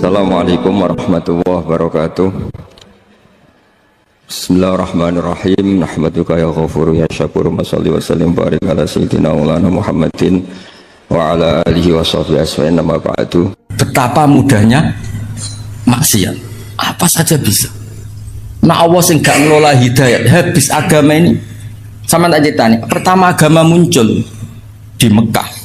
Assalamualaikum warahmatullahi wabarakatuh. Bismillahirrahmanirrahim. Nahmaduka ya ghafuru ya syakuru. Mashalli wa sallim barik ala sayyidina maulana Muhammadin wa ala alihi wa sahbihi asfa'in nama ba'du. Betapa mudahnya maksiat, apa saja bisa. Nah Allah sing gak ngelola hidayat, habis agama ini. Sama tak ceritanya, pertama agama muncul di Mekah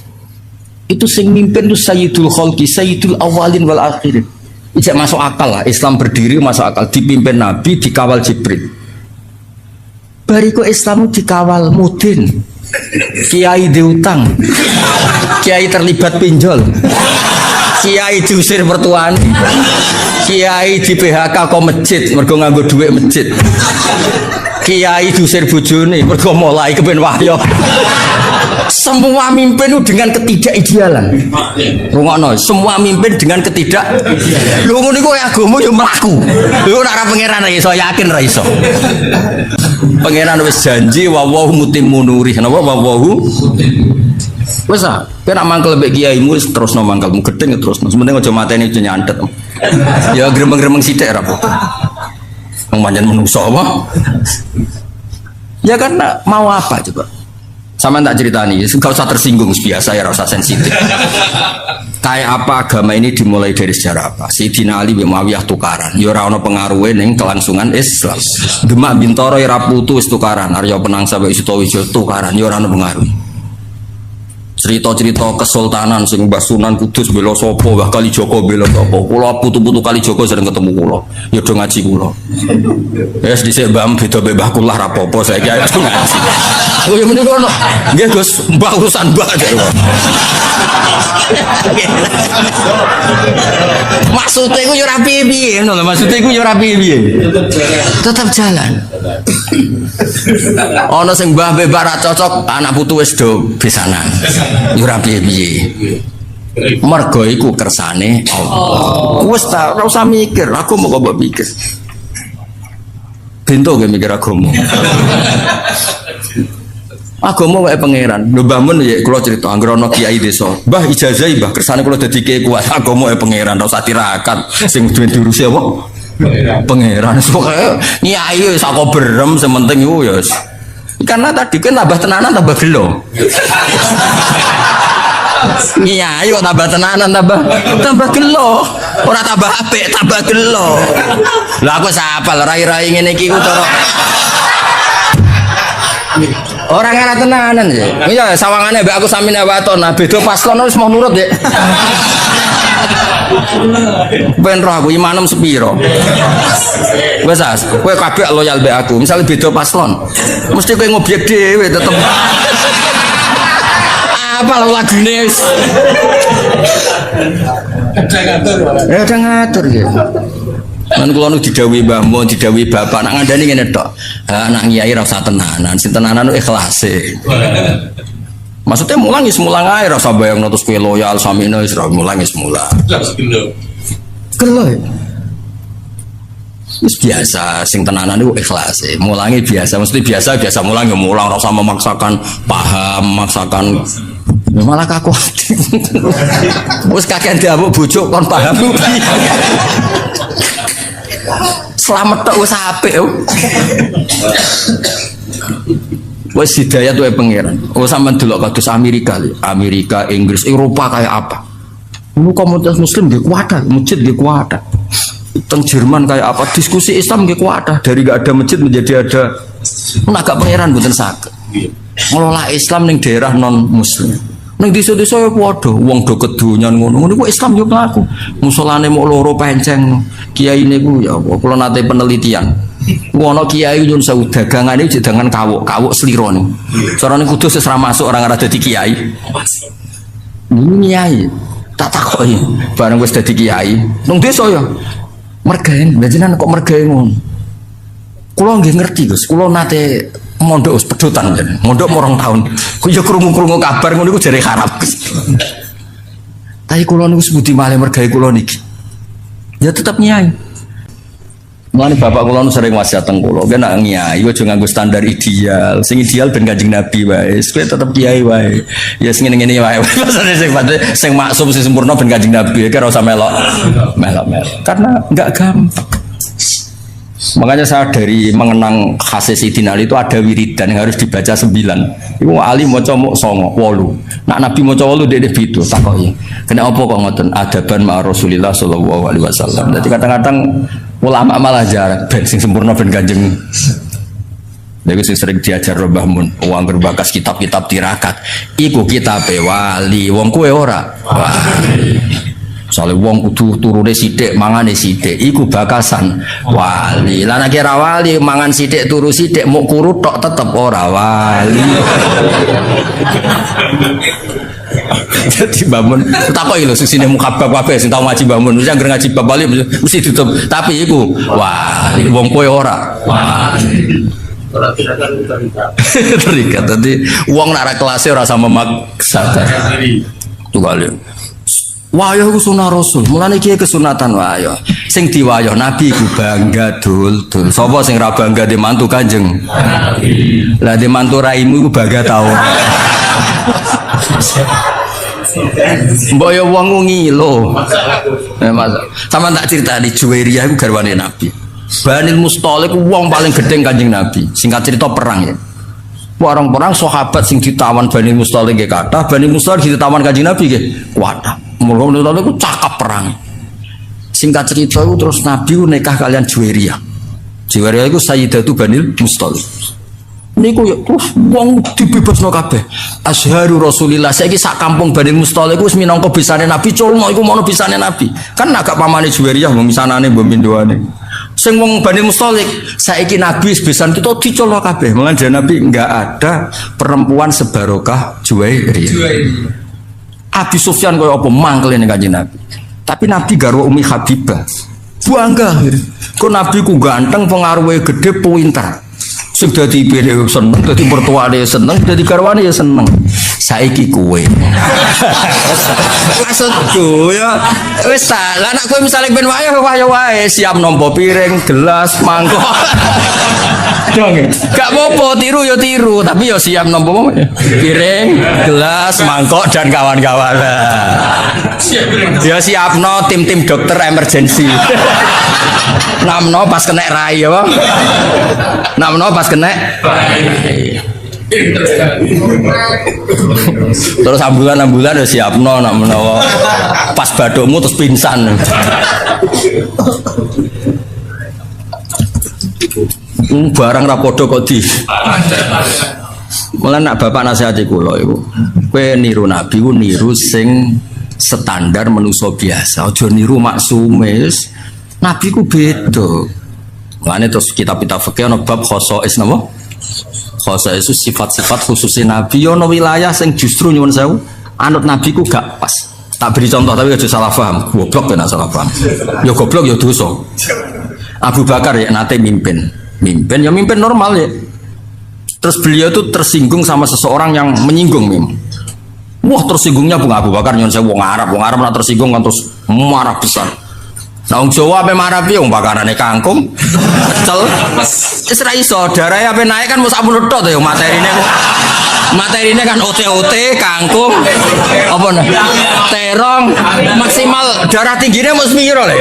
itu sing mimpin itu Sayyidul Khalqi, Sayyidul Awalin wal Akhirin. Ijak masuk akal lah, Islam berdiri masuk akal, dipimpin Nabi, dikawal Jibril. Bariku Islam dikawal mudin, kiai diutang, kiai terlibat pinjol, kiai diusir mertuane, kiai di PHK kok masjid, mergo nganggo duit masjid, kiai diusir bojone, mergo mulai kepen wahyo. Semua mimpin itu dengan ketidakidealan. Rungokno, semua mimpin dengan ketidakidealan. Lho ngono iku agama yo mlaku. Lho ora pangeran ra iso, yakin ra iso. Pangeran wis janji wa wa mutimmu nuri. Napa wa wa? Wis ah, kowe nak mangkel mbek kiaimu wis terusno mangkelmu gedeng terusno. Sementing aja mateni aja nyantet. Ya gremeng-gremeng sithik ra apa. Wong pancen menungso apa? Ya karena mau apa coba? Sama tak ceritani, gak usah tersinggung biasa ya, rasa sensitif. Kayak apa agama ini dimulai dari sejarah apa? Sayyidina Ali bin Muawiyah tukaran, ya ora ono pengaruhe ning kelangsungan Islam. Demak Bintoro ya putu wis tukaran, Arya Penang sampai Sutowijo tukaran, ya ora ono pengaruh. Cerita-cerita kesultanan sing Mbah Sunan Kudus bela sapa, Mbah Kalijoko bela sapa. Kula putu-putu Kalijoko sering ketemu kula. Ya do ngaji kula. Wis dhisik Mbah beda Mbah kula ra apa-apa saiki ayo ngaji. Oh ya mene kono. Nggih Gus, Mbah urusan Mbah. Maksudnya iku yo ora piye-piye ngono lho, maksudnya iku yo ora piye-piye. Tetap jalan. Ana sing Mbah mbek ra cocok, anak putu wis do besanan. Yo ora piye-piye. Mergo iku kersane Allah. Wis ta ora usah mikir, aku mau kok mikir. Bento ge mikir agama. Agama wae pangeran. Lho Mbah Mun ya kula crita anggere ana kiai desa. Mbah ijazahi Mbah kersane kula dadi kiai kuat. Agama wae pangeran, ora usah tirakat. Sing duwe diurusi apa? Pangeran. Pokoke nyai wis sak berem sementing iku ya wis. Karena tadi kan tambah tenanan tambah gelo. Nyai kok tambah tenanan tambah gelo. Ora tambah apik, tambah gelo. Lah aku sapal rai-rai ngene iki ku cara orang ana tenanan ya. Iya sawangane mbak aku samine waton, nah beda paslon wis mau nurut ya. Ben roh aku imanem sepiro. Wes as, kowe kabeh loyal mbek aku. Misale beda paslon, mesti kowe ngobyek dhewe tetep. Apa lagune wis. Ya udah ngatur ya. Kan kula nu didhawuhi Mbah Mun, didhawuhi bapak nak ngandani ngene tok. Ha nak ngiyai ra usah tenanan, sing tenanan ikhlase. Maksudnya mulang wis mulang ae ra usah bayangno terus kowe loyal samine wis ra mulang wis mulang. Gelo. Wis biasa sing tenanan iku ikhlase. Mulangi biasa, mesti biasa mulang ya mulang, ora usah memaksakan paham, memaksakan malah kaku. Wis kakek diamuk bojo kon paham. Selamat tok wis apik yo. Wis hidayah tuh pangeran. Oh sampean delok kados Amerika, Inggris, Eropa kayak apa? Ini komunitas muslim nggih kuat, masjid nggih kuat. Teng Jerman kayak apa? Diskusi Islam nggih kuat. Dari enggak ada masjid menjadi ada. Agak pangeran mboten saged. Ngelola Islam ning daerah non muslim. Nang desa-desa ya padha, wong do kedonyan ngono. Ngono ku Islam yo mlaku. Musolane mok loro penceng. Kiai niku ya apa kula nate penelitian. Ono kiai nyun sewu dagangane dagangan kawuk sliro niku. Carane kudus wis ora masuk orang ora dadi kiai. Kiai tak takoki bareng wis dadi kiai. Nang desa ya mergaen, jenengan kok mergaen ngono. Kula nggih ngerti Gus, kula nate mondok pedotan kan, mondok morong tahun. Ku yo krungu-krungu kabar ngono iku jare harap. Tapi kula niku sebuti malih mergawe kula niki. Ya tetap nyai. Mulane bapak kula nu sering wasiat teng kula, kowe nak ngiyai aja nganggo standar ideal. Sing ideal ben Kanjeng Nabi wae. Kowe tetep kiai wae. Ya sing ngene-ngene wae. Maksudnya sing maksum sing sempurna ben Kanjeng Nabi, kira usah melok. Karena enggak gampang. Makanya saya dari mengenang khasnya Sayyidina Ali itu ada wiridan yang harus dibaca 9. Iku Ali maca mok 9, 8. Nak Nabi maca 8 dek itu takoki. Kena apa kok ngoten? Adaban ma Rasulillah sallallahu alaihi wasallam. Jadi kadang-kadang ulama malah jarang ben sing sempurna ben Kanjeng. Lha sing sering diajar Mbah Mun, wong berbakas kitab-kitab tirakat. Iku kitabe wali, wong kowe ora. Wali. Soalnya wong kudu turune sithik mangane sithik iku bakasan wali. Lah nek ora wali mangan sithik turu sithik muk kurut tok tetep ora wali. Jadi bangun takoki lho sesine mukabab kabeh sing tau ngaji bangun mesti anggere ngaji bab wali mesti ditutup tapi iku wali wong kowe ora wali. Ora terikat tadi wong nek ora kelas ora sama maksa. Tuh kali. Wayah ku sunah Rasul, mulane iki kesunatan wayah. Sing diwayah Nabi ku bangga dul. Sapa sing ra bangga di mantu Kanjeng Nabi? Lah di mantu raimu ku bangga tau. Mbok yo wong ngilo. Sama tak cerita di Juwairiyah iku garwane Nabi. Banil Musthalib ku wong paling gedeng Kanjeng Nabi. Singkat cerita perang ya. Orang-orang sahabat sing ditawan Bani Musthalib nggih kathah, Bani Musthalib ditawan Kanjeng Nabi nggih kuatah. Mula itu cakap perang. Singkat cerita itu terus Nabi nikah kalian Juwairiyah. Juwairiyah itu Sayyidatu Banil Musthalib. Niku ya terus wong dibebasno kabeh. Azharu Rasulillah saiki sak kampung Banil Musthalib wis minangka bisane Nabi, culno iku mono bisane Nabi. Kan agak pamane Juwairiyah mbok misanane mbok pindoane. Sing wong Banil Musthalib saiki Nabi wis besan kita diculno kabeh. Mulane Nabi enggak ada perempuan sebarokah Juwairiyah. Abi Sufyan kaya apa mangkel ning Kanjeng Nabi. Tapi Nabi garwa Umi Habibah. Bangga. Kok Nabi ku ganteng, pengaruhe gede, pinter. Sing dadi ibine seneng, dadi mertuane seneng, dadi garwane ya seneng. Saiki kowe. Maksudku ya wis ta, lah nek kowe misale ben wayah wae siap nampa piring, gelas, mangkok. Dong. Gak apa-apa tiru ya tiru, tapi ya siap nampa piring, gelas, mangkok dan kawan-kawan. Ya siapno tim-tim dokter emergency. Namno pas kena rai ya, Bang. Namno pas kena rai. Terus ambulan ya siapno nak menawa pas badukmu terus pingsan. Barang ra padha kok di. Mulane nak bapak nasihati kula iku. Kowe niru Nabi ku niru sing standar manusa biasa. Aja niru maksume. Nabi ku beda. Mulane terus kitab-kitab fikih ana bab khosais napa? Khosais itu sifat-sifat khususnya Nabi. Yo ana wilayah sing justru nyuwun sewu anut Nabi ku gak pas. Tak beri contoh tapi aja salah paham. Goblok ben salah paham. Yo goblok yo dosa. Abu Bakar ya nate mimpin ya mimpin normal ya. Terus beliau tuh tersinggung sama seseorang yang menyinggung Wah tersinggungnya Bung Abu Bakar nyon saya wong Arab nak tersinggung kan terus marah besar. Nah wong Jawa ape marah piye wong bakarane kangkung. Pecel. Wis ra iso darahe ape naik kan mesti ampun tok to ya materine kan ote-ote kangkung apa nah terong maksimal darah tingginya mesti piro lho.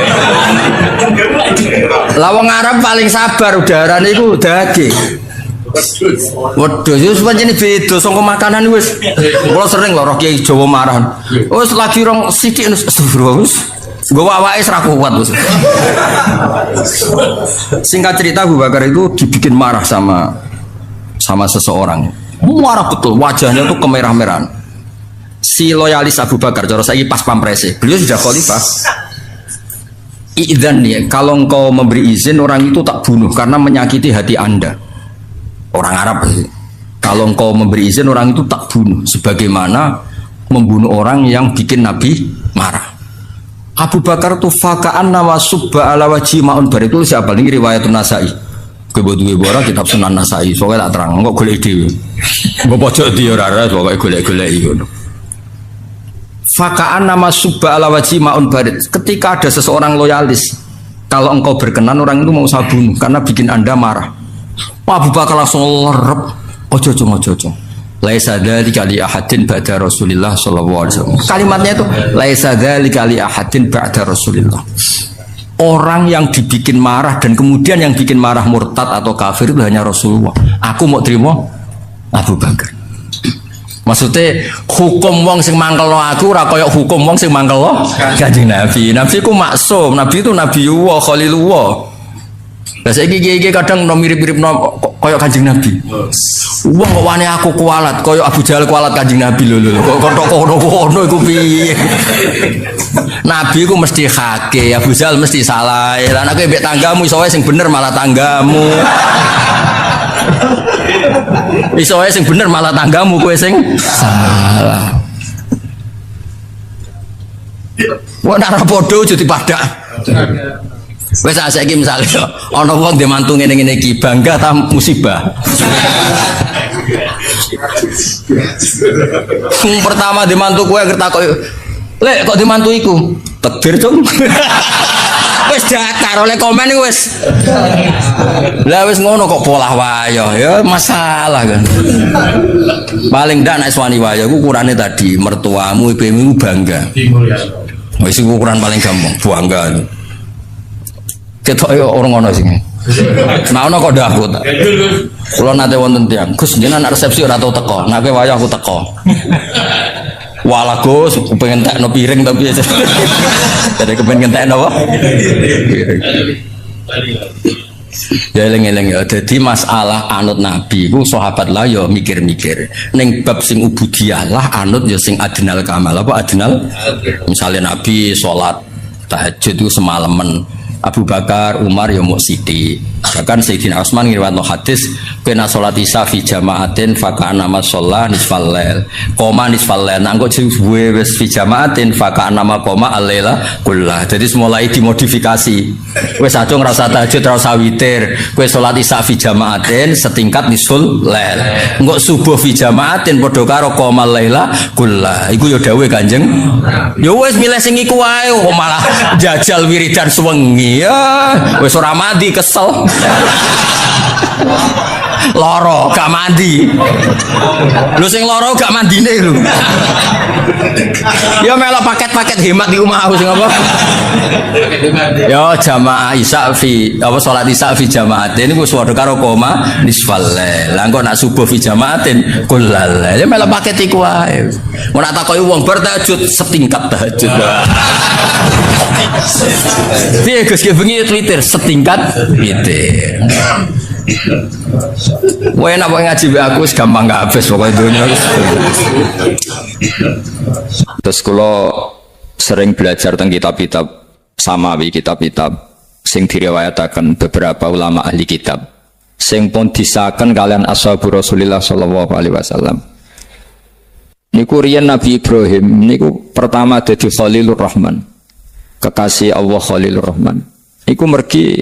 Lah wong Arab paling sabar udarane iku daging. Waduh, wis pancen beda saka makanan wis. Kula sering lho roh Kiai Jawa marah. Wis lagi rong sithik astagfirullah. Gue awake ra kuat wis. Singkat cerita Abu Bakar itu dibikin marah sama seseorang. Marah betul, wajahnya tuh kemerah-merahan. Si loyalis Abu Bakar, cara saya pas pamprese, beliau sudah khalifah. Idzan ya, kalau engkau memberi izin orang itu tak bunuh karena menyakiti hati Anda. Orang Arab. Kalau engkau memberi izin orang itu tak bunuh, sebagaimana membunuh orang yang bikin Nabi marah. Abu Bakar tuh fakaan nama subba ala wajhi maun bar itu siapa? Ini riwayatun Nasai. Kebetulan bora kitab Sunan Nasai, soalnya tak terang, enggak golek dhewe. Enggak pojok di ora-ora pokoke golek-golek ngono. Fakaan nama subba ala wajhi maun barid. Ketika ada seseorang loyalis Kalau engkau berkenan orang itu mau saya bunuh karena bikin Anda marah. Abu Bakar langsung lerep. Ojo. Laisa dzalika li ahadin ba'da Rasulillah sallallahu alaihi wasallam. Kalimatnya itu laisa dzalika li ahadin ba'da Rasulillah. Orang yang dibikin marah dan kemudian yang bikin marah murtad atau kafir itu hanya Rasulullah. Aku mau terima Abu Bakar. Maksudnya hukum wong sing mangkel aku ora kaya hukum wong sing mangkel Kanjeng Nabi. Nabi ku maksum, Nabi itu Nabiullah, Khalilullah. Lah saiki iki kadang mirip-mirip kaya Kanjeng Nabi. Wong kok wani aku kualat kaya Abu Jahal kualat Kanjeng Nabi lho. Kok kono iku piye? Nabi ku mesti hake, Abu Jahal mesti salah. Lah nek mbek tanggamu iso wae sing bener malah tanggamu. Iso wae sing bener malah tanggamu kowe sing salah. Wong ora padha aja dipadak. Wis saiki misale ana wong ndek mantu ngene-ngene iki bangga ta musibah. Pertama ndek mantu kowe ngertakok, "Lek kok ndek mantu iku?" Takdir, Cung. Wis dakar oleh komen wis. Lah wis ngono kok polah wayo ya masalah kan. Paling ndak nek swani wayo ku ukurane tadi mertuamu ibumu bangga. Wis ukuran paling gampang bangga. Ketok yo orang ngono sing. Nah ono kok ndak aku. Kula nate wonten tiyang, Gus jenengan resepsi ora tau teko. Nek wayo aku teko. Walah Gus, pengen tekno piring tapi jadi kepengen tekno apa? Piring. Ya eling-eling ya. Jadi masalah anut Nabi ku sahabat lah ya mikir-mikir. Ning bab sing ubudiyah lah anut ya sing adnal kamal. Apa adnal? Misalnya Nabi sholat tahajud itu semalaman. Abu Bakar, Umar ya mau siti. Bahkan Sayyidina Utsman ngriwayatno hadis, "Kena salat isya fi jama'atin fa kana ma sholla nisfal lail." Koma nisfal lail. Nang kok suwe wis fi jama'atin fa kana ma koma al-laila kullah. Jadi mulai dimodifikasi. Wis aja ngrasa tahajud ora usah witir. Kowe salat isya fi jama'atin setingkat nisful lail. Engko subuh fi jama'atin padha karo koma al-laila kullah. Iku ya dawuhe Kanjeng. Ya wis milih sing iku wae kok malah jajal wiridan suwengi. Ya, wis ora mandi kesel. Loro gak mandi. Lu sing loro gak mandine lho. Ya melok paket-paket hemat di omah sing apa? Ya jamaah isya fi apa salat isya fi jamaatin iku padha karo koma nisfal lail. Lah engko nak subuh fi jamaatin kullal. Ya melok paket iku wae. Ora takoki wong bar tahajud setingkat tahajud. Piye Gus ki bengi Twitter setingkat witir. Wah enak kok ngaji aku gampang gak habis pokoknya dunia. Terus kalau sering belajar tentang kitab-kitab samawi, kitab-kitab sing diriwayataken beberapa ulama ahli kitab sing pun disahkan kalian ashabu Rasulillah sallallahu alaihi wasallam. Niku riyen Nabi Ibrahim niku pertama dadi Khalilur Rahman. Kekasih Allah Khalilur Rahman. Iku mergi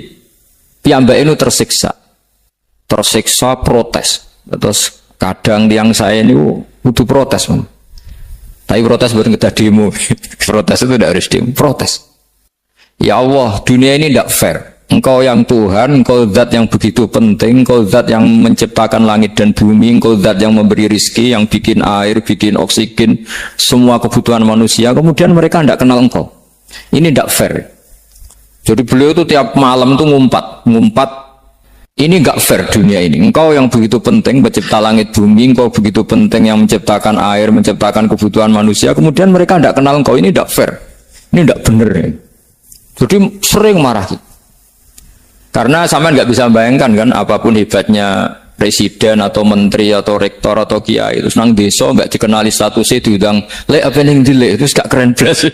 piyambake nu tersiksa protes. Terus kadang tiang saya ini butuh protes, Mas. Tapi protes buat kita demo. Protes itu tidak harus demo, protes. Ya Allah, dunia ini tidak fair. Engkau yang Tuhan, engkau zat yang begitu penting, engkau zat yang menciptakan langit dan bumi, engkau zat yang memberi rizki, yang bikin air, bikin oksigen, semua kebutuhan manusia. Kemudian mereka tidak kenal engkau. Ini tidak fair. Jadi beliau itu tiap malam itu ngumpat. Ini enggak fair dunia ini. Engkau yang begitu penting pencipta langit bumi, engkau begitu penting yang menciptakan air, menciptakan kebutuhan manusia. Kemudian mereka tidak kenal engkau. Ini enggak fair. Ini enggak benar. Jadi sering marah. Karena sampean enggak bisa bayangkan kan apapun hebatnya presiden atau menteri atau rektor atau kiai itu nang desa enggak dikenali statusnya diundang lek apa ning dilek itu gak keren belas.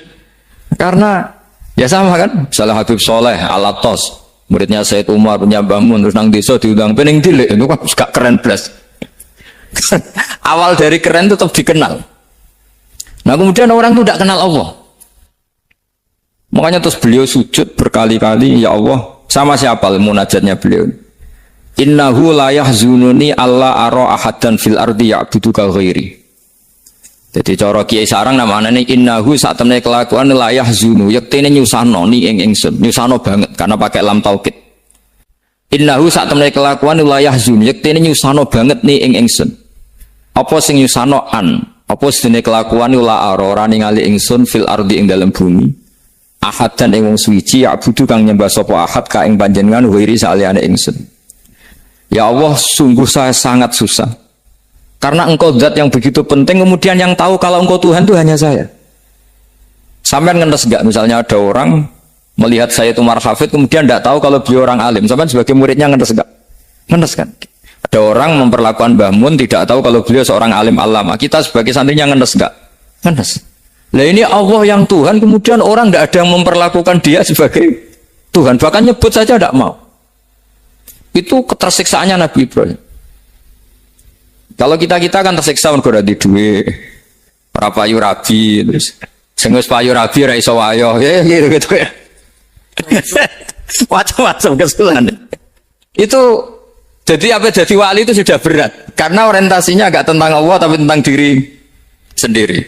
Karena ya sama kan, misalnya Habib Soleh Alatos, muridnya Said Umar punya bangun terus nang desa diundang pening dilek itu kan gak keren belas. Awal dari keren itu tetap dikenal. Nah kemudian orang itu tidak kenal Allah. Makanya terus beliau sujud berkali-kali, ya Allah, sama siapa munajatnya beliau? Innahu la yahzununi alla ara ahadan fil ardi ya'budu ka ghairi. Jadi cara kiai sarang namanya ini innahu saat temne kelakuan la yahzunu yektene nyusano ni ing ingsun nyusano banget karena pakai lam taukid. Innahu saat temne kelakuan la yahzunu yektene nyusano banget ni ing ingsun. Apa sing nyusano an? Apa sedene kelakuan la ora ningali ingsun fil ardi ing dalam bumi. Ahad dan ing wong suci abudu kang nyembah sapa ahad ka ing panjenengan wiri saliyane ingsun. Ya Allah, sungguh saya sangat susah. Karena engkau zat yang begitu penting, kemudian yang tahu kalau engkau Tuhan itu hanya saya. Sampai ngenes enggak? Misalnya ada orang melihat saya itu marhafid, kemudian tidak tahu kalau beliau orang alim. Sampai sebagai muridnya ngenes enggak? Ngenes kan? Ada orang memperlakukan Mbah Mun tidak tahu kalau beliau seorang alim alama. Kita sebagai santrinya ngenes enggak? Ngenes. Nah ini Allah yang Tuhan, kemudian orang tidak ada yang memperlakukan dia sebagai Tuhan. Bahkan nyebut saja tidak mau. Itu ketersiksaannya Nabi Ibrahim. Kalau kita kan tersiksa mergo ora di duwe, ora payu rabi, terus sing wis payu rabi ora iso wayo, ya gitu ya. Macam-macam kesalahan. Itu jadi apa jadi wali itu sudah berat karena orientasinya agak tentang Allah tapi tentang diri sendiri.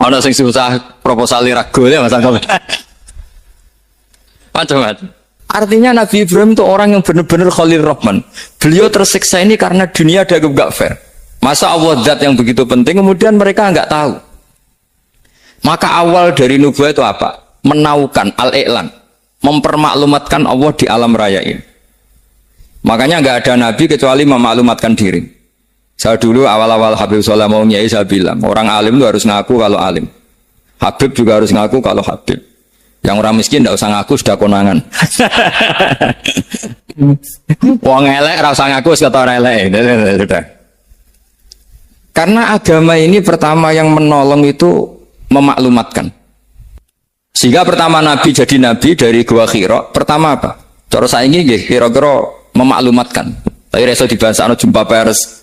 Ana sing susah proposal ragu ya Mas Angkol. Macam-macam. Artinya Nabi Ibrahim itu orang yang benar-benar Khalil Rahman. Beliau tersiksa ini karena dunia dianggap gak fair. Masa Allah zat yang begitu penting kemudian mereka nggak tahu. Maka awal dari nubuah itu apa? Menaukan al-i'lan, mempermaklumatkan Allah di alam raya ini. Makanya nggak ada nabi kecuali memaklumatkan diri. Saya dulu awal-awal Habib Soleh mau nyai saya bilang orang alim itu harus ngaku kalau alim. Habib juga harus ngaku kalau Habib. Yang orang miskin tidak usah ngaku sudah konangan. Wong elek ora usah ngaku wis kata ora elek. Karena agama ini pertama yang menolong itu memaklumatkan. Sehingga pertama Nabi jadi Nabi dari Gua Hira, pertama apa? Cara saiki nggih kira-kira memaklumatkan. Tapi reso dibahasano jumpa pers.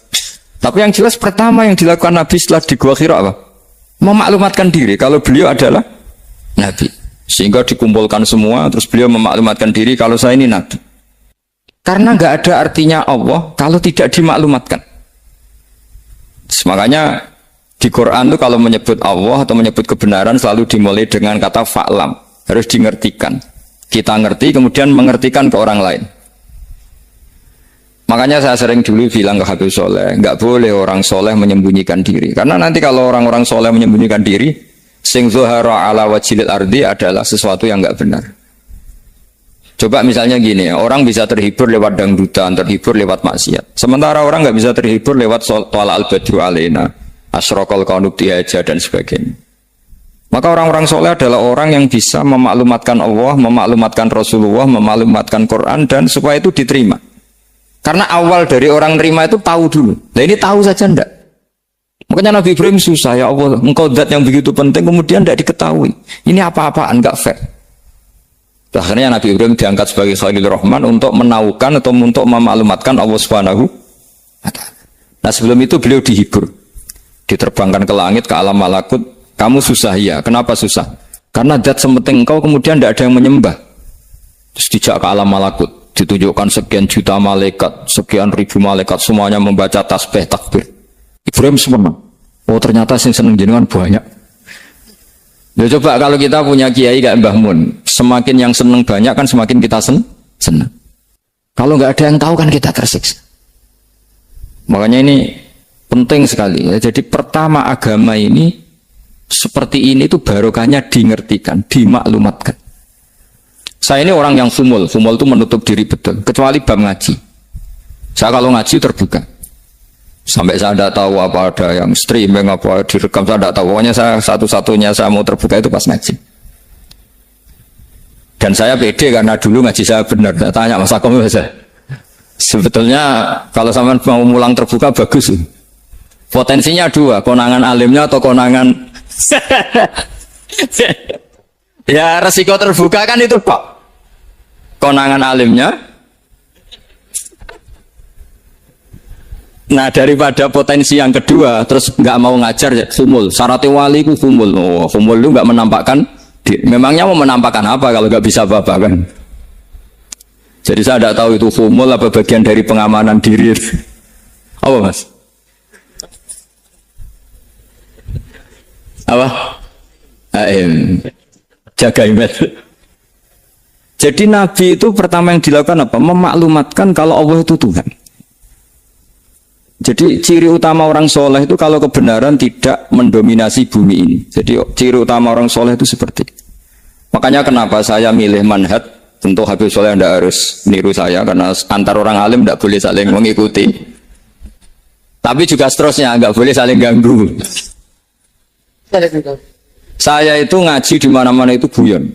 Tapi yang jelas pertama yang dilakukan Nabi setelah di Gua Hira apa? Memaklumatkan diri kalau beliau adalah Nabi. Sehingga dikumpulkan semua, terus beliau memaklumatkan diri kalau saya ini Nabi. Karena nggak ada artinya Allah kalau tidak dimaklumatkan. Makanya di Quran itu kalau menyebut Allah atau menyebut kebenaran selalu dimulai dengan kata fa'lam. Harus dimengertikan. Kita ngerti kemudian mengertikan ke orang lain. Makanya saya sering dulu bilang ke Habib Soleh, nggak boleh orang soleh menyembunyikan diri. Karena nanti kalau orang-orang soleh menyembunyikan diri, sing zuhara ala wajhil ardi adalah sesuatu yang enggak benar. Coba misalnya gini, orang bisa terhibur lewat dangdutan, terhibur lewat maksiat. Sementara orang enggak bisa terhibur lewat thala al-badru alaina, asyraqal qanub tihaja dan sebagainya. Maka orang-orang soleh adalah orang yang bisa memaklumatkan Allah, memaklumatkan Rasulullah, memaklumatkan Quran dan supaya itu diterima. Karena awal dari orang terima itu tahu dulu. Nah ini tahu saja enggak. Makanya Nabi Ibrahim susah, ya Allah, engkau zat yang begitu penting kemudian tidak diketahui. Ini apa-apaan, enggak fair. Akhirnya Nabi Ibrahim diangkat sebagai Khalil Rahman untuk menaukan atau untuk memaklumatkan Allah Subhanahu wa ta'ala. Nah sebelum itu beliau dihibur. Diterbangkan ke langit, ke alam malakut. Kamu susah ya, kenapa susah? Karena zat sementing engkau kemudian tidak ada yang menyembah. Terus dijak ke alam malakut. Ditunjukkan sekian juta malaikat, sekian ribu malaikat, semuanya membaca tasbih takbir. Ibrahim senang. Oh ternyata yang senang jenengan banyak. Ya coba kalau kita punya kiai kayak Mbah Mun, semakin yang senang banyak kan semakin kita senang. Kalau nggak ada yang tahu kan kita tersiksa. Makanya ini penting sekali. Ya. Jadi pertama agama ini seperti ini itu barokahnya dingertikan, dimaklumatkan. Saya ini orang yang fumul itu menutup diri betul. Kecuali bab ngaji. Saya kalau ngaji terbuka. Sampai saya tidak tahu apa ada yang streaming apa direkam, saya tidak tahu. Pokoknya saya satu-satunya saya mau terbuka itu pas ngaji. Dan saya pede karena dulu ngaji saya benar. Saya tanya Mas Akom saya. Sebetulnya kalau sama mau mulang terbuka bagus. Potensinya dua, konangan alimnya atau konangan. Ya resiko terbuka kan itu Pak. Konangan alimnya. Nah daripada potensi yang kedua terus nggak mau ngajar ya fumul. Syaratnya wali itu fumul. Oh, fumul itu nggak menampakkan. Memangnya mau menampakkan apa kalau nggak bisa apa-apa kan? Jadi saya tidak tahu itu fumul apa bagian dari pengamanan diri. Apa mas? Apa? Jaga imet. Jadi Nabi itu pertama yang dilakukan apa? Memaklumatkan kalau Allah itu Tuhan. Jadi ciri utama orang soleh itu kalau kebenaran tidak mendominasi bumi ini. Jadi ciri utama orang soleh itu seperti itu. Makanya kenapa saya milih manhaj, tentu Habib Soleh tidak harus niru saya karena antar orang alim tidak boleh saling mengikuti. Tapi juga seterusnya nggak boleh saling ganggu. Saya itu ngaji di mana-mana itu guyon.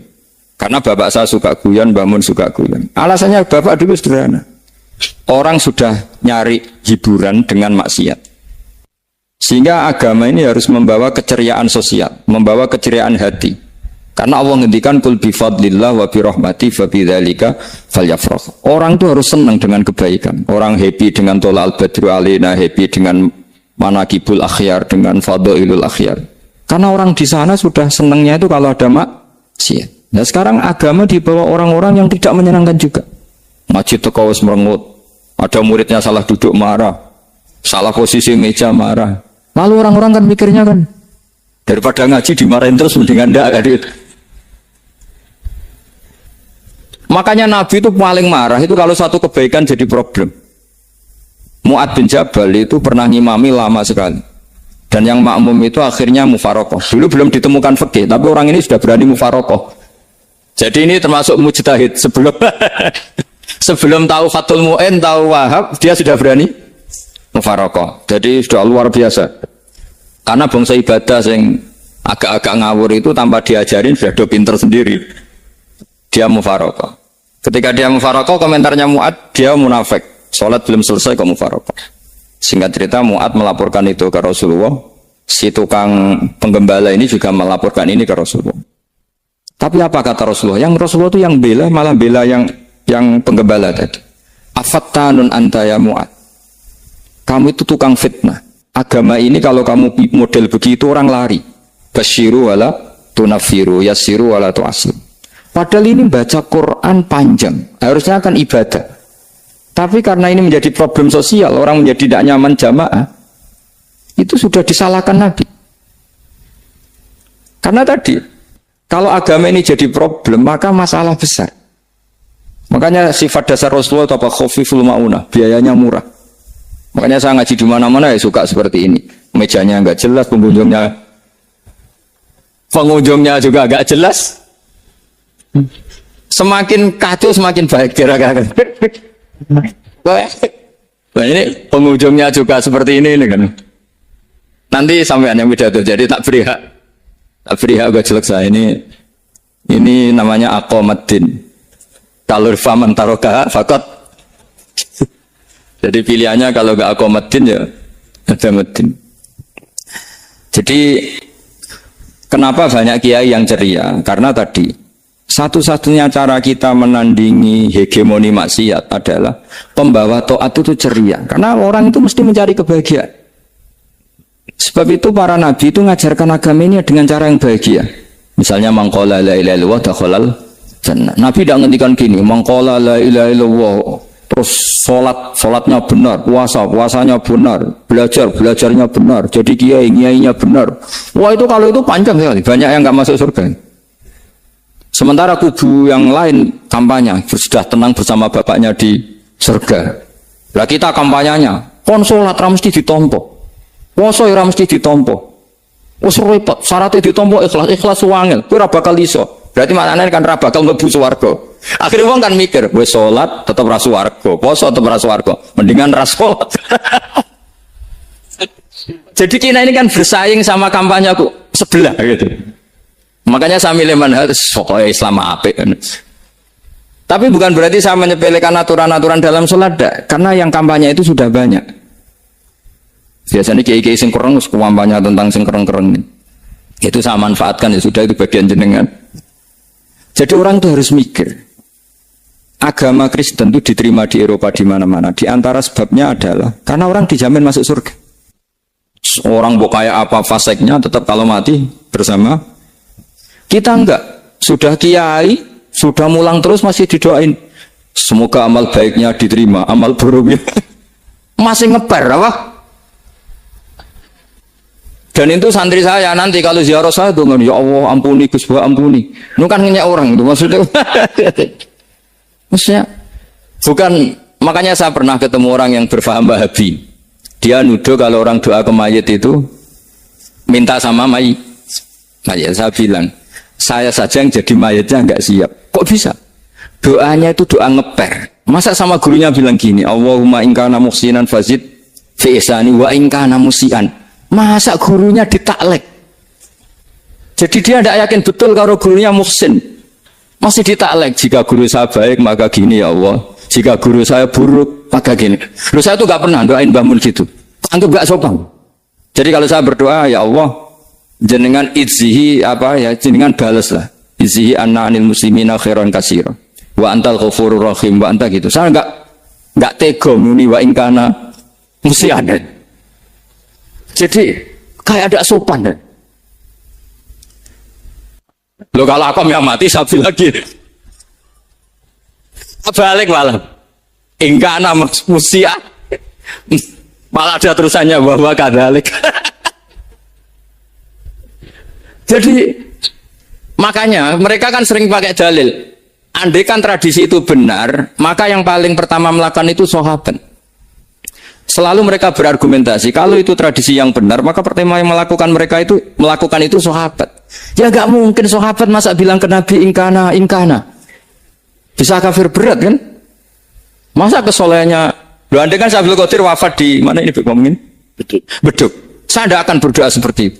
Karena bapak saya suka guyon, Mbak Mun suka guyon. Alasannya bapak dulu sederhana. Orang sudah nyari hiburan dengan maksiat. Sehingga agama ini harus membawa keceriaan sosial, membawa keceriaan hati. Karena Allah ngendikan kul bi fadlillah wa bi rahmati fa bidzalika falyafrah. Orang itu harus senang dengan kebaikan. Orang happy dengan tolal badru alaina, happy dengan manaqibul akhyar, dengan fadhailul akhyar. Karena orang di sana sudah senangnya itu kalau ada maksiat. Nah sekarang agama dibawa orang-orang yang tidak menyenangkan juga. Masjid teko wis merengut. Ada muridnya salah duduk marah. Salah posisi meja marah. Lalu orang-orang kan mikirnya kan daripada ngaji dimarahin terus mendingan ndak kan gitu. Makanya Nabi itu paling marah itu kalau satu kebaikan jadi problem. Mu'ad bin Jabal itu pernah ngimami lama sekali. Dan yang makmum itu akhirnya mufarokoh. Dulu belum ditemukan fikih, tapi orang ini sudah berani mufarokoh. Jadi ini termasuk mujtahid sebelum tahu Fathul Mu'in, tahu Wahab, dia sudah berani mufarokoh. Jadi sudah luar biasa. Karena bangsa ibadah yang agak-agak ngawur itu tanpa diajarin sudah do pinter sendiri. Dia mufarokoh. Ketika dia mufarokoh, komentarnya Mu'ad, dia munafik. Sholat belum selesai kok mufarokoh. Singkat cerita Mu'ad melaporkan itu ke Rasulullah. Si tukang penggembala ini juga melaporkan ini ke Rasulullah. Tapi apa kata Rasulullah? Yang Rasulullah itu yang bela, malah bela yang penggembala tadi. Afattanun anta ya Mu'ad. Kamu itu tukang fitnah. Agama ini kalau kamu model begitu orang lari. Basyiru wala tunafiru, yassiru wala tu'asir. Padahal ini baca Quran panjang. Harusnya akan ibadah. Tapi karena ini menjadi problem sosial, orang menjadi tidak nyaman jamaah, itu sudah disalahkan Nabi. Karena tadi, kalau agama ini jadi problem, maka masalah besar. Makanya sifat dasar Rasulullah itu apa? Khofiful ma'unah, biayanya murah. Makanya saya ngaji di mana-mana ya suka seperti ini. Mejanya enggak jelas, pengunjungnya juga enggak jelas. Semakin kacau semakin baik kira-kira. Nah ini pengunjungnya juga seperti ini kan. Nanti sampean yang beda tuh. Jadi tak beri hak gue selesai ini namanya aqomaddin. Kalau faman taroka fakot. Jadi pilihannya kalau gak aqomaddin ya ada maddin. Jadi kenapa banyak kiai yang ceria? Karena tadi satu-satunya cara kita menandingi hegemoni maksiat adalah pembawa taat itu ceria. Karena orang itu mesti mencari kebahagiaan. Sebab itu para nabi itu mengajarkan agama ini dengan cara yang bahagia. Misalnya mangqala la ilaha illallah dakhalal jannah. Nabi tidak ngendikan gini, mangqala la ilaha illallah terus salatnya benar, puasanya benar, belajarnya benar, jadi kiainya benar. Wah itu kalau itu panjang sekali, banyak yang enggak masuk surga. Sementara kubu yang lain kampanye sudah tenang bersama bapaknya di surga. Lah kita kampanyenya konsolat ra mesti ditompo. Poso ora mesti ditompo. Wis repot, syaratnya ditompo ikhlas wangel. Kowe ora bakal iso. Berarti maknane kan ora bakal mlebu swarga. Akhirnya wong kan mikir, wis salat tetep ra swarga, poso tetep ra swarga. Mendingan ra salat. Jadi kita ini kan bersaing sama kampanyeku sebelah gitu. Makanya saya milih manhaj pokoknya Islam apik. Tapi bukan berarti saya menyepelekan aturan-aturan dalam sholat, karena yang kampanye itu sudah banyak. Biasanya kiai-kiai sing kereng kampanye tentang sing kereng-kereng. Itu saya manfaatkan, ya sudah, itu bagian jenengan. Jadi orang itu harus mikir. Agama Kristen itu diterima di Eropa di mana-mana. Di antara sebabnya adalah karena orang dijamin masuk surga. Orang mau kayak apa faseknya tetap kalau mati bersama. Kita enggak, sudah kiai, sudah mulang terus masih didoain. Semoga amal baiknya diterima, amal buruknya masih ngeper apa? Dan itu santri saya nanti kalau ziarah saya tuh ya Allah ampuni Gus Bah ampuni. Itu kan ngeyak orang itu maksudnya. Maksudnya bukan, makanya saya pernah ketemu orang yang berfaham Wahabi. Dia nuduh kalau orang doa ke mayit itu minta sama mayit. Saya bilang, saya saja yang jadi mayitnya nggak siap. Kok bisa? Doanya itu doa ngeper. Masa sama gurunya bilang gini, Allahumma ingkana muhsinan fazid fi ihsani wa ingkana musian. Masa gurunya ditaklek? Jadi dia tidak yakin betul kalau gurunya muhsin. Masih ditaklek. Jika guru saya baik maka gini ya Allah. Jika guru saya buruk maka gini. Loh saya tuh gak pernah doain Mbah Mun gitu. Anggap gak sopan. Jadi kalau saya berdoa ya Allah, jenengan izzihi apa ya, jenengan balas lah. Izzihi anna anil muslimina khairan kasira. Wa antal ghafurur rahim wa anta gitu. Saya enggak tega muni wa ingkana musian. Jadi kayak ada sopan deh. Lo kalau aku yang mati sapi lagi. Balik malam. Ingkana musia. Malah ada terusannya bahwa kadalik. Jadi makanya mereka kan sering pakai dalil. Andai kan tradisi itu benar, maka yang paling pertama melakukan itu sahabat. Selalu mereka berargumentasi kalau itu tradisi yang benar, maka pertama yang melakukan itu sahabat. Ya nggak mungkin sahabat masa bilang ke Nabi ingkana. Bisa kafir berat kan? Masa kesolehannya? Loh, andai kan Syaikhul Qadir wafat di mana ini ngomongin? Beduk. Saya tidak akan berdoa seperti itu.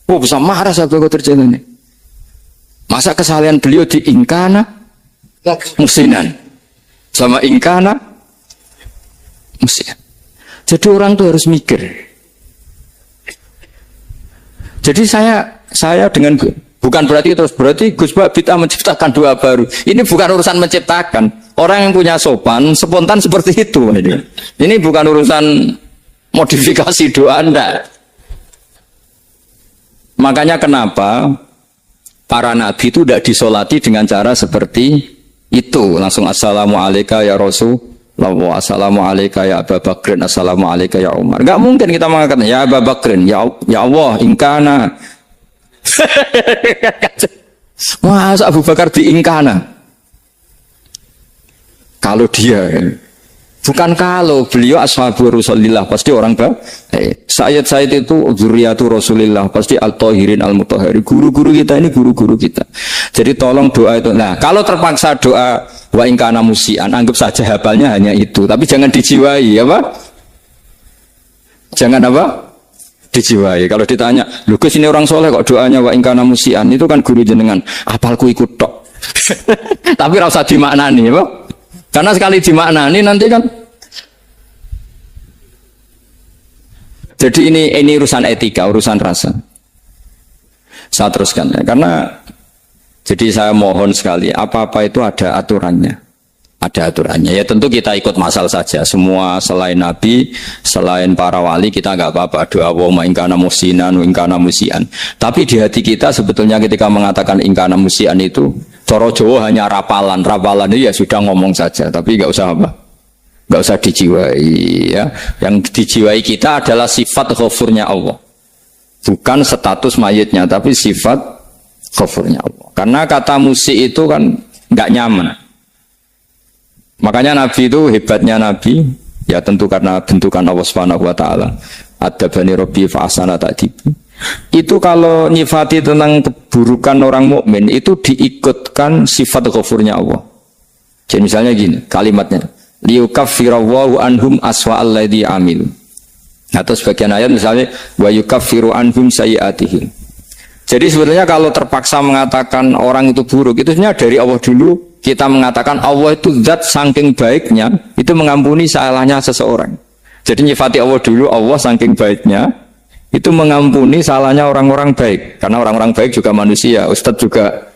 Oh bisa marah Syaikhul Qadir jalan ini. Masa kesalahan beliau di ingkana musinan sama ingkana musian. Jadi orang tuh harus mikir. Jadi saya dengan bukan berarti Gus Bah bid'ah menciptakan doa baru. Ini bukan urusan menciptakan. Orang yang punya sopan spontan seperti itu. Ini bukan urusan modifikasi doa Anda. Makanya kenapa para nabi itu tidak disolati dengan cara seperti itu. Langsung assalamualaikum ya Rasul. Assalamualaikum ya Abu Bakrin, assalamualaikum ya Umar. Enggak mungkin kita mengatakan ya Abu Bakrin, ya Allah, ingkana. Masa Abu Bakar di ingkana? Kalau dia, bukan kalau beliau ashabu Rasulillah, pasti orang Sayyid itu zuriyatu Rasulillah, pasti al-tahirin al-mutahhari. Guru-guru kita ini guru-guru kita. Jadi tolong doa itu. Nah, kalau terpaksa doa wa ingkana musian, anggap saja hafalnya hanya itu, tapi jangan dijiwai, apa? Jangan apa? Dijiwai. Kalau ditanya, "Lho Gus ini orang soleh kok doanya wa ingkana musian?" Itu kan guru jenengan, apalku ikut tok. Tapi ora usah dimaknani, apa? Karena sekali dimaknani nanti kan. Jadi ini urusan etika, urusan rasa. Saya teruskan ya, karena jadi saya mohon sekali, apa-apa itu ada aturannya. Ada aturannya. Ya tentu kita ikut masal saja. Semua selain Nabi, selain para wali, kita nggak apa-apa. Doa wa ingkana musinan, ingkana musian. Tapi di hati kita sebetulnya ketika mengatakan ingkana musian itu, coro Jawa hanya rapalan. Rapalan itu ya sudah ngomong saja. Tapi nggak usah apa? Nggak usah dijiwai. Ya. Yang dijiwai kita adalah sifat ghafurnya Allah. Bukan status mayitnya, tapi sifat ghafurnya Allah. Karena kata musik itu kan nggak nyaman. Makanya Nabi itu hebatnya Nabi, ya tentu karena bentukan Allah Subhanahu wa taala. Adabani Rabbi fa ahsana ta'dibi. Itu kalau nyifati tentang keburukan orang mukmin itu diikutkan sifat ghafurnya Allah. Jadi misalnya gini, kalimatnya liyukaffirallahu anhum aswa'al ladzi amilu. Atau sebagian ayat misalnya wa yukaffiru anhum sayyi'atihim. Jadi sebenarnya kalau terpaksa mengatakan orang itu buruk, itu sebenarnya dari Allah dulu. Kita mengatakan Allah itu zat saking baiknya itu mengampuni salahnya seseorang. Jadi nyifati Allah dulu, Allah saking baiknya itu mengampuni salahnya orang-orang baik. Karena orang-orang baik juga manusia, Ustadz juga.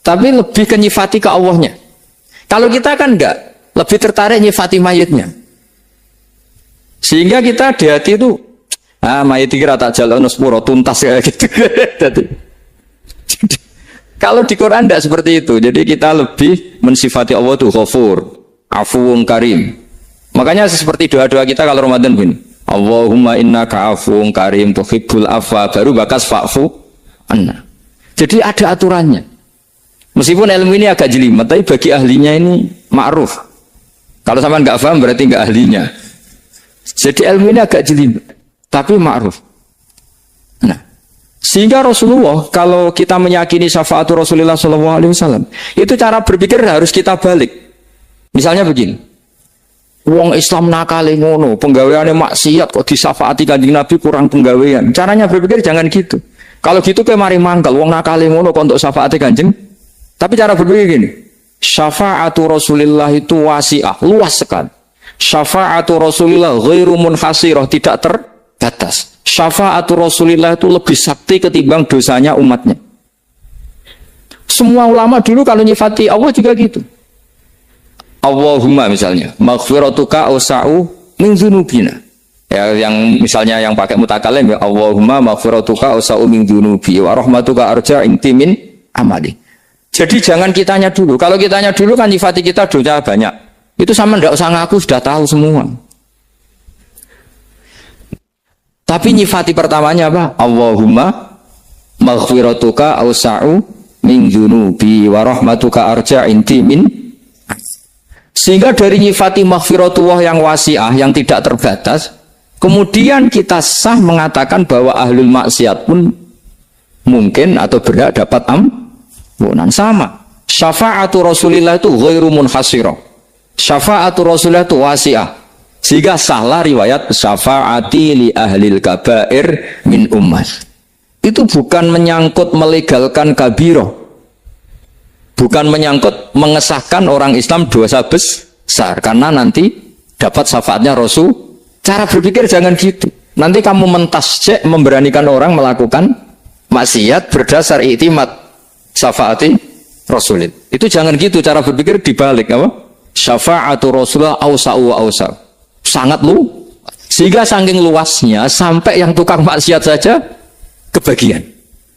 Tapi lebih ke nyifati ke Allahnya. Kalau kita kan enggak, lebih tertarik nyifati mayitnya. Sehingga kita di hati itu mayit kira tak jalan sepuro tuntas kayak gitu. Jadi kalau di Quran tidak seperti itu. Jadi kita lebih mensifati Allah itu Ghafur, Afuwun Karim. Makanya seperti doa-doa kita kalau Ramadan begini. Allahumma innaka afuwun karim tuhibbul afwa, baru bakas fa'fu anna. Jadi ada aturannya. Meskipun ilmu ini agak jelimet, tapi bagi ahlinya ini ma'ruf. Kalau sampean nggak paham berarti nggak ahlinya. Jadi ilmu ini agak jelimet, tapi ma'ruf. Nah, sehingga Rasulullah, kalau kita meyakini syafaat Rasulullah SAW, itu cara berpikir harus kita balik. Misalnya begini, wong Islam nakale ngono, penggaweane maksiat kok disyafaati Kanjeng Nabi kurang penggawean. Caranya berpikir jangan gitu. Kalau gitu kayak mari mangkal, wong nakale ngono kok untuk syafaati Kanjeng. Tapi cara berpikir gini, syafaatu Rasulullah itu wasi'ah, luas sekali. Syafaatu Rasulullah ghairu munhasirah, tidak terbatas. Syafaatu Rasulullah itu lebih sakti ketimbang dosanya umatnya. Semua ulama dulu kalau nyifati Allah juga gitu. Allahumma misalnya, maghfiratuka awsa'u min dzunubina. Ya, yang misalnya yang pakai mutakalim ya, Allahumma maghfiratuka awsa'u min dzunubi wa rahmatuka arja inti min amali. Jadi jangan kitanya dulu. Kalau kitanya dulu kan nyifati kita dosa banyak. Itu sama ndak usah ngaku sudah tahu semua. Tapi nyifati pertamanya apa? Allahumma maghfiratuka awsa'u min dzunubi wa rahmatuka arja inti min. Sehingga dari nyifati maghfiratullah yang wasi'ah, yang tidak terbatas, kemudian kita sah mengatakan bahwa ahlul maksiat pun mungkin atau berhak dapat ampunan. Sama. Syafa'atu Rasulillah itu ghairu munhasirah. Syafa'atu Rasulillah itu wasi'ah. Sehingga sahlah riwayat syafa'ati li ahlil kabair min ummah. Itu bukan menyangkut melegalkan kabirah. Bukan menyangkut mengesahkan orang Islam dosa besar. Karena nanti dapat syafaatnya Rasul. Cara berpikir jangan gitu. Nanti kamu mentasjek memberanikan orang melakukan maksiat berdasar iktimat syafaati Rasulullah. Itu jangan gitu, cara berpikir dibalik apa? Syafa'atu Rasulullah awsa'u wa awsa'u. Sangat lu. Sehingga saking luasnya sampai yang tukang maksiat saja kebagian.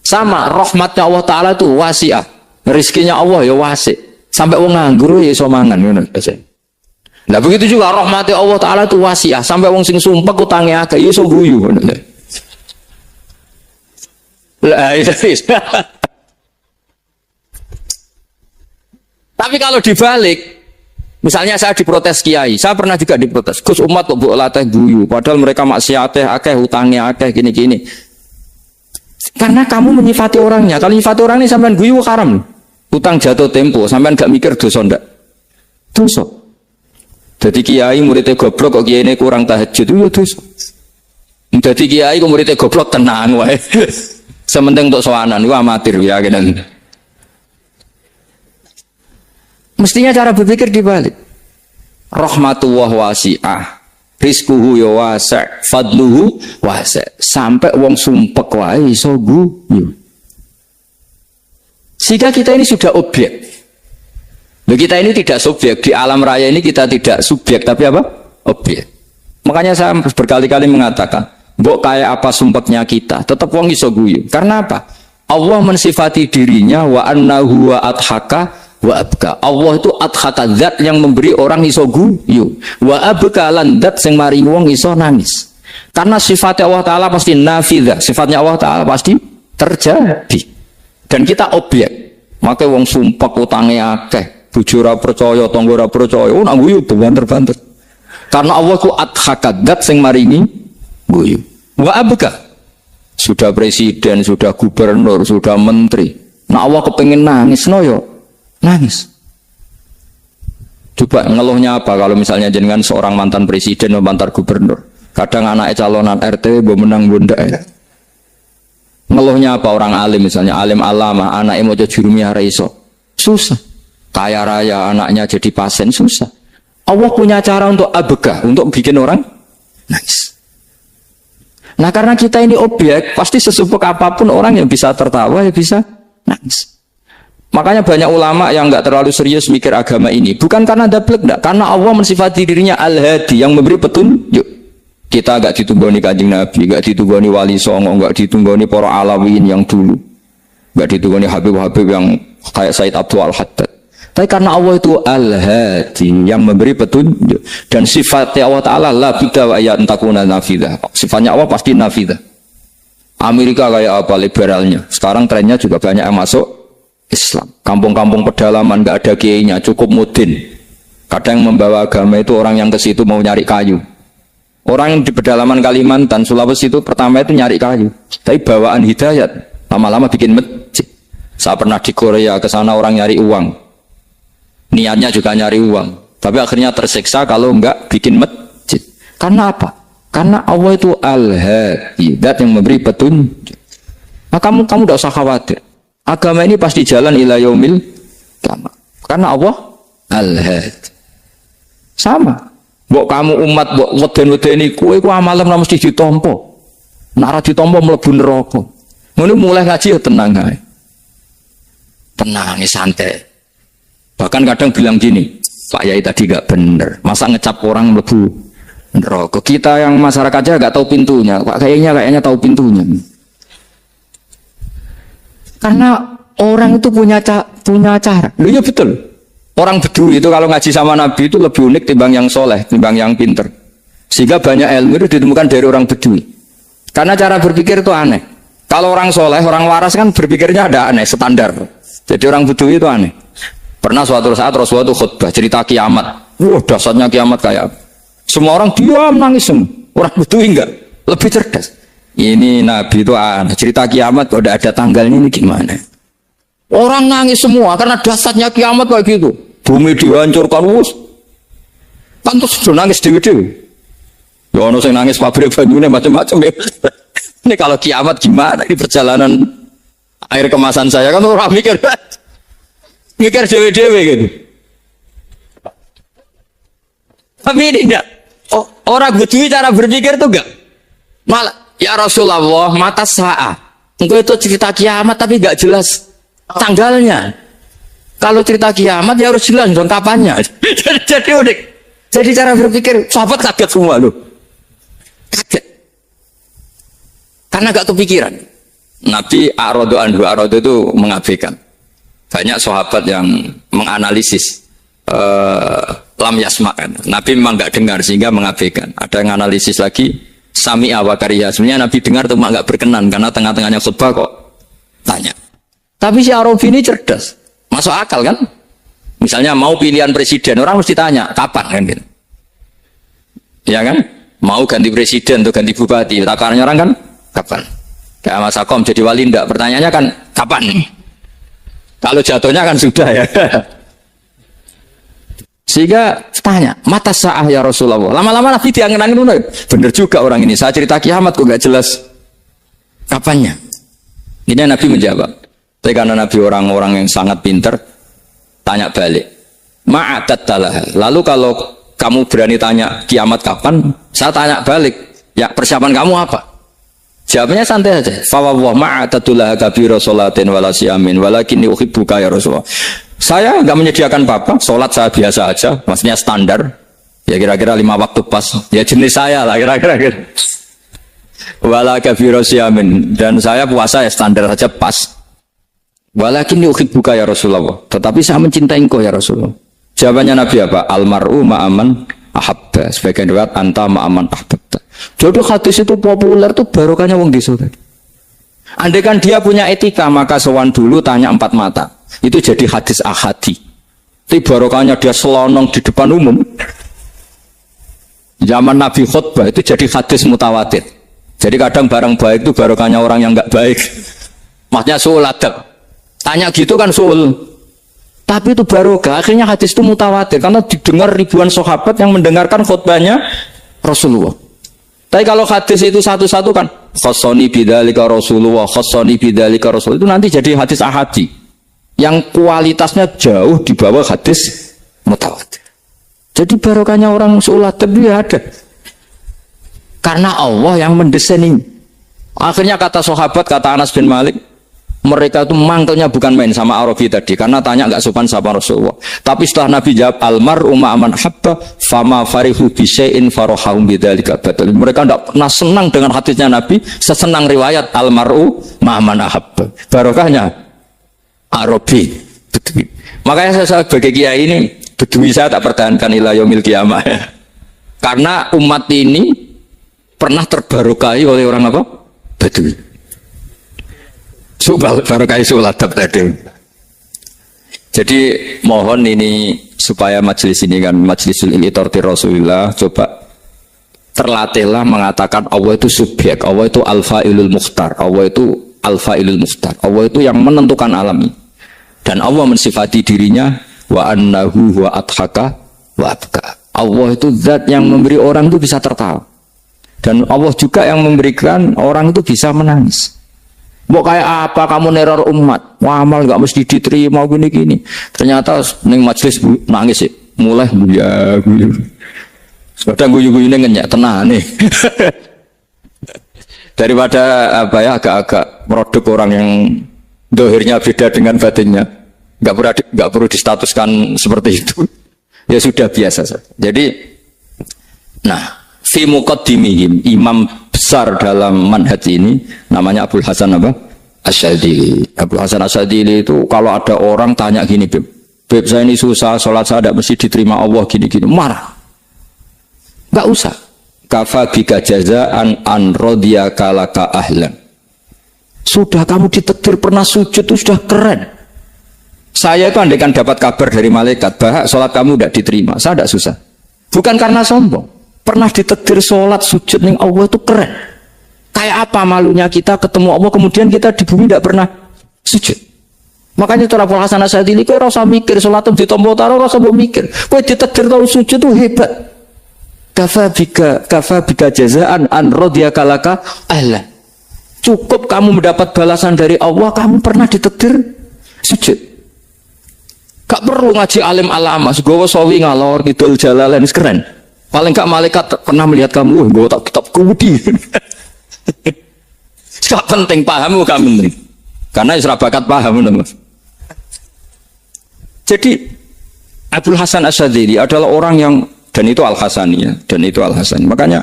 Sama rahmatnya Allah Ta'ala itu wasi'ah. Rizkinya Allah ya wasi. Sampai wong nganggur ya iso mangan ngono aja. Nah begitu juga rahmatnya Allah Ta'ala itu wasi'ah. Sampai wong sing sumpek utange akeh ya iso guyu ngono. Lah itu. Tapi kalau dibalik, misalnya saya diprotes kiai, saya pernah juga diprotes. Gus umat kok mbok latih guyu, padahal mereka maksiate akeh, utangnya akeh gini-gini. Karena kamu menyifati orangnya. Kalau menyifati orang ini sampean guyu haram. Utang jatuh tempo, sampean gak mikir dosa ndak? Dosa. Jadi kiai muridnya goblok kok kiai ini kurang tahajud itu dosa. Jadi kiai kok muridnya goblok tenang wae. Sementing untuk sowanan itu amatir ya kan. Mestinya cara berpikir dibalik. Rahmatullah wasi'ah, rizquhu ya wasi', fadluhu wasi'. Sampai wong sumpek wae iso guyu. Sehingga kita ini sudah objek. Kita ini tidak subjek. Di alam raya ini kita tidak subjek, tapi apa? Objek. Makanya saya berkali-kali mengatakan, mbok kayak apa sumpeknya kita, tetap wong iso guyu. Karena apa? Allah mensifati dirinya wa annahu wa adhaka wa abka. Allah itu adhaka, zat yang memberi orang iso guyu. Wa abka lan zat sing maringi wong iso nangis. Karena sifatnya Allah Ta'ala pasti nafidzah. Sifatnya Allah Ta'ala pasti terjadi. Dan kita objek. Maka wong sumpek utange akeh, bojo ora percaya, tangga ora percaya, oh nang guyu banter-banter. Karena Allah ku adhaka, zat sing maringi guyu. Wa abka. Sudah presiden, sudah gubernur, sudah menteri. Nah Allah kepengen nangis, no yo nangis. Coba ngeluhnya apa kalau misalnya jenengan seorang mantan presiden atau mantan gubernur. Kadang anaknya calonan RT bo menang bunda ya. Ngeluhnya apa orang alim misalnya, alim alama, anaknya mau jadi jurumiyah iso. Susah. Kaya raya anaknya jadi pasien, susah. Allah punya cara untuk abegah, untuk bikin orang nangis. Nah karena kita ini objek, pasti sesumpuk apapun orang yang bisa tertawa, ya bisa nangis. Makanya banyak ulama yang nggak terlalu serius mikir agama ini. Bukan karena dablek, enggak. Karena Allah mensifati dirinya Al-Hadi, yang memberi petunjuk. Kita nggak ditunggoni Kanjeng Nabi, nggak ditunggoni Wali Songo, nggak ditunggoni para Alawin yang dulu, nggak ditunggoni Habib-Habib yang kayak Said Abdul Al-Haddad. Tapi karena Allah itu Al-Hadi, yang memberi petunjuk, dan sifatnya Allah Ta'ala la bida wa ya entakuna nafidah. Sifatnya Allah pasti nafidah. Amerika kayak apa liberalnya? Sekarang trennya juga banyak yang masuk Islam. Kampung-kampung pedalaman nggak ada kiainya, cukup mudin. Kadang yang membawa agama itu orang yang ke situ mau nyari kayu. Orang yang di pedalaman Kalimantan, Sulawesi itu pertama itu nyari kayu. Tapi bawaan hidayat, lama-lama bikin masjid. Saya pernah di Korea, ke sana orang nyari uang. Niatnya juga nyari uang, tapi akhirnya tersiksa kalau enggak bikin masjid. Karena apa? Karena Allah itu Al-Hadi, zat yang memberi petunjuk. Nah, kamu tidak usah khawatir. Agama ini pasti jalan ila yaumil qiyamah. Karena Allah Al-Hadi. Sama. Mbok kamu umat mbok weden-wedeni kowe ku amalan ora mesti ditampa. Nek ora ditampa mlebu neraka. Ngono mulai ngaji ya tenang ae. Tenang, santai. Bahkan kadang bilang gini, Pak Yai tadi gak bener, masa ngecap orang mlebu neraka. Kita yang masyarakat aja gak tahu pintunya, Pak kayaknya tahu pintunya. Karena orang itu punya cara. Loh ya betul. Orang Bedui itu kalau ngaji sama Nabi itu lebih unik timbang yang soleh, timbang yang pinter. Sehingga banyak ilmu itu ditemukan dari orang Bedui. Karena cara berpikir itu aneh. Kalau orang soleh, orang waras kan berpikirnya ada aneh, standar. Jadi orang Bedui itu aneh. Pernah suatu saat Rasulullah itu khutbah cerita kiamat. Wah, dasarnya kiamat kayak semua orang diam nangis semua. Orang Bedui enggak, lebih cerdas. Ini Nabi itu aneh, cerita kiamat kalau udah ada tanggalnya ini gimana? Orang nangis semua karena dasarnya kiamat kayak gitu. Bumi dihancurkan wus. Pantas sudah nangis dewi-dewi. Ya ono sing nangis pabrik banyune macam-macam ya. Ini kalau kiamat gimana? Ini perjalanan air kemasan saya kan orang mikir. Mikir dewe-dewe gitu. Tapi ini enggak. Orang Bedui cara berpikir itu enggak. Malah, ya Rasulullah, mata sa'ah. Engkau itu cerita kiamat tapi enggak jelas tanggalnya. Kalau cerita kiamat ya harus jelas dong kapannya. Jadi unik. Jadi cara berpikir, sahabat kaget semua loh. Kaget. Karena enggak kepikiran. Nabi A'radu itu mengabaikan. Banyak sahabat yang menganalisis lam yasma kan. Nabi memang nggak dengar sehingga mengabaikan. Ada yang analisis lagi sami'a wa kariha. Sebenarnya Nabi dengar cuma nggak berkenan karena tengah-tengahnya khutbah kok tanya. Tapi si Arabi ini cerdas, masuk akal kan? Misalnya mau pilihan presiden, orang mesti tanya kapan kan gitu. Ya kan? Mau ganti presiden atau ganti bupati, takarannya orang kan kapan? Kayak Mas Akom jadi wali ndak? Pertanyaannya kan kapan? Kalau jatuhnya kan sudah ya. Sehingga tanya, mata sa'ah ya Rasulullah. Lama-lama Nabi diangin-angin dulu. Bener juga orang ini. Saya cerita kiamat kok gak jelas kapannya. Ini Nabi menjawab. Tapi karena Nabi orang-orang yang sangat pinter, tanya balik. Ma'adat talah. Lalu kalau kamu berani tanya kiamat kapan, saya tanya balik. Ya persiapan kamu apa? Jawabnya santai saja. Fawwah ma'atatulah kabira sholatin wala siyamin walakinni uhibbuka ya Rasulullah. Saya enggak menyediakan apa-apa, sholat saya biasa aja, maksudnya standar. Ya kira-kira 5 waktu pas. Ya jenis saya lah kira-kira gitu. Wala kabira siyamin, dan saya puasa ya standar saja pas. Walakinni uhibbuka ya Rasulullah. Tetapi saya mencintai engkau ya Rasulullah. Jawabannya Nabi apa? Almar'u ma'aman ahabba. Sebagian riwayat anta ma'aman ahbabta. Jodoh hadis itu populer tuh barokahnya wong desa. Andai kan dia punya etika maka sowan dulu tanya 4 mata. Itu jadi hadis ahadi. Tapi barokahnya dia selonong di depan umum. Zaman Nabi khutbah itu jadi hadis mutawatir. Jadi kadang barang baik itu barokahnya orang yang enggak baik. Maksudnya suul adab. Tanya gitu kan suul. Tapi itu barokah. Akhirnya hadis itu mutawatir karena didengar ribuan sahabat yang mendengarkan khutbahnya Rasulullah. Tapi kalau hadis itu satu-satu kan khassani bidzalika Rasulullah, khassani bidzalika Rasul, itu nanti jadi hadis ahadi yang kualitasnya jauh di bawah hadis mutawatir. Jadi barokahnya orang sulat dia ada. Karena Allah yang mendesain ini. Akhirnya kata sahabat, kata Anas bin Malik, mereka itu mantelnya bukan main sama Arabi tadi karena tanya nggak sopan sama Rasulullah. Tapi setelah Nabi jawab almar'u ma'aman habba fama farihu bisyai'in farahum bidzalika batal. Mereka tidak pernah senang dengan hadisnya Nabi sesenang riwayat almar'u ma'aman habba. Barokahnya Arabi. Makanya saya sebagai kiai ini, bedui saya tak pertahankan ila yaumil qiyamah. Karena umat ini pernah terbarokai oleh orang apa? Bedui. Subal barokai suladab tadi. Jadi mohon ini supaya majelis ini kan majlisul ilitorti Rasulullah, coba terlatihlah mengatakan Allah itu subjek, Allah itu al-fa'ilul mukhtar, Allah itu al-fa'ilul mukhtar, Allah itu yang menentukan alam ini. Dan Allah mensifati dirinya wa annahu wa adhaka wa abka. Allah itu zat yang memberi orang itu bisa tertawa. Dan Allah juga yang memberikan orang itu bisa menangis. Mau kayak apa kamu neror umat, amal nggak mesti diterima gini-gini. Ternyata neng majelis nangis sih, mulai ya. Kadang guyu-guyu ngenyak tenang nih. Daripada apa ya agak-agak produk orang yang dohirnya beda dengan batinnya, nggak perlu distatuskan seperti itu. Ya sudah biasa saja. Jadi, nah, fi muqaddimihim, imam besar dalam manhaj ini namanya Abul Hasan apa? Asyadzili. Abul Hasan Asyadzili itu kalau ada orang tanya gini, Beb saya ini susah, sholat saya tidak mesti diterima Allah gini-gini, marah. Enggak usah. Kafa bika jazaan an radiyaka laka ahlan. Sudah kamu ditakdir pernah sujud itu sudah keren. Saya itu andaikan dapat kabar dari malaikat bahwa sholat kamu tidak diterima, saya tidak susah. Bukan karena sombong. Pernah ditakdir sholat sujud ning Allah itu keren. Kayak apa malunya kita ketemu Allah kemudian kita di bumi tidak pernah sujud. Makanya cara Abul Hasan Asyadzili kau rasa mikir sholat di tombol taruh rasa mau mikir. Kau ditakdir tahu sujud itu hebat. Kafa bika jazaan an radiyaka laka ahlan. Cukup kamu mendapat balasan dari Allah, kamu pernah ditakdir sujud. Gak perlu ngaji alim alama, segowo sawi ngalor ngidul jalalain keren. Paling gak malaikat pernah melihat kamu, gue tak kitab kudi. Gak penting paham kamu nih, karena isra bakat paham nih. Jadi Abul Hasan Asyadzili adalah orang yang, dan itu Al Hasani ya, dan itu Al Hasani. Makanya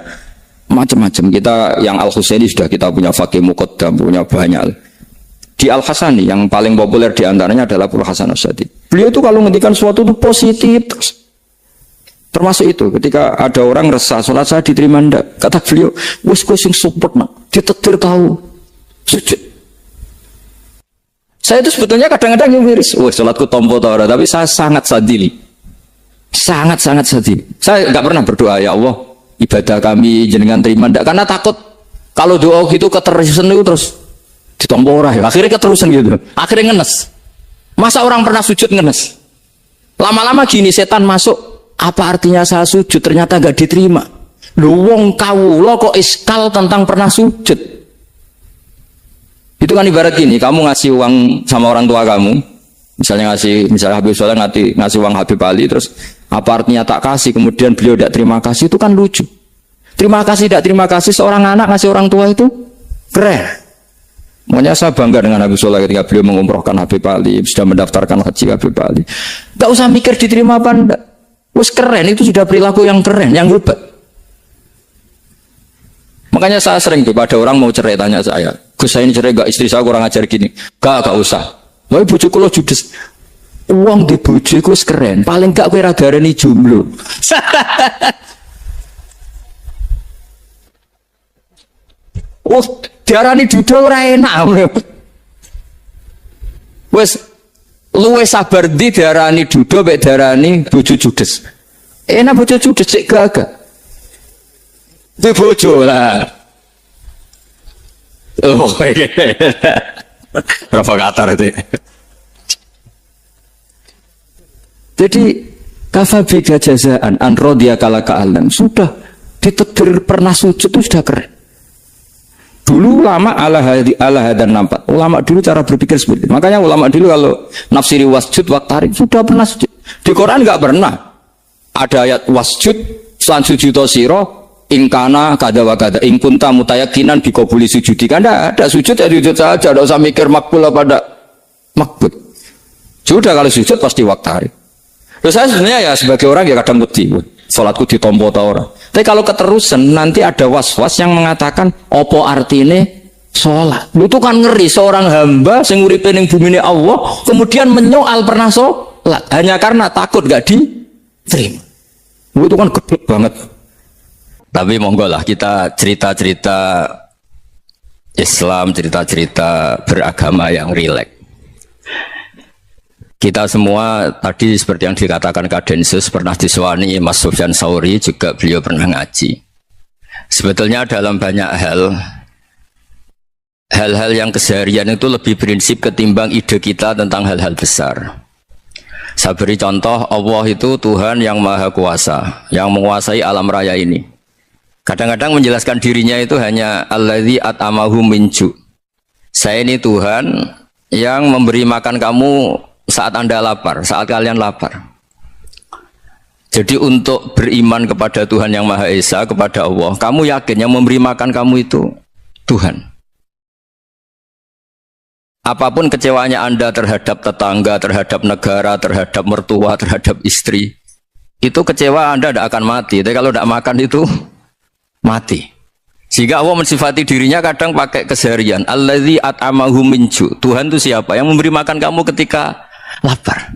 macam-macam kita yang Al Husaini sudah kita punya fakih muqaddam, punya banyak. Di Al Hasani yang paling populer diantaranya adalah Abul Hasan Asyadzili. Beliau itu kalau ngendikan sesuatu itu positif terus. Termasuk itu ketika ada orang resah sholat saya diterima ndak, kata beliau wis kowe sing support nak ditetir tahu sujud. Saya itu sebetulnya kadang-kadang miris, sholatku tompo ta ora, tapi saya sangat sadili. Sangat sadili. Saya enggak pernah berdoa ya Allah ibadah kami jenengan terima ndak, karena takut kalau doa gitu keterusan itu terus ditompo ora ya. Akhirnya keterusan gitu. Akhirnya ngenes. Masa orang pernah sujud ngenes? Lama-lama gini setan masuk. Apa artinya saya sujud ternyata gak diterima? Lu wong kawula kok iskal tentang pernah sujud. Itu kan ibarat gini, kamu ngasih uang sama orang tua kamu, misalnya Habib Soleh ngasih uang Habib Ali, terus apa artinya tak kasih, kemudian beliau tidak terima kasih, itu kan lucu. Terima kasih tidak terima kasih, seorang anak ngasih orang tua itu keren. Makanya saya bangga dengan Habib Soleh ketika beliau mengumrohkan Habib Ali, sudah mendaftarkan haji Habib Ali. Gak usah mikir diterima apa enggak. Wes keren, itu sudah perilaku yang keren, yang hebat. Makanya saya sering tuh, ada orang mau cerai tanya saya, Gus saya ini cerai gak, istri saya kurang ajar gini. Gak usah. Wah bojoku lo judes. Uang di bojoku keren, paling gak kowe ra darani jomblo. Oh, diarani dudul ora enak. Wes luwe sabar di diarani dudo mek diarani bojo judes. Enak bojo judes cek gagah. Di bojo lah. Oh, provokator itu. Jadi kafabi jazaan an radiyaka laka alam, sudah ditakdir pernah sujud itu sudah keren. Dulu ulama ala hadan nampak. Ulama dulu cara berpikir seperti itu. Makanya ulama dulu kalau nafsiri wasjud waktarik sudah pernah sujud. Di Quran enggak pernah ada ayat wasjud lan sujudo sira ingkana kada wa kada ing kunta mutayakinan biqabuli sujudi. Kan ada sujud ya sujud saja, enggak usah mikir makbul apa enggak makbul. Sudah kalau sujud pasti waktarik. Terus saya sebenarnya ya sebagai orang ya kadang wedi. Salatku ditompo ta ora. Tapi kalau keterusan nanti ada was-was yang mengatakan opo artine sholat. Itu kan ngeri seorang hamba sing uripe ning bumine Allah kemudian menyoal pernah sholat. hanya karena takut gak diterima. Itu kan gede banget. Tapi monggo lah kita cerita-cerita Islam, cerita-cerita beragama yang rileks. Kita semua tadi seperti yang dikatakan Kak Densus pernah diswani Mas Sufyan Sauri, juga beliau pernah ngaji. Sebetulnya dalam banyak hal-hal yang keseharian itu lebih prinsip ketimbang ide kita tentang hal-hal besar. Saya beri contoh, Allah itu Tuhan yang maha kuasa, yang menguasai alam raya ini. Kadang-kadang menjelaskan dirinya itu hanya alladzi at'amahum min ju'. Saya ini Tuhan yang memberi makan kamu saat Anda lapar, saat kalian lapar. Jadi untuk beriman kepada Tuhan yang Maha Esa, kepada Allah, kamu yakin yang memberi makan kamu itu Tuhan. Apapun kecewanya Anda terhadap tetangga, terhadap negara, terhadap mertua, terhadap istri, itu kecewa Anda tidak akan mati. Tapi kalau tidak makan itu mati. Sehingga Allah mensifati dirinya kadang pakai keseharian. Alladzi at'amahum min ju'. Tuhan itu siapa? Yang memberi makan kamu ketika lapar.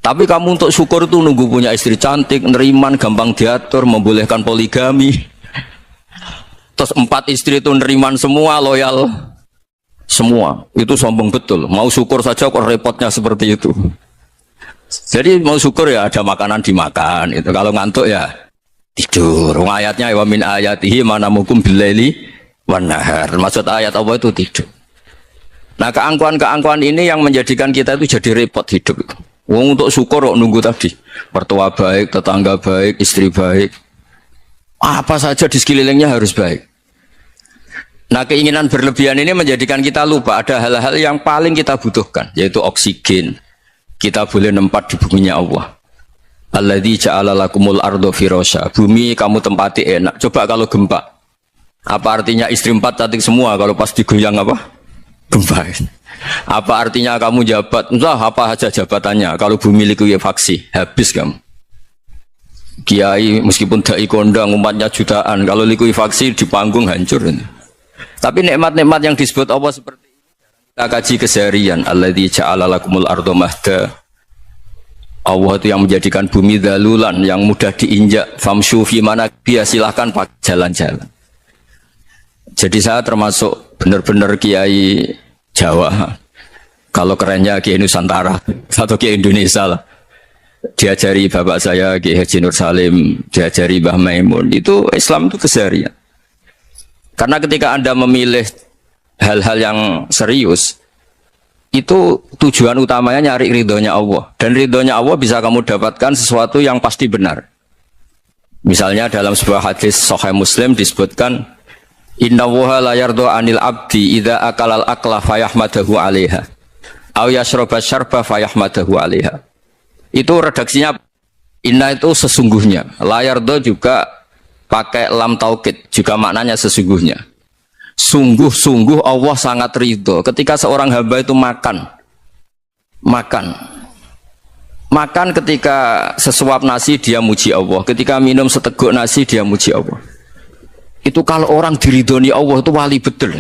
Tapi kamu untuk syukur itu nunggu punya istri cantik, neriman, gampang diatur, membolehkan poligami. Terus 4 istri itu neriman semua, loyal semua. Itu sombong betul. Mau syukur saja kok repotnya seperti itu. Jadi mau syukur ya ada makanan dimakan. Itu kalau ngantuk ya tidur. Ayatnya wa min ayatihi manamukum billaili wan nahar. Maksud ayat Allah itu tidur. Nah, keangkuhan-keangkuhan ini yang menjadikan kita itu jadi repot hidup itu. Wong untuk syukur kok nunggu tadi. Mertua baik, tetangga baik, istri baik. Apa saja di sekelilingnya harus baik. Nah, keinginan berlebihan ini menjadikan kita lupa ada hal-hal yang paling kita butuhkan, yaitu oksigen. Kita boleh nempat di buminya Allah. Alladzi ja'ala lakumul ardo firasya. Bumi kamu tempati enak. Coba kalau gempa. Apa artinya istri 4 cantik semua kalau pas digoyang apa? Gempa. Apa artinya kamu jabat? Entah apa saja jabatannya. Kalau bumi likuifaksi, habis kamu. Kiai meskipun dai kondang umatnya jutaan, kalau likuifaksi di panggung hancur. Tapi nikmat-nikmat yang disebut Allah seperti ini kita kaji keseharian. Alladzi ja'ala lakumul ardo mahda. Allah itu yang menjadikan bumi dalulan, yang mudah diinjak. Famshu fi manakibih, silahkan pakai jalan-jalan. Jadi saya termasuk benar-benar kiai Jawa. Kalau kerennya kiai Nusantara atau kiai Indonesia lah. Diajari bapak saya Kiai Haji Nur Salim, diajari Mbah Maimun. Itu Islam itu keseharian. Karena ketika Anda memilih hal-hal yang serius, itu tujuan utamanya nyari ridhonya Allah. Dan ridhonya Allah bisa kamu dapatkan sesuatu yang pasti benar. Misalnya dalam sebuah hadis Sahih Muslim disebutkan, Inna woha la yardo anil abdi idha akalal akla fayahmadahu alaiha aw yashroba syarba fayahmadahu alaiha. Itu redaksinya inna itu sesungguhnya, la yardo juga pakai lam taukid, juga maknanya sesungguhnya. Sungguh-sungguh Allah sangat ridho ketika seorang hamba itu makan ketika sesuap nasi dia muji Allah, ketika minum seteguk nasi dia muji Allah. Itu kalau orang diridhoni Allah itu wali betul.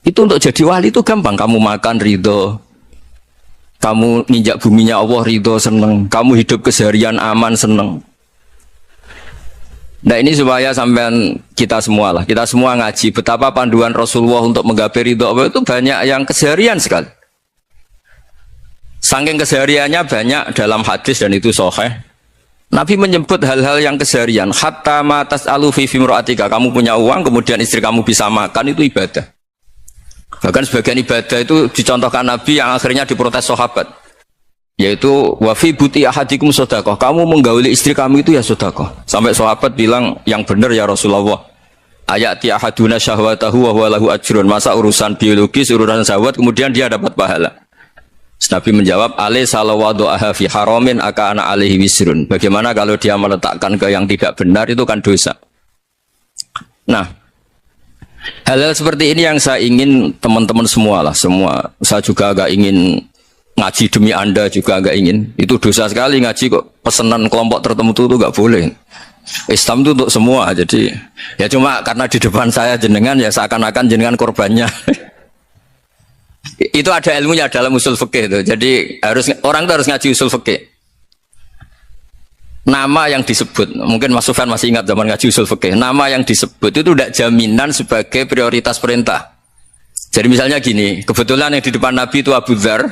Itu untuk jadi wali itu gampang. Kamu makan ridho, kamu nginjak buminya Allah ridho seneng, kamu hidup keseharian aman seneng. Nah ini supaya sampean kita semua lah, kita semua ngaji betapa panduan Rasulullah untuk menggapai ridho Allah itu banyak yang keseharian sekali. Saking kesehariannya banyak dalam hadis dan itu sahih. Nabi menyebut hal-hal yang keseharian. Hatta ma tas'alu fi fimra'atika. Kamu punya uang, kemudian istri kamu bisa makan, itu ibadah. Bahkan sebagian ibadah itu dicontohkan Nabi yang akhirnya diprotes sahabat. Yaitu wa fi buti ahadikum sedekah. Kamu menggauli istri kamu itu ya sedekah. Sampai sahabat bilang, yang benar ya Rasulullah. Ayati ahaduna syahwatahu wa huwa lahu ajrun. Masa urusan biologis, urusan syahwat kemudian dia dapat pahala. Nabi menjawab, alai salawadu'aha fi haramin aka'ana alaihi wisrun. Bagaimana kalau dia meletakkan ke yang tidak benar, itu kan dosa. Nah, hal-hal seperti ini yang saya ingin teman-teman semua lah, semua. Saya juga agak ingin ngaji demi Anda juga agak ingin. Itu dosa sekali ngaji kok, pesanan kelompok tertentu itu gak boleh. Islam itu untuk semua, jadi ya cuma karena di depan saya jenengan ya seakan-akan jenengan korbannya. Itu ada ilmunya dalam usul fikih itu. Jadi orang itu harus ngaji usul fikih. Nama yang disebut, mungkin Mas Sufyan masih ingat zaman ngaji usul fikih. Nama yang disebut itu tidak jaminan sebagai prioritas perintah. Jadi misalnya gini, kebetulan yang di depan Nabi itu Abu Dzar.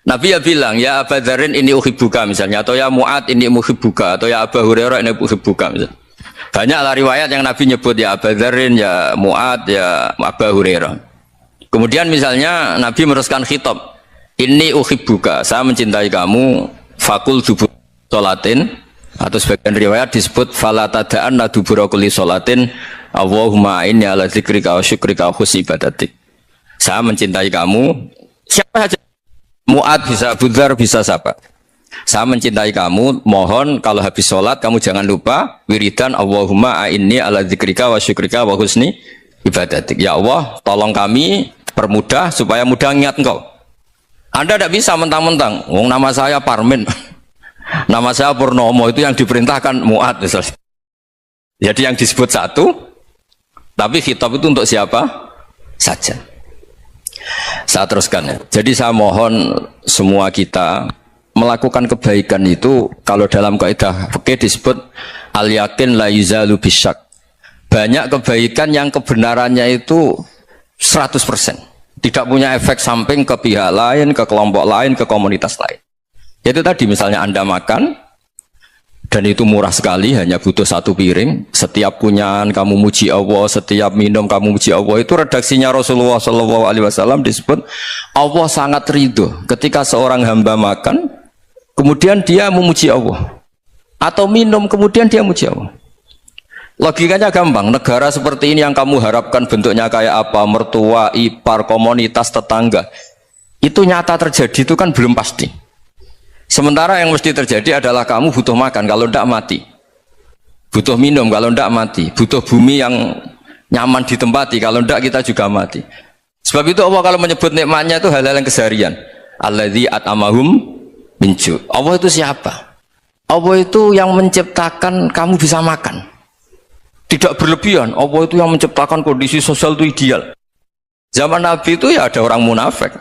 Nabi ya bilang, ya Abu Dzarin ini uhibbuka misalnya, atau ya Mu'ad ini uhibbuka, atau ya Abu Hurairah ini uhibbuka misalnya. Banyaklah riwayat yang Nabi nyebut ya Abu Dzarin, ya Mu'ad, ya Abu Hurairah. Kemudian misalnya Nabi meneruskan khitab, ini uhibbuka, saya mencintai kamu, fakul dubur sholatin, atau sebagian riwayat disebut fala tada'anna dubura kulli sholatin, Allahumma inni ala dzikrika wa syukrika wa husni ibadatik. Saya mencintai kamu, siapa saja. Mu'ad bisa, Abu Dzar bisa siapa? Saya mencintai kamu, mohon kalau habis sholat kamu jangan lupa wiridan Allahumma a'inni ala dzikrika wa syukrika wa husni ibadatik. Ya Allah, tolong kami permudah supaya mudah ingat engkau. Anda tidak bisa mentang-mentang, nama saya Parmin, nama saya Purnomo, itu yang diperintahkan Mu'ad misalnya. Jadi yang disebut satu, tapi khitab itu untuk siapa saja. Saya teruskan ya. Jadi saya mohon semua kita melakukan kebaikan itu, kalau dalam kaidah fikih disebut al yakin la yuzalu bisyak. Banyak kebaikan yang kebenarannya itu 100%. Tidak punya efek samping ke pihak lain, ke kelompok lain, ke komunitas lain. Itu tadi misalnya Anda makan dan itu murah sekali, hanya butuh satu piring. Setiap kunyahan kamu muji Allah, setiap minum kamu muji Allah. Itu redaksinya Rasulullah SAW disebut Allah sangat ridho ketika seorang hamba makan, kemudian dia memuji Allah, atau minum kemudian dia muji Allah. Logikanya gampang. Negara seperti ini yang kamu harapkan bentuknya kayak apa, mertua, ipar, komunitas, tetangga, itu nyata terjadi itu kan belum pasti. Sementara yang mesti terjadi adalah kamu butuh makan, kalau tidak mati. Butuh minum, kalau tidak mati. Butuh bumi yang nyaman ditempati, kalau tidak kita juga mati. Sebab itu Allah kalau menyebut nikmatnya itu hal-hal yang keseharian. Alladzi at'amahum min ju'. Allah itu siapa? Allah itu yang menciptakan kamu bisa makan. Tidak berlebihan. Allah itu yang menciptakan kondisi sosial itu ideal. Zaman Nabi itu ya ada orang munafik.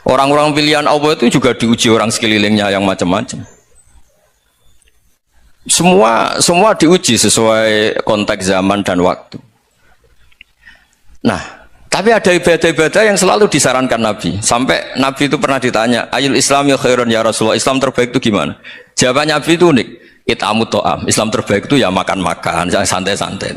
Orang-orang pilihan Allah itu juga diuji orang sekelilingnya yang macam-macam. Semua diuji sesuai konteks zaman dan waktu. Nah, tapi ada ibadah-ibadah yang selalu disarankan Nabi. Sampai Nabi itu pernah ditanya, ayul Islam ya khairun ya Rasulullah, Islam terbaik itu gimana? Jawabannya Nabi itu unik. It'amut to'am. Islam terbaik itu ya makan-makan, jangan santai-santai.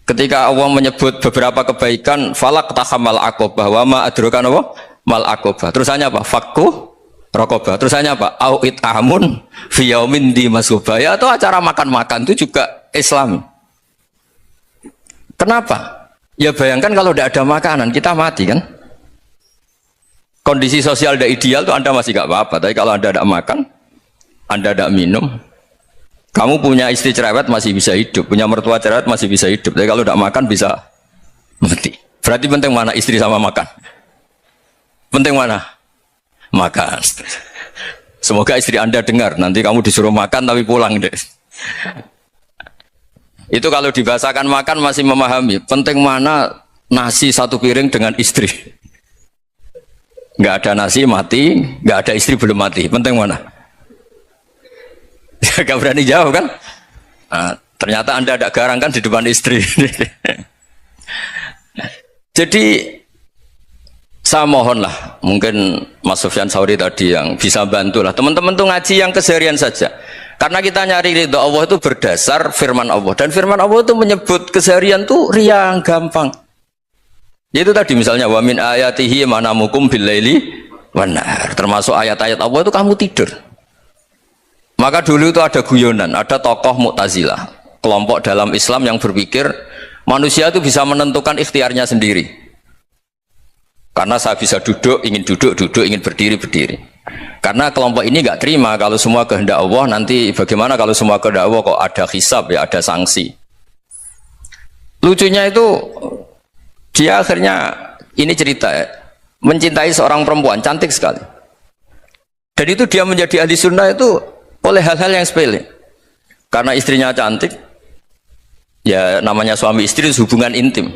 Ketika Allah menyebut beberapa kebaikan, falak tahamal aqobah wa ma adrokan apa? Mal aqobah. Terusannya apa? Fakku rokobah. Terusannya apa? Au it'amun fi yaumin di masubah. Ya, atau acara makan-makan itu juga Islam. Kenapa? Ya bayangkan kalau tidak ada makanan, kita mati kan? Kondisi sosial tidak ideal tuh Anda masih gak apa-apa. Tapi kalau Anda tidak makan, Anda tidak minum, kamu punya istri cerewet masih bisa hidup, punya mertua cerewet masih bisa hidup. Tapi kalau tidak makan bisa mati. Berarti penting mana istri sama makan? Penting mana? Makan. Semoga istri Anda dengar. Nanti kamu disuruh makan tapi pulang deh. Itu kalau dibahasakan makan masih memahami. Penting mana nasi satu piring dengan istri. Nggak ada nasi mati, nggak ada istri belum mati. Penting mana? Gak berani jawab kan? Nah, ternyata Anda ada garang kan di depan istri. Jadi saya mohonlah, mungkin Mas Sufyan Sauri tadi yang bisa bantulah teman-teman tuh ngaji yang keseharian saja. Karena kita nyari ridho Allah itu berdasar firman Allah, dan firman Allah itu menyebut keseharian tuh riang gampang. Yaitu tadi misalnya wa min ayatihi manamukum billaili wan nahar. Termasuk ayat-ayat Allah itu kamu tidur. Maka dulu itu ada guyonan, ada tokoh Mu'tazilah, kelompok dalam Islam yang berpikir manusia itu bisa menentukan ikhtiarnya sendiri. Karena saya bisa duduk, ingin duduk, ingin berdiri, berdiri. Karena kelompok ini nggak terima kalau semua kehendak Allah, nanti bagaimana kalau semua kehendak Allah kok ada hisab ya, ada sanksi. Lucunya itu dia akhirnya ini cerita ya, mencintai seorang perempuan cantik sekali. Dan itu dia menjadi ahli sunnah itu oleh hal-hal yang sepele. Karena istrinya cantik, ya namanya suami istri hubungan intim.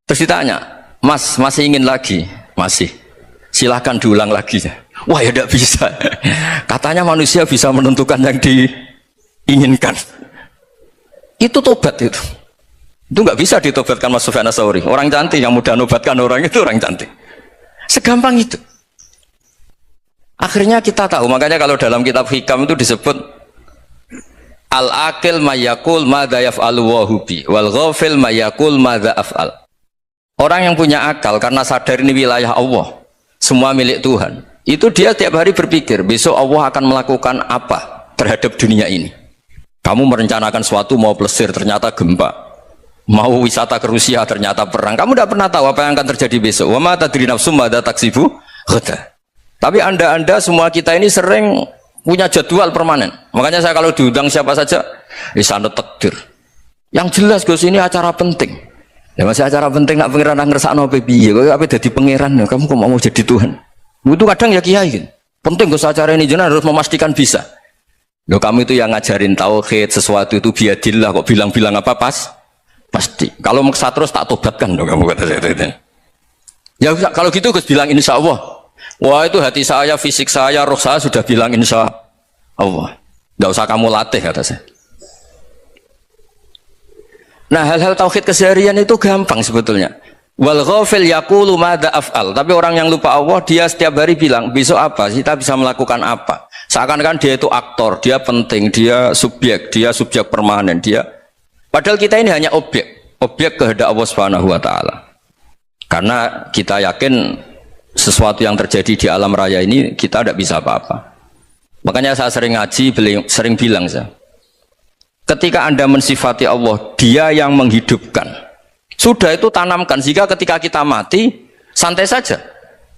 Terus ditanya, Mas masih ingin lagi? Masih. Silahkan diulang lagi. Wah ya tidak bisa. Katanya manusia bisa menentukan yang diinginkan. Itu tobat itu. Itu nggak bisa ditobatkan Mas Sufyan Ats-Tsauri. Orang cantik yang mudah nobatkan orang itu orang cantik. Segampang itu. Akhirnya kita tahu. Makanya kalau dalam kitab Hikam itu disebut al-akil mayakul madza yaf'alu wa hubi wal ghafil mayakul madza af'al. Orang yang punya akal karena sadar ini wilayah Allah, semua milik Tuhan. Itu dia tiap hari berpikir, besok Allah akan melakukan apa terhadap dunia ini. Kamu merencanakan suatu mau plesir, ternyata gempa. Mau wisata ke Rusia, ternyata perang. Kamu tidak pernah tahu apa yang akan terjadi besok. Wa ma tadri nafsum madza taksibu ghadan. Tapi anda semua kita ini sering punya jadwal permanen. Makanya saya kalau diundang siapa saja, sana takdir. Yang jelas Gus ini acara penting. Ya masih acara penting nak pangeran ngersakno apa piye? Kok ape dadi pangeran? Kamu kok mau jadi Tuhan? Itu kadang ya kiai gitu. Penting Gus acara ini jenengan harus memastikan bisa. Loh kamu itu yang ngajarin tauhid, sesuatu itu biadillah kok bilang-bilang apa pas? Pasti. Kalau maksa terus tak tobatkan dong kamu kata saya itu. Ya kalau gitu Gus bilang insya Allah. Wah itu hati saya, fisik saya, roh saya sudah bilang insya Allah. Nggak usah kamu latih kata saya. Nah hal-hal tauhid keseharian itu gampang sebetulnya. Wal ghafil yaqulu madza af'al. Tapi orang yang lupa Allah dia setiap hari bilang besok apa? Kita bisa melakukan apa? Seakan-akan dia itu aktor, dia penting, dia subjek permanen, dia. Padahal kita ini hanya objek kehendak Allah Subhanahu wa taala. Karena kita yakin sesuatu yang terjadi di alam raya ini kita tidak bisa apa-apa. Makanya saya sering ngaji, sering bilang saya. Ketika Anda mensifati Allah, Dia yang menghidupkan. Sudah itu tanamkan sehingga ketika kita mati santai saja.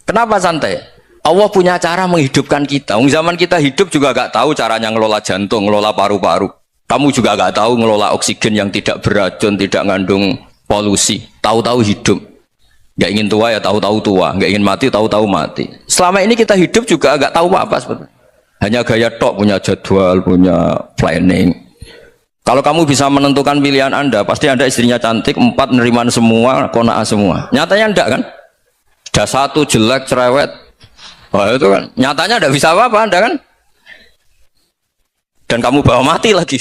Kenapa santai? Allah punya cara menghidupkan kita. Zaman kita hidup juga gak tahu caranya ngelola jantung, ngelola paru-paru. Kamu juga gak tahu ngelola oksigen yang tidak beracun, tidak ngandung polusi. Tahu-tahu hidup. Gak ingin tua ya tahu-tahu tua. Gak ingin mati tahu-tahu mati. Selama ini kita hidup juga gak tahu apa-apa sebetulnya. Hanya gaya tok, punya jadwal, punya planning. Kalau kamu bisa menentukan pilihan Anda, pasti Anda istrinya cantik, 4 neriman semua, kona'ah semua. Nyatanya enggak kan? Sudah 1 jelek, cerewet. Wah itu kan. Nyatanya enggak bisa apa-apa Anda kan? Dan kamu bawa mati lagi.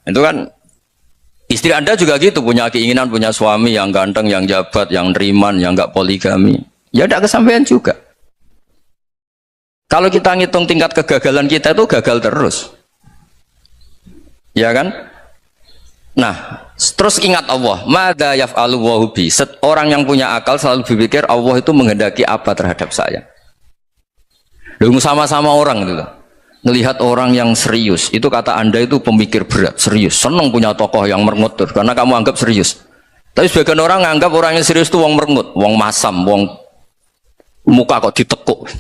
Itu kan istri Anda juga gitu, punya keinginan punya suami yang ganteng, yang jabat, yang neriman, yang enggak poligami. Ya enggak kesampaian juga. Kalau kita ngitung tingkat kegagalan kita itu gagal terus. Ya kan? Nah, terus ingat Allah, madza yaf'alu wa bi. Orang yang punya akal selalu berpikir Allah itu menghendaki apa terhadap saya. Lalu sama-sama orang itu. Melihat orang yang serius, itu kata Anda itu pemikir berat, serius, senang punya tokoh yang merengut karena kamu anggap serius. Tapi sebagian orang anggap orang yang serius itu wong merengut, wong masam, wong muka kok ditekuk.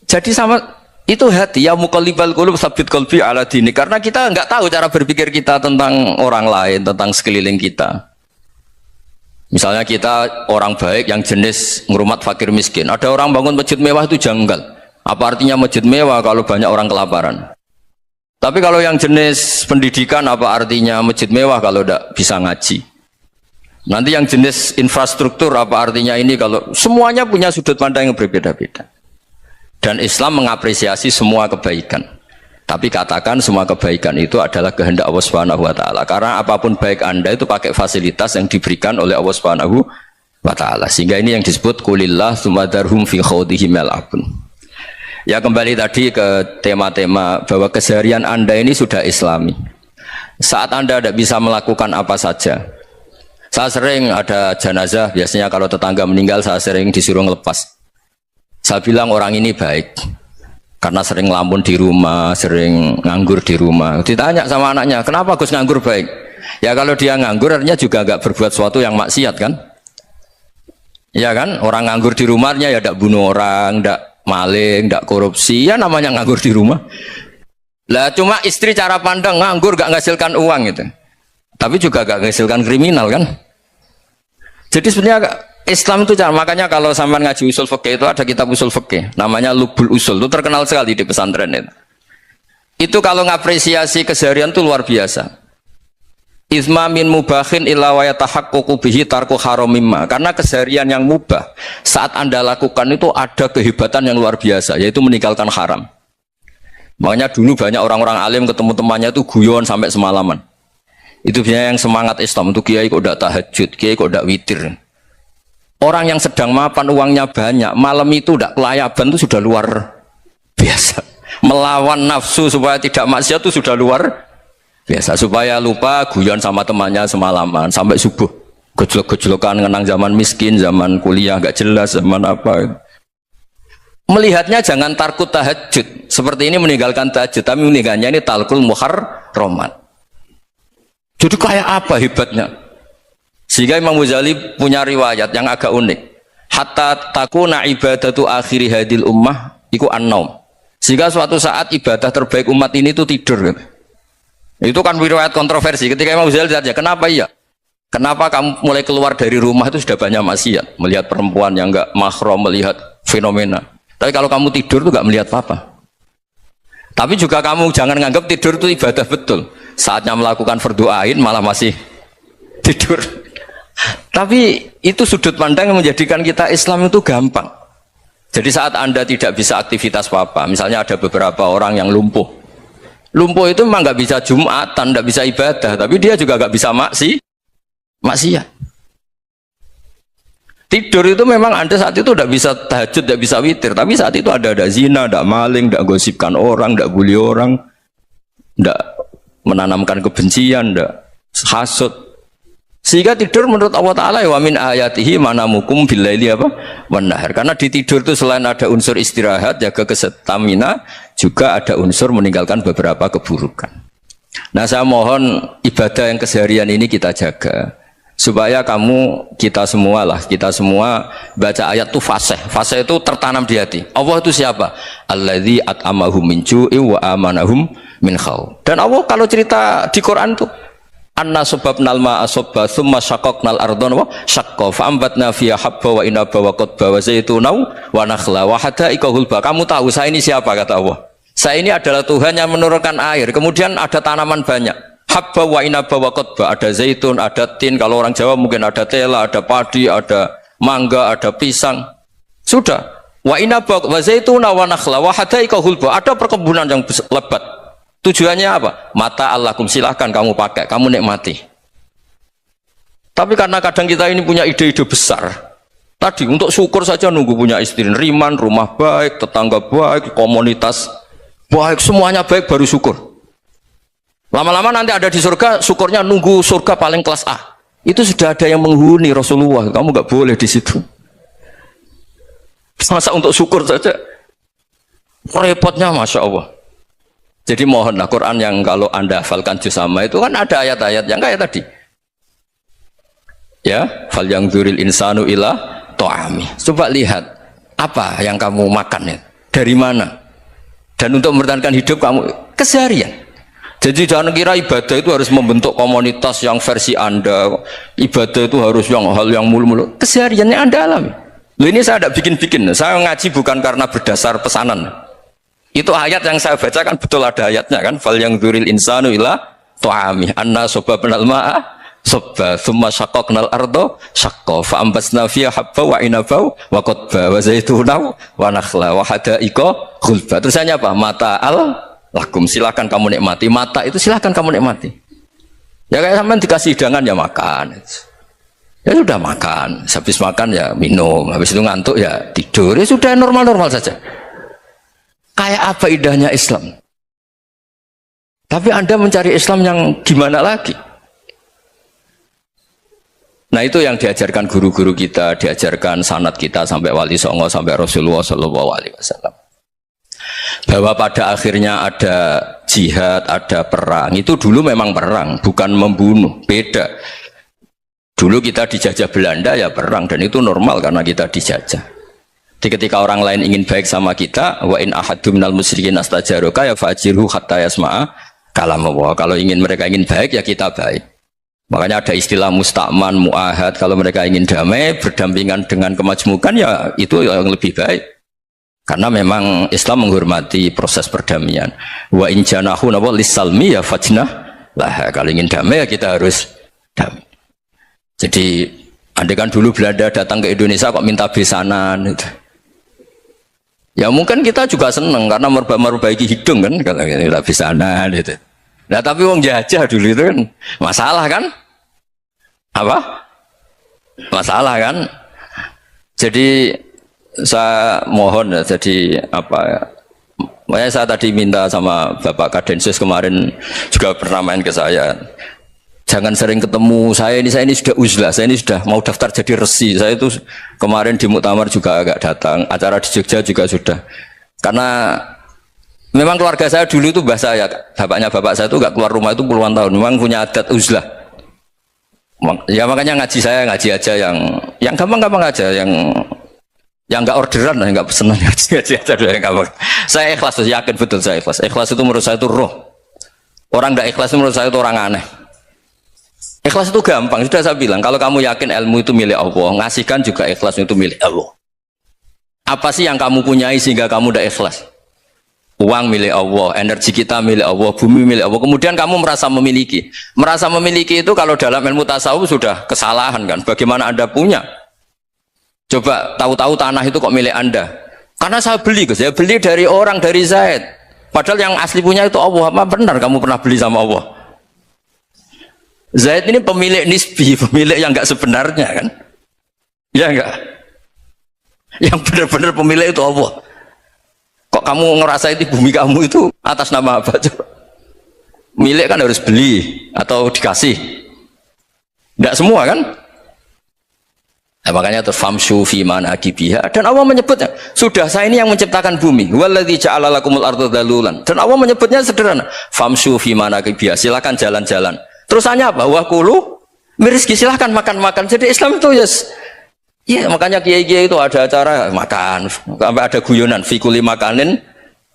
Jadi sama itu hati ya muqallibal qulub tsabbit qalbi ala dini, karena kita enggak tahu cara berpikir kita tentang orang lain, tentang sekeliling kita. Misalnya kita orang baik yang jenis ngurmat fakir miskin, ada orang bangun masjid mewah itu janggal. Apa artinya masjid mewah kalau banyak orang kelaparan? Tapi kalau yang jenis pendidikan, apa artinya masjid mewah kalau tidak bisa ngaji? Nanti yang jenis infrastruktur, apa artinya ini kalau semuanya punya sudut pandang yang berbeda-beda. Dan Islam mengapresiasi semua kebaikan. Tapi katakan semua kebaikan itu adalah kehendak Allah Subhanahu wa taala. Karena apapun baik Anda itu pakai fasilitas yang diberikan oleh Allah Subhanahu wa taala. Sehingga ini yang disebut qulillah tsumma darhum fi khawdihim yal'abun. Ya kembali tadi ke tema-tema bahwa keseharian Anda ini sudah Islami. Saat Anda tidak bisa melakukan apa saja. Saya sering ada jenazah, biasanya kalau tetangga meninggal saya sering disuruh ngelepas. Saya bilang orang ini baik karena sering ngelamun di rumah, sering nganggur di rumah. Ditanya sama anaknya, kenapa Gus nganggur baik? Ya kalau dia nganggur artinya juga nggak berbuat sesuatu yang maksiat kan? Ya kan, orang nganggur di rumahnya ya tidak bunuh orang, tidak maling, tidak korupsi, ya namanya nganggur di rumah. Lah cuma istri cara pandang nganggur gak menghasilkan uang gitu. Tapi juga gak menghasilkan kriminal kan? Jadi sebenarnya Islam itu makanya kalau sampai ngaji usul fikih itu ada kitab usul fikih namanya Lubul Usul, itu terkenal sekali di pesantren itu. Itu kalau ngapresiasi keseharian itu luar biasa. Izma min mubahin illa wa yatahaqqaqu bihi tarku haramimma. Karena keseharian yang mubah saat Anda lakukan itu ada kehebatan yang luar biasa, yaitu meninggalkan haram. Makanya dulu banyak orang-orang alim ketemu temannya itu guyon sampai semalaman. Itu biasanya yang semangat Islam itu, kiai kok udah tahajud, kiai kok udah witir. Orang yang sedang mapan uangnya banyak, malam itu udah kelayaban itu sudah luar biasa. Melawan nafsu supaya tidak maksiat itu sudah luar biasa, supaya lupa guyon sama temannya semalaman sampai subuh, gejlok-gejlokan ngenang zaman miskin, zaman kuliah gak jelas, zaman apa. Melihatnya jangan tarkut tahajud seperti ini, meninggalkan tahajud, tapi meninggalkannya ini talkul muharramat. Jadi kayak apa hebatnya? Sehingga Imam Ghazali punya riwayat yang agak unik. Hatta takuna ibadatu akhiri hadil ummah iku an-naum. Sehingga suatu saat ibadah terbaik umat ini itu tidur gitu. Itu kan riwayat kontroversi. Ketika Imam Ghazali ditanya, kenapa iya? Kenapa kamu mulai keluar dari rumah itu sudah banyak maksiat, melihat perempuan yang enggak mahram, melihat fenomena. Tapi kalau kamu tidur itu enggak melihat apa-apa. Tapi juga kamu jangan menganggap tidur itu ibadah betul. Saatnya melakukan fardu ain malah masih tidur. Tapi itu sudut pandang yang menjadikan kita Islam itu gampang. Jadi saat Anda tidak bisa aktivitas apa-apa, misalnya ada beberapa orang yang lumpuh. Lumpuh itu memang nggak bisa Jumatan, nggak bisa ibadah, tapi dia juga nggak bisa maksiat. Tidur itu memang Anda saat itu tidak bisa tahajud, tidak bisa witir, tapi saat itu ada zina, ada maling, tidak gosipkan orang, tidak bully orang, tidak menanamkan kebencian, tidak hasud. Sehingga tidur menurut Allah Ta'ala wa min ayatihi manamukum billaili apa? Wan nahar. Karena di tidur itu selain ada unsur istirahat, jaga kestamina, juga ada unsur meninggalkan beberapa keburukan. Nah, saya mohon ibadah yang keseharian ini kita jaga. Supaya kita semua baca ayat itu fasih. Fasih itu tertanam di hati. Allah itu siapa? Alladzi at'amahum min ju'i wa amanahum min khauf. Dan Allah kalau cerita di Quran itu anna sababnal ma'a sabba thumma syaqaqnal ardha wa syaqqa fa ambatna fiha habba wa inaba wa qadba wa zaituna wa nakhla wa hada'iqa hulba. Kamu tahu saya ini siapa, kata Allah? Saya ini adalah Tuhan yang menurunkan air, kemudian ada tanaman banyak, habba wa inaba wa qadba, ada zaitun, ada tin, kalau orang Jawa mungkin ada tela, ada padi, ada mangga, ada pisang. Sudah. Wa inaba wa zaituna wa nakhla wa hada'iqa hulba, ada perkebunan yang lebat. Tujuannya apa? Mata Allahkum, silahkan kamu pakai, kamu nikmati. Tapi karena kadang kita ini punya ide-ide besar. Tadi untuk syukur saja nunggu punya istri riman, rumah baik, tetangga baik, komunitas baik, semuanya baik baru syukur. Lama-lama nanti ada di surga, syukurnya nunggu surga paling kelas A. Itu sudah ada yang menghuni Rasulullah, kamu nggak boleh di situ. Masa untuk syukur saja repotnya, Masya Allah. Jadi mohonlah Quran yang kalau Anda hafalkan juz amma itu kan ada ayat-ayat yang kayak tadi. Ya, fal yang dzuril insanu ila ta'ami. Coba lihat apa yang kamu makan ya, dari mana? Dan untuk mempertahankan hidup kamu keseharian. Jadi jangan kira ibadah itu harus membentuk komunitas yang versi Anda. Ibadah itu harus hal yang mulu-mulu. Kesehariannya Anda alami. Loh, ini saya tidak bikin-bikin. Saya ngaji bukan karena berdasar pesanan. Itu ayat yang saya baca kan betul ada ayatnya kan. Fal yang dzuril insanu ila ta'ami anna sababnal ma'a sabba thumma syaqaqnal arda syaqqa fa ambasna fiha habba wa inaba wa qadba wa zaituna wa nakhla wa hada'iqa ghulba. Terusannya apa? Mata lakum, silakan kamu nikmati. Mata itu silakan kamu nikmati. Ya kayak sampean dikasih hidangan ya makan. Ya sudah makan, habis makan ya minum, habis itu ngantuk ya tidur. Ya sudah normal-normal saja. Kayak apa indahnya Islam. Tapi Anda mencari Islam yang gimana lagi? Nah, itu yang diajarkan guru-guru kita, diajarkan sanad kita sampai Wali Songo, sampai Rasulullah SAW. Bahwa pada akhirnya ada jihad, ada perang. Itu dulu memang perang, bukan membunuh, beda. Dulu kita dijajah Belanda ya perang, dan itu normal karena kita dijajah. Ketika orang lain ingin baik sama kita, wa in ahadum minal musyrikin astajaroka ya fajirhu hatta yasma'a kalam Allah. Kalau mereka ingin baik ya kita baik. Makanya ada istilah musta'man, mu'ahad. Kalau mereka ingin damai, berdampingan dengan kemajmukan ya itu yang lebih baik. Karena memang Islam menghormati proses perdamaian. Wa in janahu lis-salmi ya fajnah Lah kalau ingin damai ya kita harus damai. Jadi andai kan dulu Belanda datang ke Indonesia kok minta besanan gitu. Ya mungkin kita juga seneng karena memperbaiki hidung kan kalau minta besanan gitu. Nah tapi wong jajah dulu itu kan masalah kan? Apa? Masalah kan? Jadi saya mohon ya, jadi apa ya? Makanya saya tadi minta sama Bapak Kadensus kemarin juga pernah main ke saya. Jangan sering ketemu saya ini sudah uzlah, saya ini sudah mau daftar jadi resi. Saya itu kemarin di muktamar juga agak datang, acara di Jogja juga sudah. Karena memang keluarga saya dulu itu mbah saya, bapaknya bapak saya itu enggak keluar rumah itu puluhan tahun. Memang punya adat uzlah. Ya makanya ngaji saya ngaji aja yang gampang-gampang aja, yang enggak orderan, enggak pesenan ngaji aja dulu yang gampang. Saya ikhlas, yakin betul saya ikhlas. Ikhlas itu menurut saya itu roh. Orang enggak ikhlas itu menurut saya itu orang aneh. Ikhlas itu gampang, sudah saya bilang. Kalau kamu yakin ilmu itu milik Allah, ngasihkan juga ikhlas itu milik Allah. Apa sih yang kamu punyai sehingga kamu udah ikhlas? Uang milik Allah, energi kita milik Allah, bumi milik Allah. Kemudian kamu merasa memiliki. Merasa memiliki itu kalau dalam ilmu tasawuf sudah kesalahan kan? Bagaimana Anda punya? Coba tahu-tahu tanah itu kok milik Anda? Karena saya beli, saya beli dari orang, dari Zaid. Padahal yang asli punya itu Allah. Apa benar kamu pernah beli sama Allah? Zaid ini pemilik nisbi, pemilik yang enggak sebenarnya kan? Ya enggak? Yang benar-benar pemilik itu Allah. Kok kamu ngerasa itu bumi kamu itu atas nama apa? Coba. Milik kan harus beli atau dikasih. Enggak semua kan? Nah, makanya terfamsu fi manakibiha, dan Allah menyebutnya, sudah saya ini yang menciptakan bumi. Waladzi ja'ala lakumul arda dhalulan. Dan Allah menyebutnya sederhana, famsu fi manakibiha, silakan jalan-jalan. Terusannya apa? Wakulu mirizki, silahkan makan-makan. Jadi Islam itu yes. Ya makanya kiai-kiai itu ada acara makan, sampai ada guyonan fikuli makanin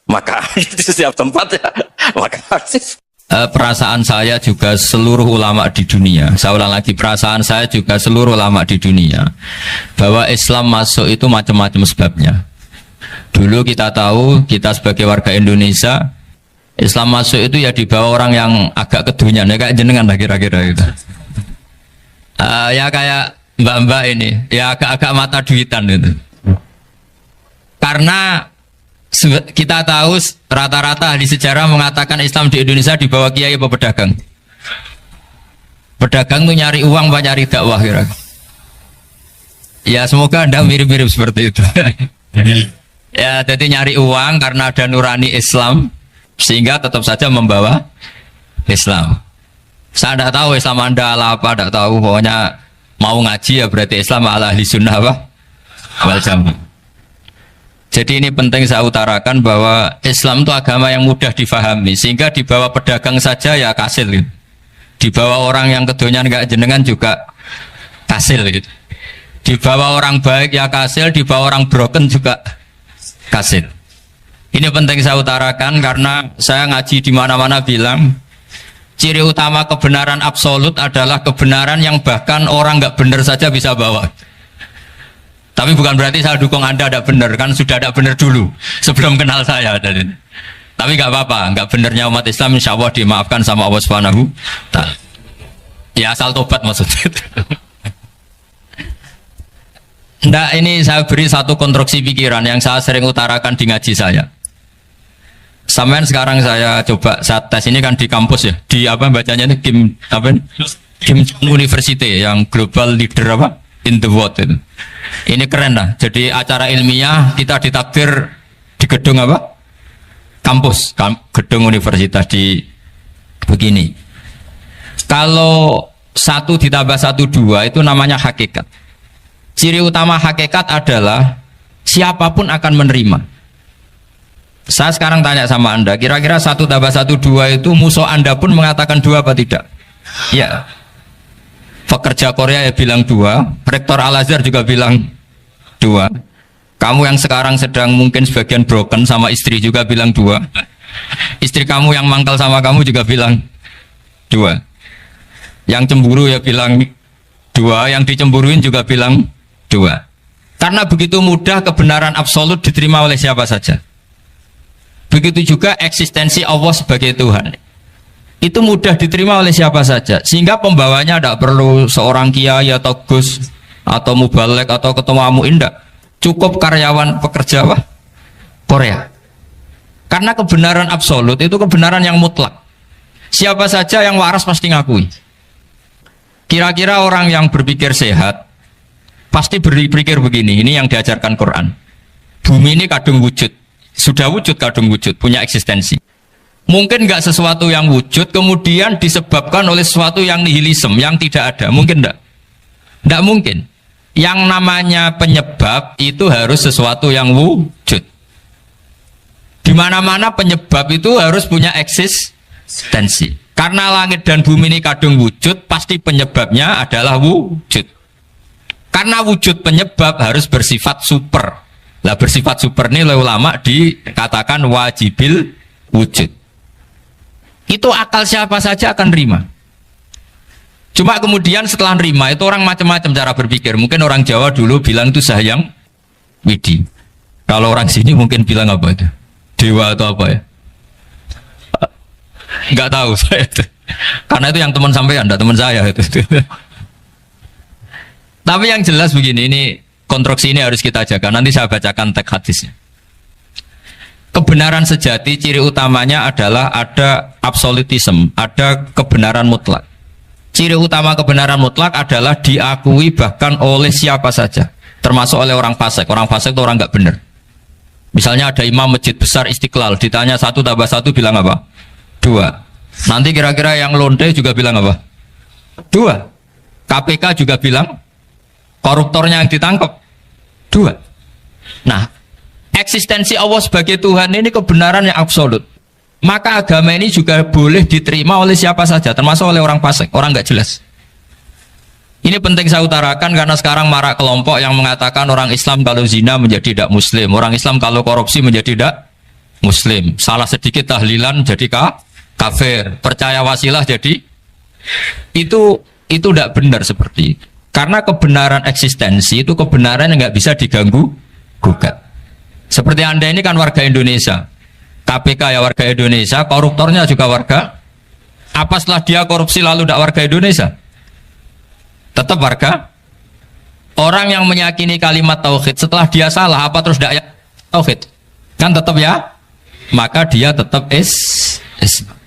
makan di setiap tempat ya makan. Perasaan saya juga seluruh ulama di dunia, saya ulang lagi, perasaan saya juga seluruh ulama di dunia, bahwa Islam masuk itu macam-macam sebabnya. Dulu kita tahu, kita sebagai warga Indonesia, Islam masuk itu ya dibawa orang yang agak kedunian, ya kayak jenengan lah kira-kira gitu. Ya kayak mbak-mbak ini, ya agak-agak mata duitan gitu. Karena kita tahu rata-rata ahli sejarah mengatakan Islam di Indonesia dibawa kiai apa pedagang. Pedagang tuh nyari uang apa nyari dakwah kira. Ya semoga Anda mirip-mirip seperti itu. Ya jadi nyari uang karena ada nurani Islam, sehingga tetap saja membawa Islam. Saya tidak tahu Islam Anda ala apa, tidak tahu. Pokoknya mau ngaji ya berarti Islam ala ahli sunnah apa? Wal jamaah. Jadi ini penting saya utarakan bahwa Islam itu agama yang mudah difahami, sehingga dibawa pedagang saja ya kasil gitu. Dibawa orang yang kedonyan enggak jenengan juga kasil gitu. Dibawa orang baik ya kasil, dibawa orang broken juga kasil. Ini penting saya utarakan karena saya ngaji di mana-mana bilang ciri utama kebenaran absolut adalah kebenaran yang bahkan orang nggak benar saja bisa bawa. Tapi bukan berarti saya dukung Anda tidak benar, kan sudah tidak benar dulu sebelum kenal saya. Tapi nggak apa-apa, nggak benarnya umat Islam insya Allah dimaafkan sama Allah Subhanahu Ta'ala. Ya asal tobat maksudnya. Nah ini saya beri satu konstruksi pikiran yang saya sering utarakan di ngaji saya. Sampai sekarang saya coba saat tes ini kan di kampus ya, di apa bacanya ini Kim University yang global leader apa in the world itu. Ini keren lah. Jadi acara ilmiah kita ditakdir di gedung apa? Kampus, gedung universitas di begini. Kalau 1 ditambah 1 2 itu namanya hakikat. Ciri utama hakikat adalah siapapun akan menerima. Saya sekarang tanya sama Anda, kira-kira 1 tambah 1 2 itu musuh Anda pun mengatakan 2 apa tidak? Ya. Pekerja Korea ya bilang 2, rektor Al-Azhar juga bilang 2. Kamu yang sekarang sedang mungkin sebagian broken sama istri juga bilang 2. Istri kamu yang mangkal sama kamu juga bilang 2. Yang cemburu ya bilang 2, yang dicemburuin juga bilang 2. Karena begitu mudah kebenaran absolut diterima oleh siapa saja. Begitu juga eksistensi Allah sebagai Tuhan. itu mudah diterima oleh siapa saja, sehingga pembawanya tidak perlu seorang kiai atau gus atau mubalek atau ketua MUI, tidak cukup karyawan pekerja apa? Korea. Karena kebenaran absolut itu kebenaran yang mutlak, siapa saja yang waras pasti ngakui. Kira-kira orang yang berpikir sehat pasti berpikir begini, ini yang diajarkan Quran, bumi ini kadung wujud, sudah wujud kadung wujud, punya eksistensi. Mungkin nggak sesuatu yang wujud kemudian disebabkan oleh sesuatu yang nihilisme, yang tidak ada. Mungkin enggak? Enggak mungkin. Yang namanya penyebab itu harus sesuatu yang wujud. Di mana-mana penyebab itu harus punya eksistensi. Karena langit dan bumi ini kadung wujud, pasti penyebabnya adalah wujud. Karena wujud penyebab harus bersifat super. Lah bersifat super ini oleh ulama dikatakan wajibil wujud. Itu akal siapa saja akan terima. Cuma kemudian setelah nerima itu orang macam-macam cara berpikir. Mungkin orang Jawa dulu bilang itu Sahyang Widi. Kalau orang sini mungkin bilang apa itu? Dewa atau apa ya? Enggak tahu saya itu. Karena itu yang teman sampean, enggak teman saya itu. Tapi yang jelas begini, ini konstruksi ini harus kita jaga. Nanti saya bacakan teks hadisnya. Kebenaran sejati ciri utamanya adalah ada absolutisme, ada kebenaran mutlak. Ciri utama kebenaran mutlak adalah diakui bahkan oleh siapa saja, termasuk oleh orang fasik. Orang fasik itu orang nggak benar. Misalnya ada imam masjid besar Istiqlal, ditanya 1 + 1 bilang apa? 2. Nanti kira-kira yang lonte juga bilang apa? 2. KPK juga bilang koruptornya yang ditangkap 2. Nah, eksistensi Allah sebagai Tuhan ini kebenaran yang absolut. Maka agama ini juga boleh diterima oleh siapa saja, termasuk oleh orang fasik, orang nggak jelas. Ini penting saya utarakan karena sekarang marak kelompok yang mengatakan orang Islam kalau zina menjadi tidak muslim, orang Islam kalau korupsi menjadi tidak muslim, salah sedikit tahlilan jadi kafir, percaya wasilah jadi itu tidak benar seperti itu. Karena kebenaran eksistensi itu kebenaran yang nggak bisa diganggu gugat. Seperti Anda ini kan warga Indonesia, KPK ya warga Indonesia, koruptornya juga warga. Apa setelah dia korupsi lalu tidak warga Indonesia? Tetap warga. Orang yang meyakini kalimat tauhid setelah dia salah, apa terus tidak tauhid? Kan tetap ya. Maka dia tetap Islam.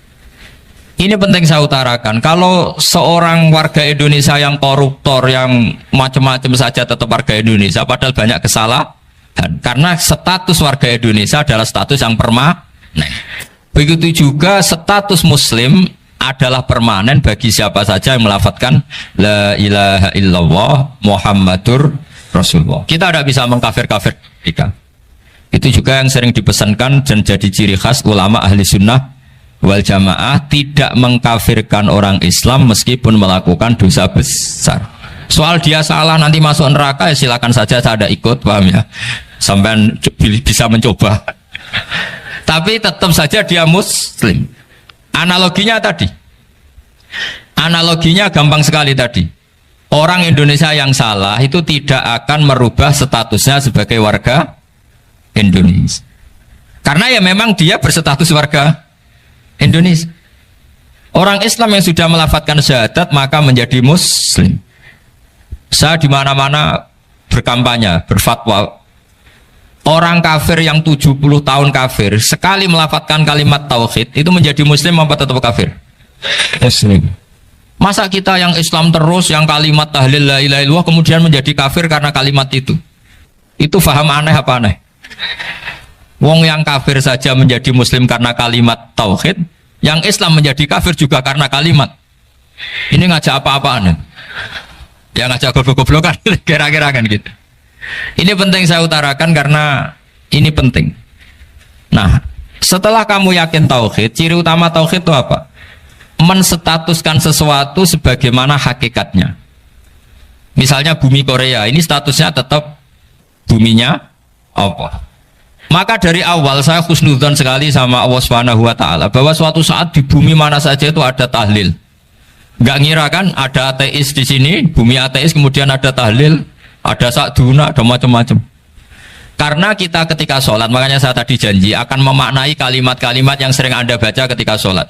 Ini penting saya utarakan. Kalau seorang warga Indonesia yang koruptor, yang macam-macam saja tetap warga Indonesia, padahal banyak kesalahan. Karena status warga Indonesia adalah status yang permanen. Begitu juga status Muslim adalah permanen bagi siapa saja yang melafadzkan La ilaha illallah Muhammadur Rasulullah. Kita tidak bisa mengkafir-kafir mereka. Itu juga yang sering dipesankan dan jadi ciri khas ulama ahli sunnah wal jamaah, tidak mengkafirkan orang Islam meskipun melakukan dosa besar. Soal dia salah nanti masuk neraka ya silakan saja, saya ada ikut, paham ya, sampai bisa mencoba. Tapi tetap saja dia muslim. Analoginya tadi, analoginya gampang sekali tadi. Orang Indonesia yang salah itu tidak akan merubah statusnya sebagai warga Indonesia, karena ya memang dia berstatus warga Indonesia. Orang Islam yang sudah melafadzkan syahadat maka menjadi muslim. Saya di mana-mana berkampanye, berfatwa. Orang kafir yang 70 tahun kafir, sekali melafadzkan kalimat tauhid, itu menjadi muslim apa tetap kafir? Muslim. Masa kita yang Islam terus, yang kalimat tahlil la ilaha illallah kemudian menjadi kafir karena kalimat itu? Itu faham aneh apa aneh? Wong yang kafir saja menjadi muslim karena kalimat tauhid, yang Islam menjadi kafir juga karena kalimat. Ini ngajak apa-apaan ya? Ya ngajak goblok-goblokan kira-kira kan gitu. Ini penting saya utarakan karena ini penting. Nah, setelah kamu yakin tauhid, ciri utama tauhid itu apa? Menstatuskan sesuatu sebagaimana hakikatnya. Misalnya bumi Korea, ini statusnya tetap buminya apa? Maka dari awal saya husnudzon sekali sama Allah Subhanahu wa taala bahwa suatu saat di bumi mana saja itu ada tahlil. Enggak ngira kan ada ateis di sini, bumi ateis kemudian ada tahlil, ada sakduna, ada macam-macam. Karena kita ketika sholat, makanya saya tadi janji akan memaknai kalimat-kalimat yang sering Anda baca ketika sholat.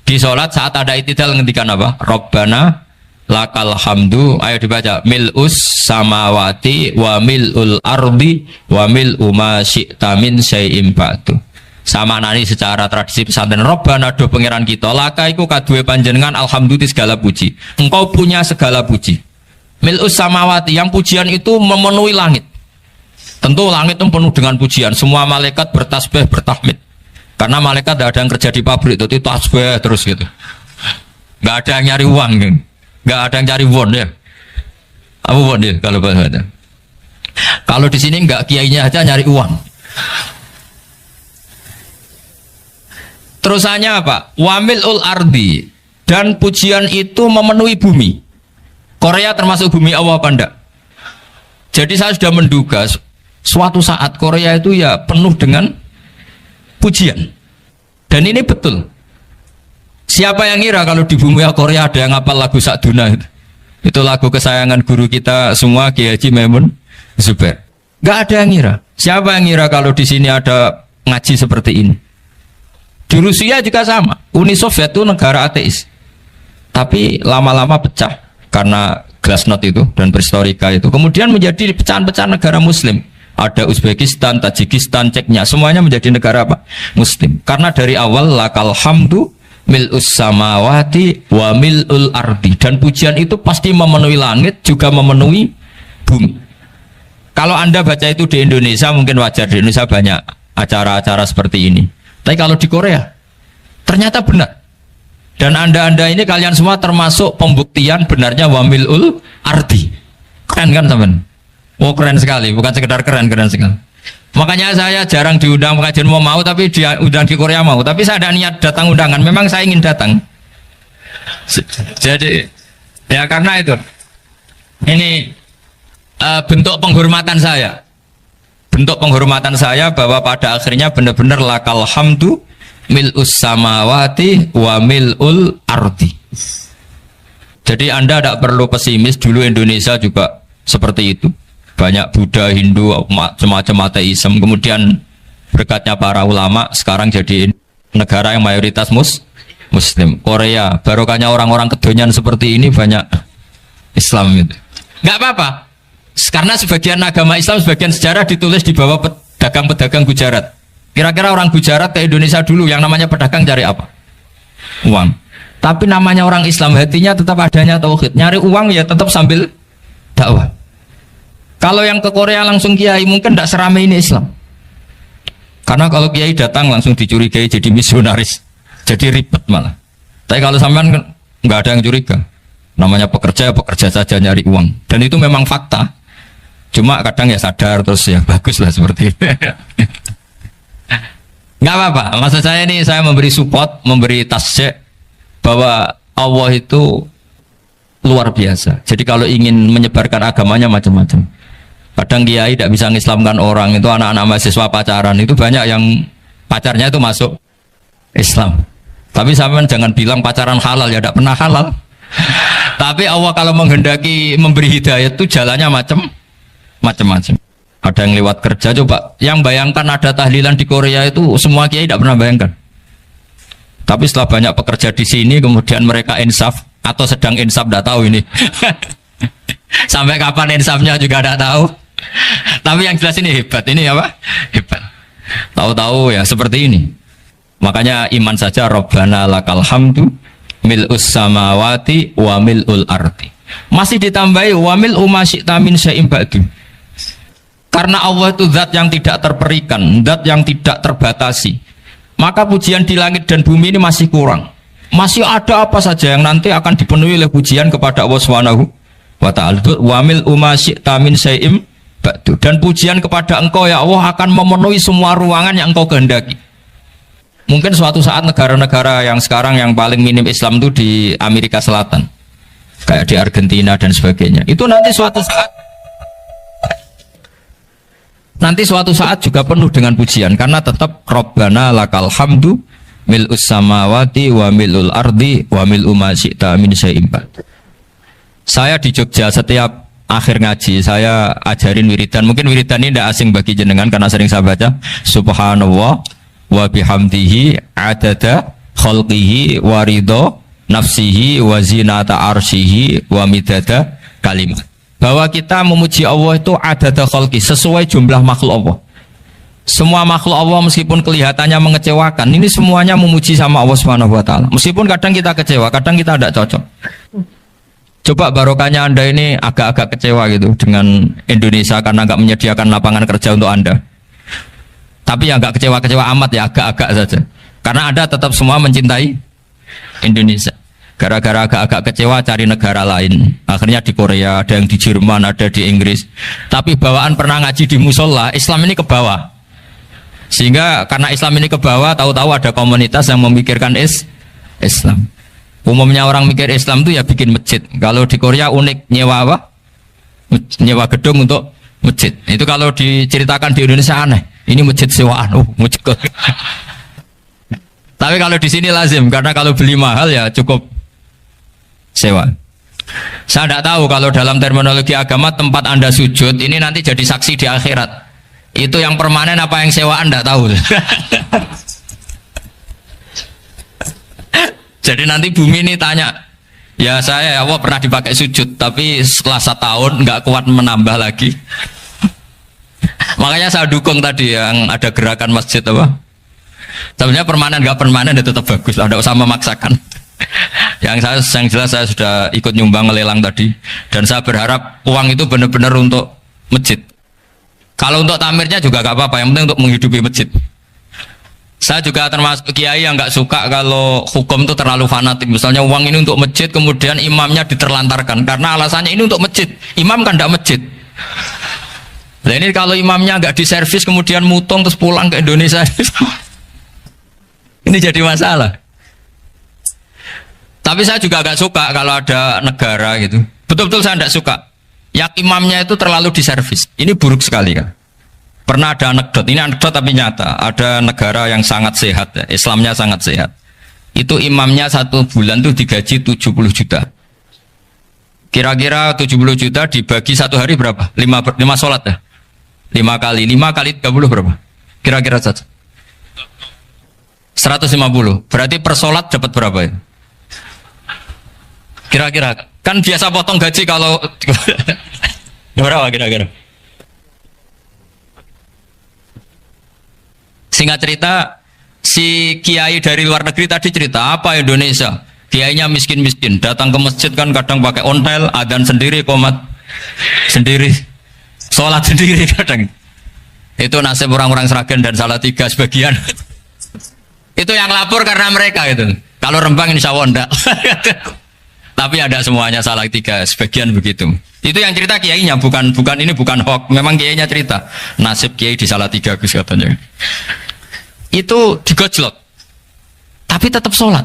Di sholat saat ada itidal ngendikan apa? Rabbana lakal hamdu, ayo dibaca, mil'us samawati wa mil'ul ardi wa mil'u ma syi'ta min syai'im ba'du. Sama nani secara tradisi pesantren, Rabbana do pangeran kita, laka iku kaduwe panjenengan alhamdulillah segala puji. Engkau punya segala puji. Mil'us samawati, yang pujian itu memenuhi langit. Tentu langit itu penuh dengan pujian. Semua malaikat bertasbih, bertahmid. Karena malaikat tidak ada yang kerja di pabrik, itu tasbih terus gitu. Nggak ada yang nyari uang, gitu. Nggak ada yang cari won ya. Apa won ya kalau bahasa? Kalau di sini nggak kiainya aja nyari uang. Terusannya apa? Wamilul ardi, dan pujian itu memenuhi bumi. Korea termasuk bumi Allah apa enggak? Jadi saya sudah menduga suatu saat Korea itu ya penuh dengan pujian. Dan ini betul. Siapa yang ngira kalau di bumi Korea ada yang ngapal lagu Sakduna itu? Itu lagu kesayangan guru kita semua, Kiai Haji Maimun Zubair. Gak ada yang ngira. Siapa yang ngira kalau di sini ada ngaji seperti ini? Di Rusia juga sama. Uni Soviet itu negara ateis. Tapi lama-lama pecah karena glasnost itu dan perestorika itu. Kemudian menjadi pecahan-pecahan negara Muslim. Ada Uzbekistan, Tajikistan, Ceknya, semuanya menjadi negara apa? Muslim. Karena dari awal lakal hamdu mil'us samawati wa mil'ul ardi, dan pujian itu pasti memenuhi langit juga memenuhi bumi. Kalau Anda baca itu di Indonesia mungkin wajar, di Indonesia banyak acara-acara seperti ini. Tapi kalau di Korea ternyata benar. Dan Anda ini kalian semua termasuk pembuktian benarnya wa mil'ul ardi. Keren kan teman? Oh keren sekali, bukan sekedar keren, keren sekali. Makanya saya jarang diundang pengajian mau, tapi diundang di Korea mau. Tapi saya ada niat datang undangan, memang saya ingin datang. Jadi ya karena itu ini bentuk penghormatan saya. Bentuk penghormatan saya bahwa pada akhirnya benar-benar lakal hamdu mil'us samawati wa mil'ul ardi. Jadi Anda tidak perlu pesimis, dulu Indonesia juga seperti itu. Banyak Buddha, Hindu, semacam ateisme. Kemudian berkatnya para ulama sekarang jadi negara yang mayoritas Muslim. Korea, barokahnya orang-orang kedonyan seperti ini banyak Islam itu. Nggak apa-apa, karena sebagian agama Islam, sebagian sejarah ditulis di bawah pedagang-pedagang Gujarat. Kira-kira orang Gujarat ke Indonesia dulu yang namanya pedagang cari apa? Uang. Tapi namanya orang Islam, hatinya tetap adanya tauhid. Nyari uang ya tetap sambil dakwah. Kalau yang ke Korea langsung kiai mungkin tidak seramai ini Islam. Karena kalau kiai datang langsung dicurigai jadi misionaris, jadi ribet malah. Tapi kalau sampean nggak ada yang curiga, namanya pekerja saja nyari uang, dan itu memang fakta. Cuma kadang ya sadar terus ya bagus lah seperti itu. Nggak apa-apa. Maksud saya ini saya memberi support, memberi tasjek bahwa Allah itu luar biasa. Jadi kalau ingin menyebarkan agamanya macam-macam. Kadang kiai tidak bisa mengislamkan orang, itu anak-anak mahasiswa pacaran itu banyak yang pacarnya itu masuk Islam. Tapi sampean jangan bilang pacaran halal, ya tidak pernah halal. Tapi Allah kalau menghendaki memberi hidayah itu jalannya macam-macam. Ada yang lewat kerja, coba yang bayangkan ada tahlilan di Korea itu semua kiai tidak pernah bayangkan. Tapi setelah banyak pekerja di sini kemudian mereka insaf atau sedang insaf tidak tahu ini. Sampai kapan insafnya juga tidak tahu. Tapi yang jelas ini hebat, ini apa? Hebat. Tahu-tahu ya seperti ini. Makanya iman saja Rabbana lakal hamdu mil'us samawati wa mil'ul ardi. Masih ditambahi wa mil'u ma syi'ta min syai'im ba'du. Karena Allah itu zat yang tidak terperikan, zat yang tidak terbatasi. Maka pujian di langit dan bumi ini masih kurang. Masih ada apa saja yang nanti akan dipenuhi oleh pujian kepada Allah Subhanahu wa ta'ala. Wa mil'u ma syi'ta min syai'im ba'du. Dan pujian kepada Engkau ya Allah akan memenuhi semua ruangan yang Engkau kehendaki. Mungkin suatu saat negara-negara yang sekarang yang paling minim Islam itu di Amerika Selatan, kayak di Argentina dan sebagainya, itu nanti suatu saat juga penuh dengan pujian, karena tetap Rabbana lakal hamdu mil'us samawati wa mil'ul ardi wa mil'u ma syi'ta min syai'im ba'd. Saya di Jogja setiap akhir ngaji saya ajarin wiridan. Mungkin wiridan ini tidak asing bagi jenengan karena sering saya baca. Subhanallah wa bihamdihi adada khalqihi wa ridho nafsihi wa zinata arsyihi wa midada kalimat. Bahwa kita memuji Allah itu adada khalqi, sesuai jumlah makhluk Allah. Semua makhluk Allah meskipun kelihatannya mengecewakan, ini semuanya memuji sama Allah Subhanahu wa taala. Meskipun kadang kita kecewa, kadang kita tidak cocok. Coba barokahnya Anda ini agak-agak kecewa gitu dengan Indonesia karena nggak menyediakan lapangan kerja untuk Anda. Tapi ya nggak kecewa-kecewa amat ya, agak-agak saja. Karena Anda tetap semua mencintai Indonesia. Gara-gara agak-agak kecewa cari negara lain. Akhirnya di Korea, ada yang di Jerman, ada di Inggris. Tapi bawaan pernah ngaji di musola, Islam ini ke bawah. Sehingga karena Islam ini ke bawah, tahu-tahu ada komunitas yang memikirkan Islam. Umumnya orang mikir Islam itu ya bikin masjid. Kalau di Korea unik, nyewa apa? Nyewa gedung untuk masjid. Itu kalau diceritakan di Indonesia aneh. Ini masjid sewaan. Masjid. Tapi kalau di sini lazim, karena kalau beli mahal ya cukup sewa. Saya tidak tahu kalau dalam terminologi agama tempat Anda sujud ini nanti jadi saksi di akhirat. Itu yang permanen apa yang sewaan tidak tahu. Jadi nanti bumi ini tanya, ya saya ya Allah pernah dipakai sujud, tapi setelah 1 tahun nggak kuat menambah lagi. Makanya saya dukung tadi yang ada gerakan masjid apa. Sebenarnya permanen nggak permanen ya tetap bagus, ada usah memaksakan. Yang jelas saya sudah ikut nyumbang lelang tadi, dan saya berharap uang itu benar-benar untuk masjid. Kalau untuk tamirnya juga nggak apa-apa, yang penting untuk menghidupi masjid. Saya juga termasuk kiai yang nggak suka kalau hukum itu terlalu fanatik. Misalnya uang ini untuk masjid, kemudian imamnya diterlantarkan karena alasannya ini untuk masjid. Imam kan tidak masjid. Nah ini kalau imamnya nggak diservis kemudian mutung terus pulang ke Indonesia, ini jadi masalah. Tapi saya juga agak suka kalau ada negara gitu. Betul-betul saya tidak suka. Yang imamnya itu terlalu diservis. Ini buruk sekali kan. Pernah ada anekdot, ini anekdot tapi nyata. Ada negara yang sangat sehat, ya. Islamnya sangat sehat. Itu imamnya 1 bulan tuh digaji 70 juta. Kira-kira 70 juta dibagi 1 hari berapa? 5 sholat ya? 5 kali 30 berapa? Kira-kira saja. 150. Berarti per sholat dapat berapa ya? Kira-kira. Kan biasa potong gaji kalau berapa kira-kira? Singkat cerita, si kiai dari luar negeri tadi cerita, apa Indonesia? Kiainya miskin-miskin, datang ke masjid kan kadang pakai ontel, adzan sendiri, qomat sendiri, sholat sendiri kadang. Itu nasib orang-orang Sragen dan Salatiga sebagian. Itu yang lapor karena mereka itu. Kalau Rembang insya Allah enggak. Tapi ada semuanya Salatiga, sebagian begitu. Itu yang cerita kiainya, bukan ini bukan hoax, memang kiainya cerita. Nasib kiai di Salatiga Gus katanya. Itu digojlok, tapi tetap sholat.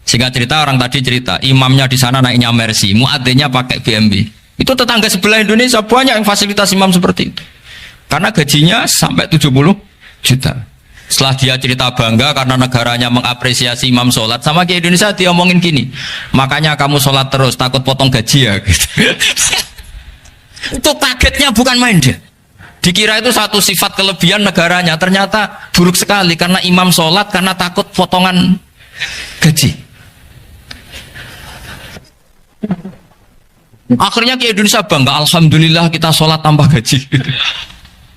Sehingga cerita orang tadi cerita, imamnya di sana naiknya Mercy, muadzinnya pakai BMW. Itu tetangga sebelah Indonesia banyak yang fasilitas imam seperti itu. Karena gajinya sampai 70 juta. Setelah dia cerita bangga karena negaranya mengapresiasi imam sholat, sama kayak Indonesia dia omongin gini, makanya kamu sholat terus, takut potong gaji ya. Gitu. Itu kagetnya bukan main dia. Dikira itu satu sifat kelebihan negaranya, ternyata buruk sekali karena imam sholat karena takut potongan gaji. Akhirnya ke Indonesia bangga, alhamdulillah kita sholat tambah gaji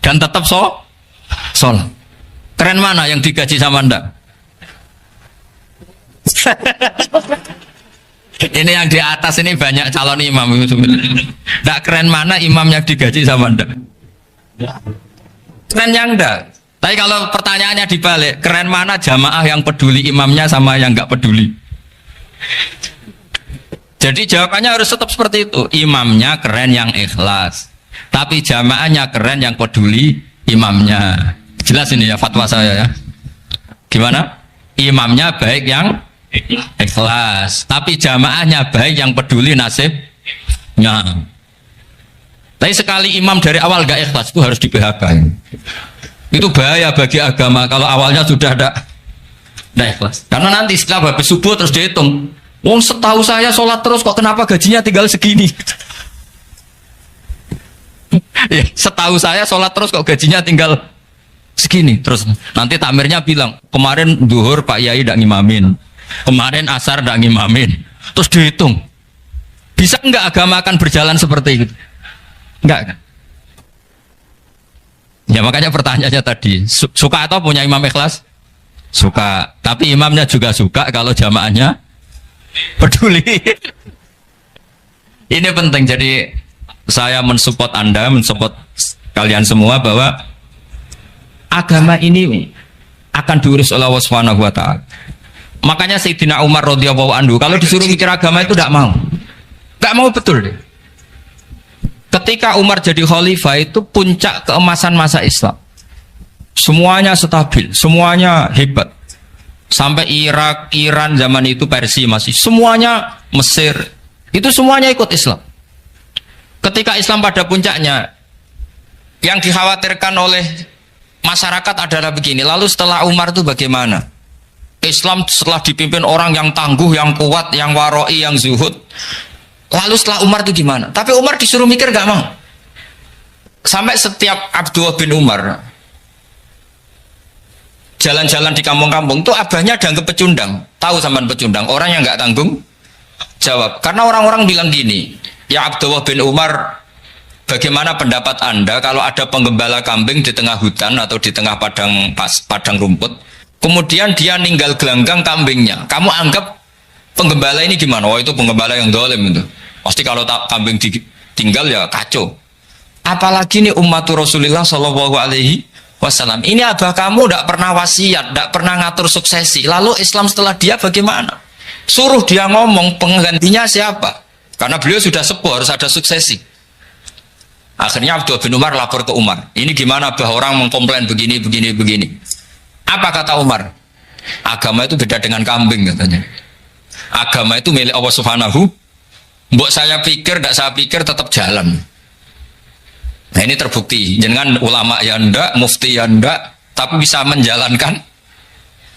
dan tetap sholat. Keren mana yang digaji sama Anda? Ini yang di atas ini banyak calon imam. Tidak keren mana imam yang digaji sama Anda? Keren yang enggak. Tapi kalau pertanyaannya dibalik, keren mana jamaah yang peduli imamnya sama yang enggak peduli? Jadi jawabannya harus tetap seperti itu. Imamnya keren yang ikhlas, tapi jamaahnya keren yang peduli imamnya. Jelas ini ya fatwa saya ya. Gimana? Imamnya baik yang ikhlas, tapi jamaahnya baik yang peduli nasibnya. Tapi sekali imam dari awal gak ikhlas itu harus di PHK. Itu bahaya bagi agama kalau awalnya sudah ada ikhlas. Karena nanti setelah habis subuh terus dihitung. Wong setahu saya sholat terus kok kenapa gajinya tinggal segini? Ya, setahu saya sholat terus kok gajinya tinggal segini. Terus nanti tamirnya bilang kemarin duhur Pak Yai tidak ngimamin, Kemarin asar ndak ngimamin. Terus dihitung. Bisa enggak agama akan berjalan seperti itu? Enggak kan? Ya makanya pertanyaannya tadi, suka atau punya imam ikhlas? Suka. Tapi imamnya juga suka kalau jamaahnya peduli. Ini penting. Jadi saya mensupport Anda, mensupport kalian semua bahwa agama ini akan diurus oleh Allah Subhanahu wa taala. Makanya Sayyidina Umar radhiyallahu anhu kalau disuruh mikir agama itu tidak mau. Enggak mau betul deh. Ketika Umar jadi khalifah itu puncak keemasan masa Islam. Semuanya stabil, semuanya hebat. Sampai Irak, Iran zaman itu Persia masih, semuanya Mesir, itu semuanya ikut Islam. Ketika Islam pada puncaknya, yang dikhawatirkan oleh masyarakat adalah begini. Lalu setelah Umar itu bagaimana? Islam setelah dipimpin orang yang tangguh, yang kuat, yang waroi, yang zuhud. Lalu setelah Umar itu gimana? Tapi Umar disuruh mikir gak mau. Sampai setiap Abdullah bin Umar jalan-jalan di kampung-kampung itu abahnya dianggap pecundang. Tahu zaman pecundang, orang yang nggak tanggung jawab. Karena orang-orang bilang gini, ya Abdullah bin Umar, bagaimana pendapat Anda kalau ada penggembala kambing di tengah hutan atau di tengah padang rumput, kemudian dia ninggal gelanggang kambingnya, kamu anggap penggembala ini gimana? Oh itu penggembala yang dolim itu. Pasti kalau kambing ditinggal ya kacau. Apalagi nih umatur Rasulullah Shallallahu Alaihi Wasallam. Ini abah kamu tidak pernah wasiat, tidak pernah ngatur suksesi. Lalu Islam setelah dia bagaimana? Suruh dia ngomong penggantinya siapa? Karena beliau sudah sepuh, harus ada suksesi. Akhirnya Abdullah bin Umar lapor ke Umar. Ini gimana abah orang mengkomplain begini. Apa kata Umar? Agama itu beda dengan kambing katanya. Agama itu milik Allah Subhanahu. Mbok saya pikir, tidak saya pikir tetap jalan. Nah ini terbukti, jangan ulama ya ndak, mufti ya ndak, tapi bisa menjalankan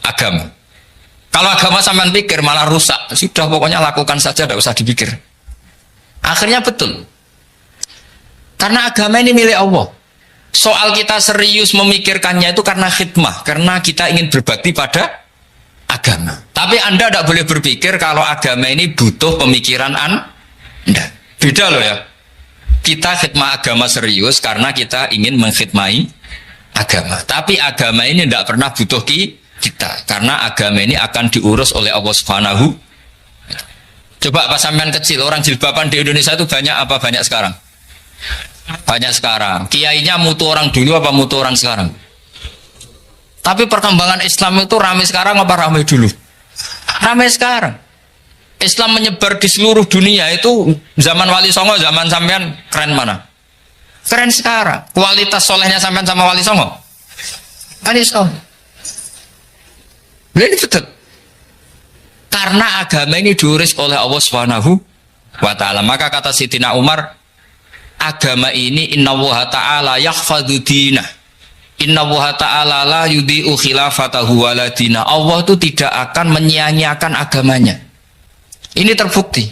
agama. Kalau agama sampean pikir malah rusak, sudah pokoknya lakukan saja, tidak usah dipikir. Akhirnya betul, karena agama ini milik Allah. Soal kita serius memikirkannya itu karena khidmah, karena kita ingin berbakti pada agama. Tapi Anda tidak boleh berpikir kalau agama ini butuh pemikiran Anda. Beda loh ya. Kita khidmah agama serius karena kita ingin mengkhidmai agama. Tapi agama ini tidak pernah butuh kita, karena agama ini akan diurus oleh Allah Subhanahu. Coba pas sampean kecil, orang jilbaban di Indonesia itu banyak apa banyak sekarang? Banyak sekarang. Kiainya mutu orang dulu apa mutu orang sekarang? Tapi perkembangan Islam itu ramai sekarang apa ramai dulu? Ramai sekarang. Islam menyebar di seluruh dunia itu zaman Wali Songo, zaman sampean keren mana? Keren sekarang. Kualitas solehnya sampean sama Wali Songo? Wali Songo. Ini betul. Karena agama ini diurus oleh Allah Subhanahu wa taala. Maka kata Sayyidina Umar, agama ini innallaha ta'ala yahfadzu dinah. Innallaha ta'ala la yudhi'u khilafatahu waladina. Allah itu tidak akan menyia-nyiakan agamanya. Ini terbukti.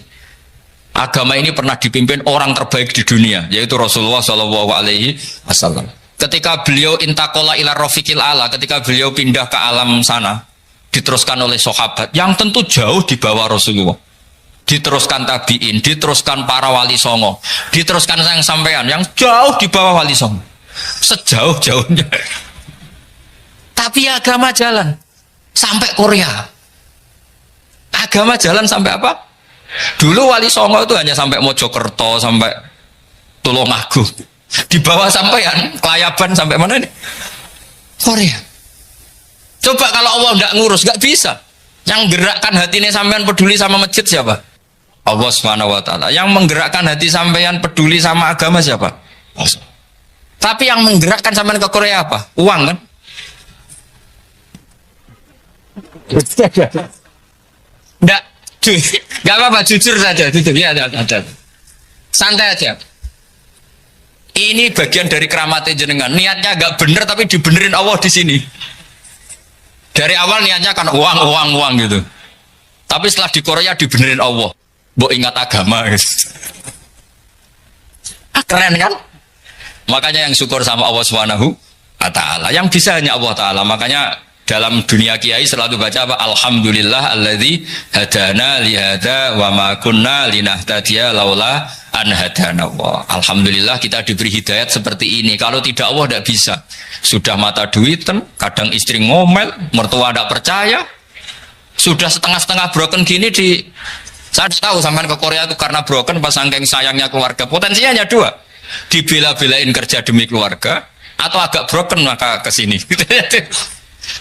Agama ini pernah dipimpin orang terbaik di dunia, yaitu Rasulullah Shallallahu Alaihi Wasallam. Ketika beliau intakola ila rofiqil ala, ketika beliau pindah ke alam sana, diteruskan oleh sahabat yang tentu jauh di bawah Rasulullah. Diteruskan tabiin, diteruskan para wali songo, diteruskan yang sampean yang jauh di bawah wali songo, sejauh-jauhnya. Tapi agama jalan sampai Korea. Agama jalan sampai apa? Dulu Wali Songo itu hanya sampai Mojokerto, sampai Tulungagung. Di bawah sampean, Kelayaban sampai mana nih? Korea. Coba kalau Allah nggak ngurus, nggak bisa. Yang gerakkan hatinya sampean peduli sama masjid siapa? Allah Subhanahu wa taala. Yang menggerakkan hati sampean peduli sama agama siapa? Allah. Tapi yang menggerakkan sampean ke Korea apa? Uang kan? Enggak apa-apa, jujur saja, jujur ya, ada. Santai aja. Ini bagian dari keramatnya jenengan. Niatnya agak bener tapi dibenerin Allah di sini. Dari awal niatnya kan uang gitu. Tapi setelah di Korea dibenerin Allah. Mbok ingat agama, guys. Keren kan? Makanya yang syukur sama Allah Subhanahu wa taala. Yang bisa hanya Allah taala. Makanya dalam dunia kiai selalu baca apa? Alhamdulillah alladzi hadana li hadza wa ma kunna linahtadiya laula an hadana Allah. Alhamdulillah kita diberi hidayat seperti ini. Kalau tidak Allah tidak bisa. Sudah mata duitan, kadang istri ngomel, mertua tidak percaya. Sudah setengah-setengah broken gini di saya tahu sampai ke Korea itu karena broken pas saking sayangnya keluarga. Potensinya hanya dua. Dibela-belain kerja demi keluarga atau agak broken maka ke sini.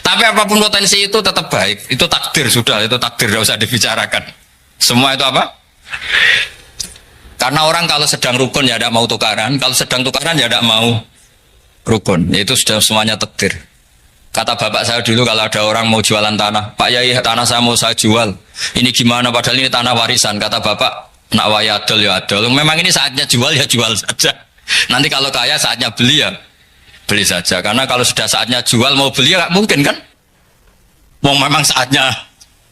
Tapi apapun potensi itu tetap baik. Itu takdir sudah, itu takdir tidak usah dibicarakan. Semua itu apa? Karena orang kalau sedang rukun ya tidak mau tukaran, kalau sedang tukaran ya tidak mau rukun. Itu sudah semuanya takdir. Kata bapak saya dulu kalau ada orang mau jualan tanah, Pak Yai tanah saya mau saya jual. Ini gimana? Padahal ini tanah warisan. Kata bapak, nak waya adol ya adol. Memang ini saatnya jual ya jual saja. Nanti kalau kaya saatnya beli ya beli saja. Karena kalau sudah saatnya jual mau beli ya nggak mungkin kan? Mau memang saatnya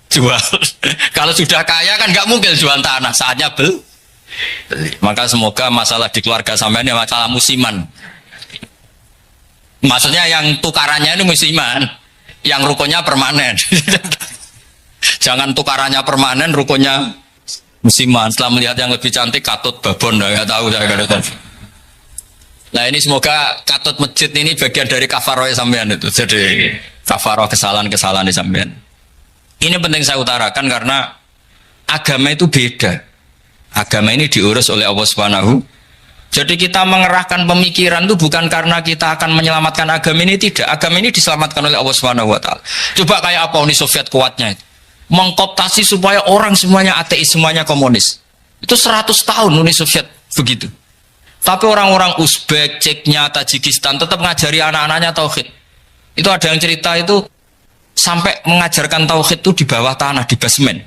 jual. Kalau sudah kaya kan nggak mungkin jual tanah. Saatnya beli. Maka semoga masalah di keluarga sampean ini masalah musiman. Maksudnya yang tukarannya ini musiman, yang rukunnya permanen. Jangan tukarannya permanen, rukunnya musiman. Setelah melihat yang lebih cantik, katut babon, nggak tahu saya katakan. Nah ini semoga katut masjid ini bagian dari kafaroh sampean itu. Jadi kafaroh kesalahan-kesalahan di sampean. Ini penting saya utarakan karena agama itu beda. Agama ini diurus oleh Allah Subhanahu. Jadi kita mengerahkan pemikiran itu bukan karena kita akan menyelamatkan agama ini, tidak. Agama ini diselamatkan oleh Allah Subhanahu wa taala. Coba kayak apa Uni Soviet kuatnya itu. Mengkooptasi supaya orang semuanya ateis, semuanya komunis. Itu 100 tahun Uni Soviet begitu. Tapi orang-orang Uzbek, Ceknya, Tajikistan tetap ngajari anak-anaknya tauhid. Itu ada yang cerita itu sampai mengajarkan tauhid itu di bawah tanah, di basement.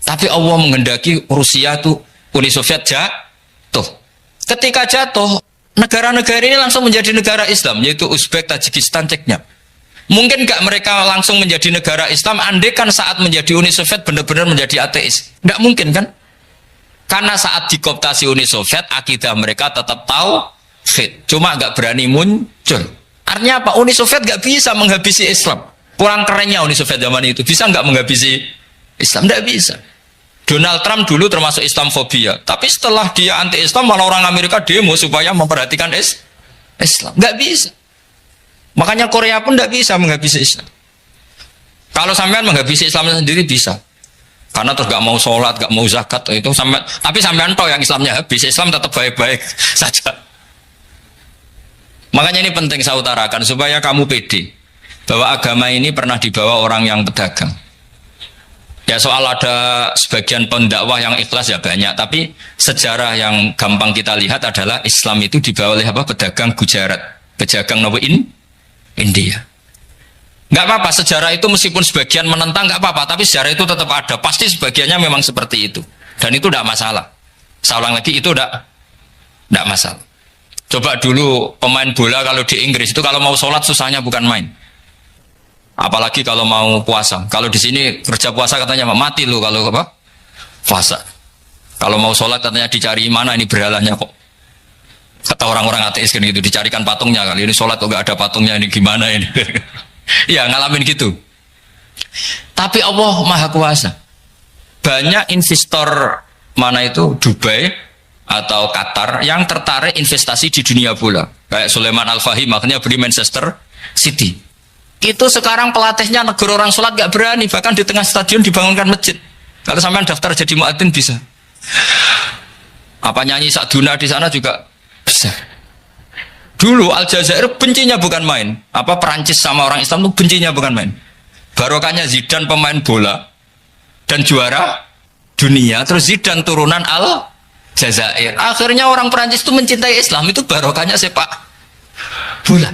Tapi Allah menghendaki Rusia itu Uni Soviet jatuh. Ketika jatuh, negara-negara ini langsung menjadi negara Islam, yaitu Uzbek, Tajikistan, Ceknya. Mungkin nggak mereka langsung menjadi negara Islam, andai kan saat menjadi Uni Soviet benar-benar menjadi ateis. Nggak mungkin kan? Karena saat dikooptasi Uni Soviet, akidah mereka tetap tauhid, cuma nggak berani muncul. Artinya apa? Uni Soviet nggak bisa menghabisi Islam. Kurang kerennya Uni Soviet zaman itu, bisa nggak menghabisi Islam? Nggak bisa. Donald Trump dulu termasuk Islamfobia, tapi setelah dia anti-Islam malah orang Amerika demo supaya memperhatikan Islam. Nggak bisa. Makanya Korea pun nggak bisa menghabisi Islam. Kalau sampean menghabisi Islam sendiri bisa, karena terus nggak mau sholat, nggak mau zakat itu sampean. Tapi sampean tahu yang Islamnya habis, Islam tetap baik-baik saja. Makanya ini penting saya utarakan supaya kamu pede bahwa agama ini pernah dibawa orang yang pedagang. Ya soal ada sebagian pendakwah yang ikhlas ya banyak, tapi sejarah yang gampang kita lihat adalah Islam itu dibawa oleh apa? Pedagang Gujarat, pedagang India. Nggak apa-apa, sejarah itu meskipun sebagian menentang nggak apa-apa, tapi sejarah itu tetap ada. Pasti sebagiannya memang seperti itu, dan itu tidak masalah. Saya ulang lagi, itu tidak masalah. Coba dulu pemain bola kalau di Inggris itu kalau mau sholat susahnya bukan main. Apalagi kalau mau puasa. Kalau di sini kerja puasa katanya mati lu kalau apa? Puasa. Kalau mau sholat katanya dicari mana ini berhalanya kok. Kata orang-orang ateis kan gitu, dicarikan patungnya kali ini sholat kok gak ada patungnya ini gimana ini. Ya ngalamin gitu. Tapi Allah Maha Kuasa. Banyak investor mana itu Dubai atau Qatar yang tertarik investasi di dunia bola. Kayak Sulaiman Al-Fahim makanya beli Manchester City. Itu sekarang pelatihnya negara orang sholat gak berani, bahkan di tengah stadion dibangunkan masjid. Kalau sampai daftar jadi muadzin bisa. Apa nyanyi Sakduna di sana juga bisa. Dulu Aljazair bencinya bukan main. Apa Perancis sama orang Islam itu bencinya bukan main. Barokahnya Zidane pemain bola dan juara dunia, terus Zidane turunan Aljazair. Akhirnya orang Perancis itu mencintai Islam, itu barokahnya sepak bola.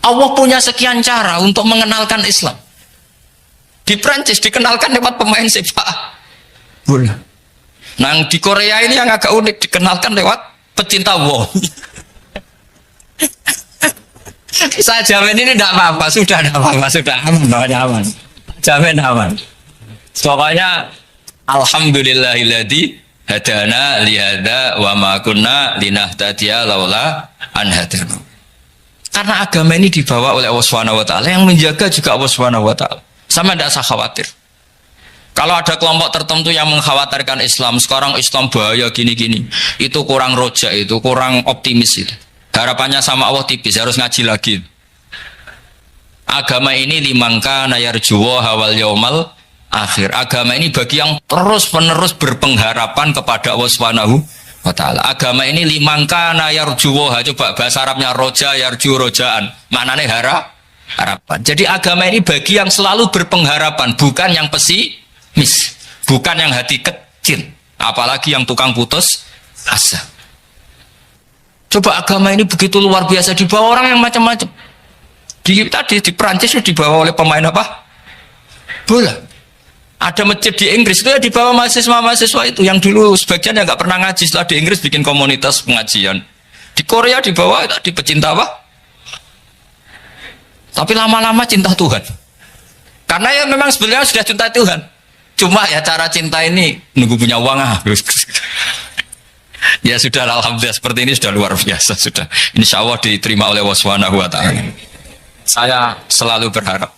Allah punya sekian cara untuk mengenalkan Islam. Di Prancis dikenalkan lewat pemain sepak bola. Nah di Korea ini yang agak unik, dikenalkan lewat pecinta wong. Saya jamin ini tidak apa-apa, sudah tidak apa-apa, sudah aman. Jamin aman. Pokoknya alhamdulillahilladzi hadana li hadza wa ma kunna linahtadiya laula an hadana. Karena agama ini dibawa oleh Allah Subhanahu wa taala, yang menjaga juga Allah Subhanahu wa taala. Sama tidak usah khawatir. Kalau ada kelompok tertentu yang mengkhawatirkan Islam, sekarang Islam bahaya gini-gini, itu kurang roja, itu kurang optimis itu. Harapannya sama Allah tipis, harus ngaji lagi. Agama ini limangka nayarjuwa hawal yaumal akhir. Agama ini bagi yang terus-menerus berpengharapan kepada Allah Subhanahu wa taala. Agama ini limangka nayarjuwa, coba bahasa Arabnya roja, yarju, rojaan. Maknanya harapan. Jadi agama ini bagi yang selalu berpengharapan, bukan yang pesimis, bukan yang hati kecil, apalagi yang tukang putus asa. Coba agama ini begitu luar biasa, dibawa orang yang macam-macam. Tadi di Perancis dibawa oleh pemain apa? Bola. Ada masjid di Inggris itu ya dibawa mahasiswa-mahasiswa itu yang dulu sebagian yang nggak pernah ngaji, setelah di Inggris bikin komunitas pengajian. Di Korea dibawa tadi pecinta apa? Tapi lama-lama cinta Tuhan. Karena ya memang sebenarnya sudah cinta Tuhan. Cuma ya cara cinta ini nunggu punya uang Ya sudah, alhamdulillah seperti ini sudah luar biasa sudah. Insya Allah diterima oleh Allah Subhanahu wa taala. Saya selalu berharap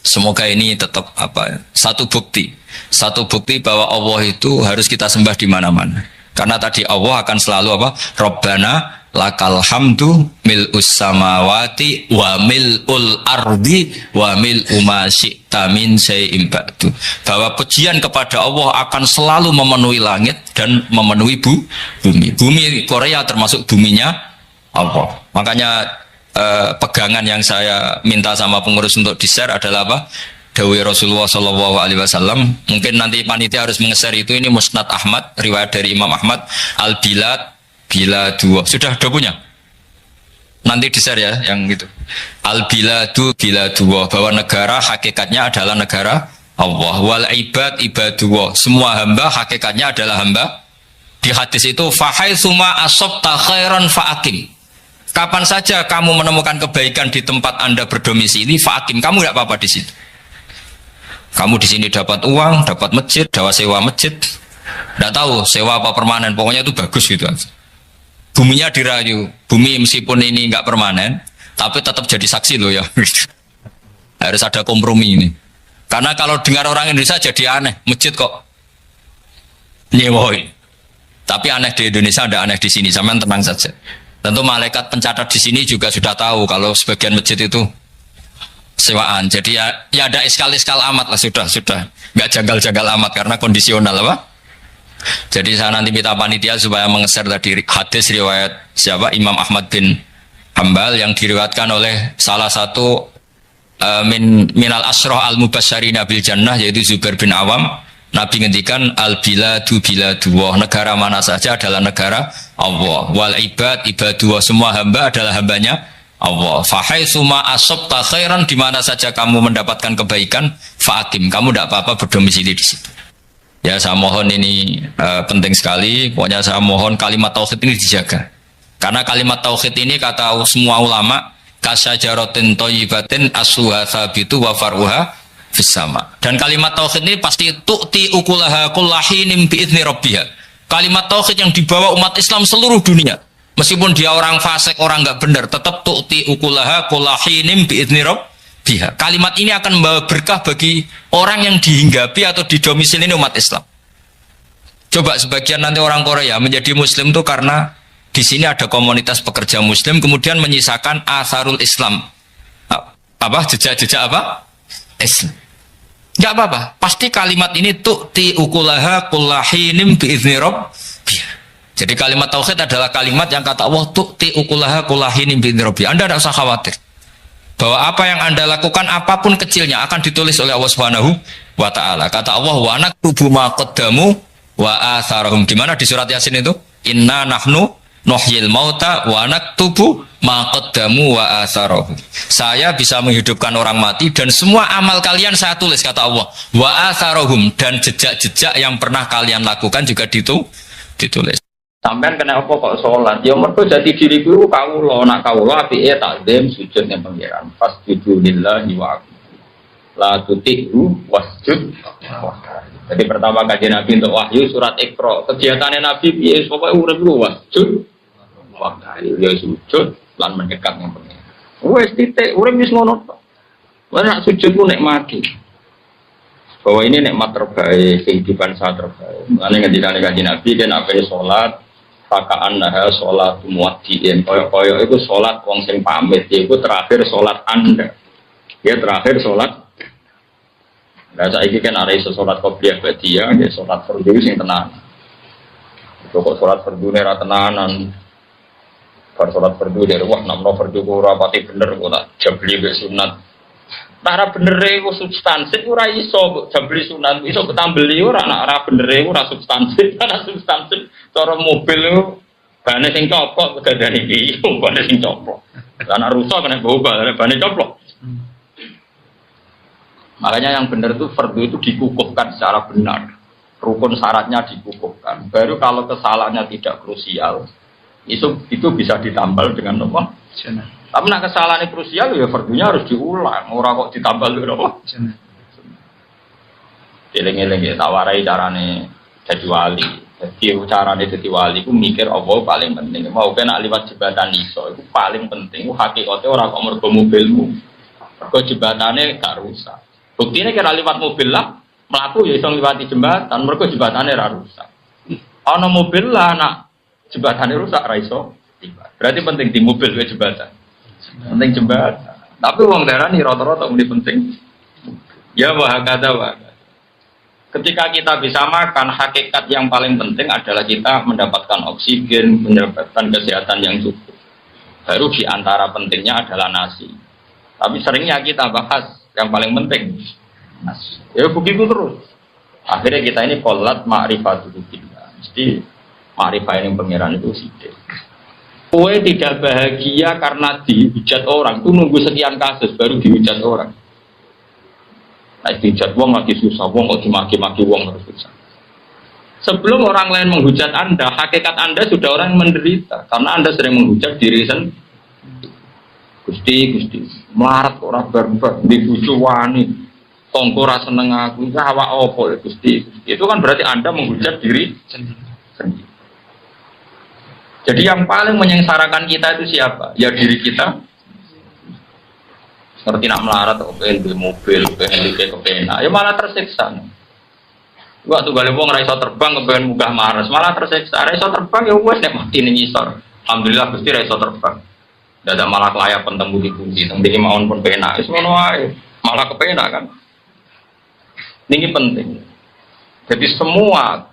semoga ini tetap satu bukti bahwa Allah itu harus kita sembah di mana-mana. Karena tadi Allah akan selalu Rabbana lakal hamdu mil'us samawati wa mil'ul ardi wa mil'u ma syi'ta min syai'in ba'du. Bahwa pujian kepada Allah akan selalu memenuhi langit dan memenuhi bumi. Bumi Korea termasuk buminya Allah. Makanya pegangan yang saya minta sama pengurus untuk di-share adalah dawai Rasulullah Shallallahu Alaihi Wasallam. Mungkin nanti panitia harus mengeser itu. Ini Musnad Ahmad, riwayat dari Imam Ahmad. Al-Bilad bila dua sudah punya, nanti di-share ya yang gitu. Al-biladu bila dua, bahwa negara hakikatnya adalah negara Allah. Wal ibad ibadullah, semua hamba hakikatnya adalah hamba. Di hadis itu fahaitsuma asabta khairan fa'akim, kapan saja kamu menemukan kebaikan di tempat Anda berdomisili, fa'akim, kamu tidak apa-apa di situ. Kamu di sini dapat uang, dapat masjid, dapat sewa masjid, tidak tahu sewa apa permanen, pokoknya itu bagus gitu aja. Buminya dirayu, bumi meskipun ini nggak permanen, tapi tetap jadi saksi loh ya. Harus ada kompromi ini. Karena kalau dengar orang Indonesia jadi aneh, masjid kok nyewoi. Tapi aneh di Indonesia, ada aneh di sini, sampean tenang saja. Tentu malaikat pencatat di sini juga sudah tahu kalau sebagian masjid itu sewaan. Jadi ya ada iskal-iskal amat lah, sudah, nggak janggal-janggal amat karena kondisional Jadi saya nanti minta panitia supaya mengeser tadi hadis riwayat siapa? Imam Ahmad bin Hambal yang diriwayatkan oleh salah satu minal asroh al mubasyarina bil jannah, yaitu Zubair bin Awam. Nabi ngendikan al-biladu biladullah, negara mana saja adalah negara Allah. Wal ibad ibadullah, semua hamba adalah hambanya Allah. Fahaitsuma asabta khairan, di mana saja kamu mendapatkan kebaikan, fa'akim, kamu tidak apa-apa berdomisili di situ. Ya saya mohon ini penting sekali. Pokoknya saya mohon kalimat tauhid ini dijaga. Karena kalimat tauhid ini kata semua ulama kasyajaratin thayyibatin asluha tsabitu wa faruha fis sama. Dan kalimat tauhid ini pasti tu'ti ukulaha kullahinin bi'izni rabbiha. Kalimat tauhid yang dibawa umat Islam seluruh dunia. Meskipun dia orang fasik, orang enggak benar, tetap tu'ti ukulaha kullahinin bi'izni rabbiha. Kalimat ini akan membawa berkah bagi orang yang dihinggapi atau didomisili umat Islam. Coba sebagian nanti orang Korea menjadi Muslim itu karena di sini ada komunitas pekerja Muslim, kemudian menyisakan asarul Islam, jejak-jejak Islam. Enggak apa-apa. Pasti kalimat ini tu'ti ukulaha kullahinim bi'izni rabbiha. Jadi kalimat tauhid adalah kalimat yang kata Allah tu'ti ukulaha kullahinim bi'izni rabbiha. Anda tidak usah khawatir bahwa apa yang Anda lakukan apapun kecilnya akan ditulis oleh Allah Subhanahu wa taala. Kata Allah wa naktubu ma qaddamu wa atharahum. Di mana di surat Yasin itu? Inna nahnu nuhyil mauta wa naktubu ma qaddamu wa atharahum. Saya bisa menghidupkan orang mati dan semua amal kalian saya tulis, kata Allah. Wa atharahum, dan jejak-jejak yang pernah kalian lakukan juga ditulis. Sampean kena apa kok sholat? Ya mergo jati diriku kawula, nak kawula apike takzim sujud ning pangeran. Fasjudu lillahi wa la tuti'u wasjud. Jadi pertama kajian Nabi untuk wahyu surat Iqra. Kegiatannya Nabi piye? Pokoke urip lu wasjud. Ya sujud lan mendekat ning pangeran. Wes titik, urip wis ngono tok. Wes nak sujud ku nikmati. Bahwa ini nikmat terbaik, kehidupan saya terbaik. Makanya ketika Kanjeng Nabi kan apa salat, fakaan nah salat muwaddiin. Koyo-koyo itu salat wong sing pamit, iku terakhir salat Anda. Ya terakhir salat. Nah saiki kan ada iso salat qobliyah ba'diyah, ya salat fardhu sing tenan. Kok salat fardhu ora tenanan. Bar salat fardhu dari wah namno fardhu ora pati bener kok tak jabli mbek sunat. Nek bener iku substansif ora iso jabli sunat, iso ketambeli ora nek ora bener iku ora substansif, ora substansif cara mobil iku bane sing copok kedadane iki, bane sing copok. Lah nek rusak kena bobal, bane coplok. Makanya yang benar itu fardu itu dikukuhkan secara benar. Rukun syaratnya dikukuhkan. Baru kalau kesalahannya tidak krusial, itu bisa ditambal dengan apa? Tapi nak kesalahannya krusial ya fardunya harus diulang. Orang kok ditambal dengan apa? Eling-eling ya tawarai carane jadi wali. Jadi carane jadi wali itu mikir apa paling penting. Mau kena liwat jembatan iso itu paling penting. Hakikatnya orang kok mergo mobilmu. Mergo jembatannya gak rusak. Buktinya kira liwat mobil lah, melaku ya iso liwati jembatan, mereka jembatannya ra rusak. Ana mobil lah, nak jembatannya rusak ra iso. Berarti penting di mobil ke jembatan. Penting jembatan. Tapi wong darani rata-rata muni penting. Ya wahakada wa. Ketika kita bisa makan, hakikat yang paling penting adalah kita mendapatkan oksigen, mendapatkan kesehatan yang cukup. Baru di antara pentingnya adalah nasi. Tapi seringnya kita bahas yang paling penting, ya begitu terus. Akhirnya kita ini kolat ma'rifatul billah. Mesti ma'rifah yang pangeran itu sidik. Kue tidak bahagia karena dihujat orang. Itu nunggu sekian kasus baru dihujat orang. Nah dihujat wong lagi susah, wong kok dimaki-maki wong harus susah. Sebelum orang lain menghujat Anda, hakikat Anda sudah orang yang menderita karena Anda sering menghujat diri sendiri. Gusti, melarat ora barbar, di bojo wani, tonggo ra seneng aku, iki awak opo Gusti. Itu kan berarti Anda menghujat diri sendiri. Jadi yang paling menyengsarakan kita itu siapa? Ya diri kita. Seperti nak melarat kok pengen di mobil, pengen di kepenak, ya malah tersiksa. Waktu gale wong ra iso terbang kepengen munggah Mars, malah tersiksa. Ra iso terbang ya wis nek mati ning ngisor. Alhamdulillah Gusti ra iso terbang. Dadak malah kelayapan tembung dikunci, tembung mawon pun penak, ngono wae, malah kepenak kan. Ini penting. Jadi semua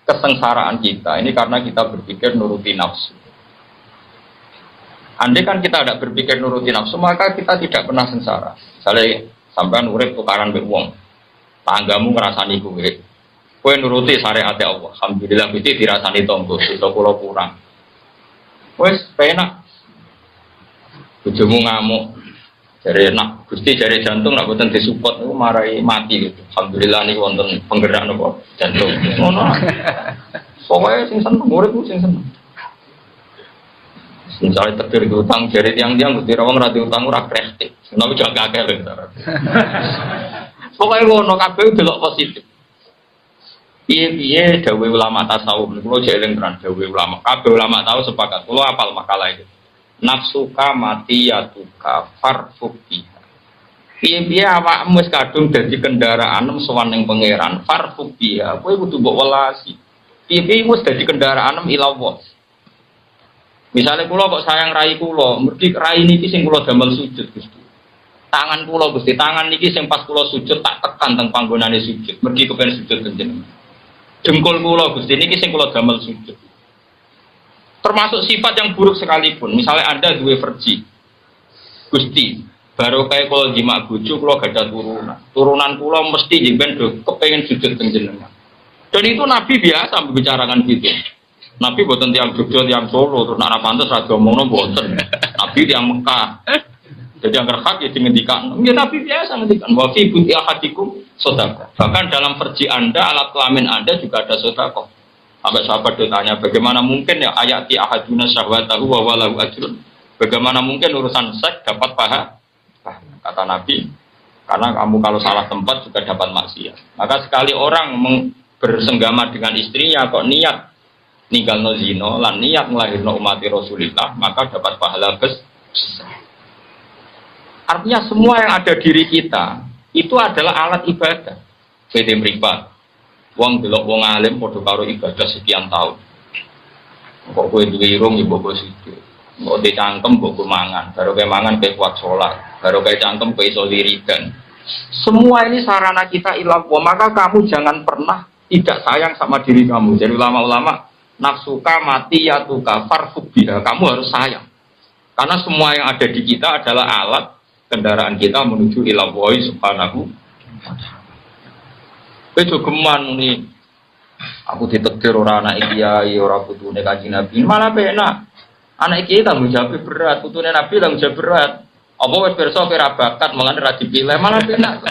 kesengsaraan kita ini karena kita berpikir nuruti nafsu. Andai kan kita tidak berpikir nuruti nafsu, maka kita tidak pernah sengsara. Misalnya sampean urip tukaran mbek wong, tanggamu ngrasani kowe nuruti syariat Allah. Alhamdulillah Gusti dirasani tangga, dosa kula kurang. Wes penak. Bojomu ngamuk, jare nak Gusti jare jantung nak boten disupport niku marai mati gitu. Alhamdulillah niku wonten penggerak napa jantung. Ngono. Pokoke sing seneng urip sing seneng. Misalnya tegir utang jare tiang-tiang Gusti rawang ra diutang ora krestik. Menawa jaga akeh lho. Pokoke ngono kabeh delok positif. Piye-piye dawuh ulama tasawuf niku jeling tenan dawuh ulama. Kabeh ulama tahu sepakat. Kula apal makalah itu. Nafsuka matiyatuka farfukiha. Piye-piye awakmu wis kadung dadi kendaraan sowan ning pangeran farfukiha. Kowe kudu mbok welasi. Piye-piye wis dadi kendaraan ilawah. Misalnya kula kok sayang rai kula, mergi rai niki sing kula damel sujud Gusti. Tangan kula Gusti, tangan niki sing pas kula sujud tak tekan teng panggonane sujud. Mergi kepen sujud jenengan. Jengkul kula Gusti niki sing kula damel sujud. Termasuk sifat yang buruk sekalipun. Misalnya Anda duwe verji. Gusti, baru kayak kalau jima bojo kula gadah turunan. Turunan kula mesti jemben do kepengin sujud teng jenengan. Dan itu Nabi biasa membicarakan gitu. Nabi boten tiang Jogja, tiang Solo, terus nak pantes ra diomongno boten. Nabi tiang Mekah. Jadi yang hak ya ngendikan. Ya Nabi biasa ngendikan wa fi buti ahadikum sedekah. Bahkan dalam verji Anda, alat kelamin Anda juga ada sedekah. Sampai sahabat ditanya, bagaimana mungkin ya ayati ahaduna syahwatahu wa walahu ajrun. Bagaimana mungkin urusan seks dapat pahala? Kata Nabi, karena kamu kalau salah tempat juga dapat maksiat. Maka sekali orang bersenggama dengan istrinya kok niat ninggalno zina lan niat nglahirno umat Rasulullah, maka dapat pahala besar. Artinya semua yang ada diri kita itu adalah alat ibadah. Beda mripat. Wong delok wong alim padha karo ibadah sekian tahun. Kok kowe duwe irung ya mbok sithik. Mbok dicangkem mbok mangan, baru kowe mangan kowe kuat salat, baru kowe cangkem kowe iso wiridan. Semua ini sarana kita ilah, maka kamu jangan pernah tidak sayang sama diri kamu. Jadi ulama-ulama nafsuka mati ya tuka farfuk biha, kamu harus sayang. Karena semua yang ada di kita adalah alat kendaraan kita menuju ilah wahai subhanahu. Kowe geman muni aku ditektir ora anak kiai, ora putune Kanjeng Nabi. Malah penak. Anak kiai tanggung jawab berat, putune Nabi tanggung jawab berat. Apa wis pirsa kira bakat mangane ra dipilih malah penak.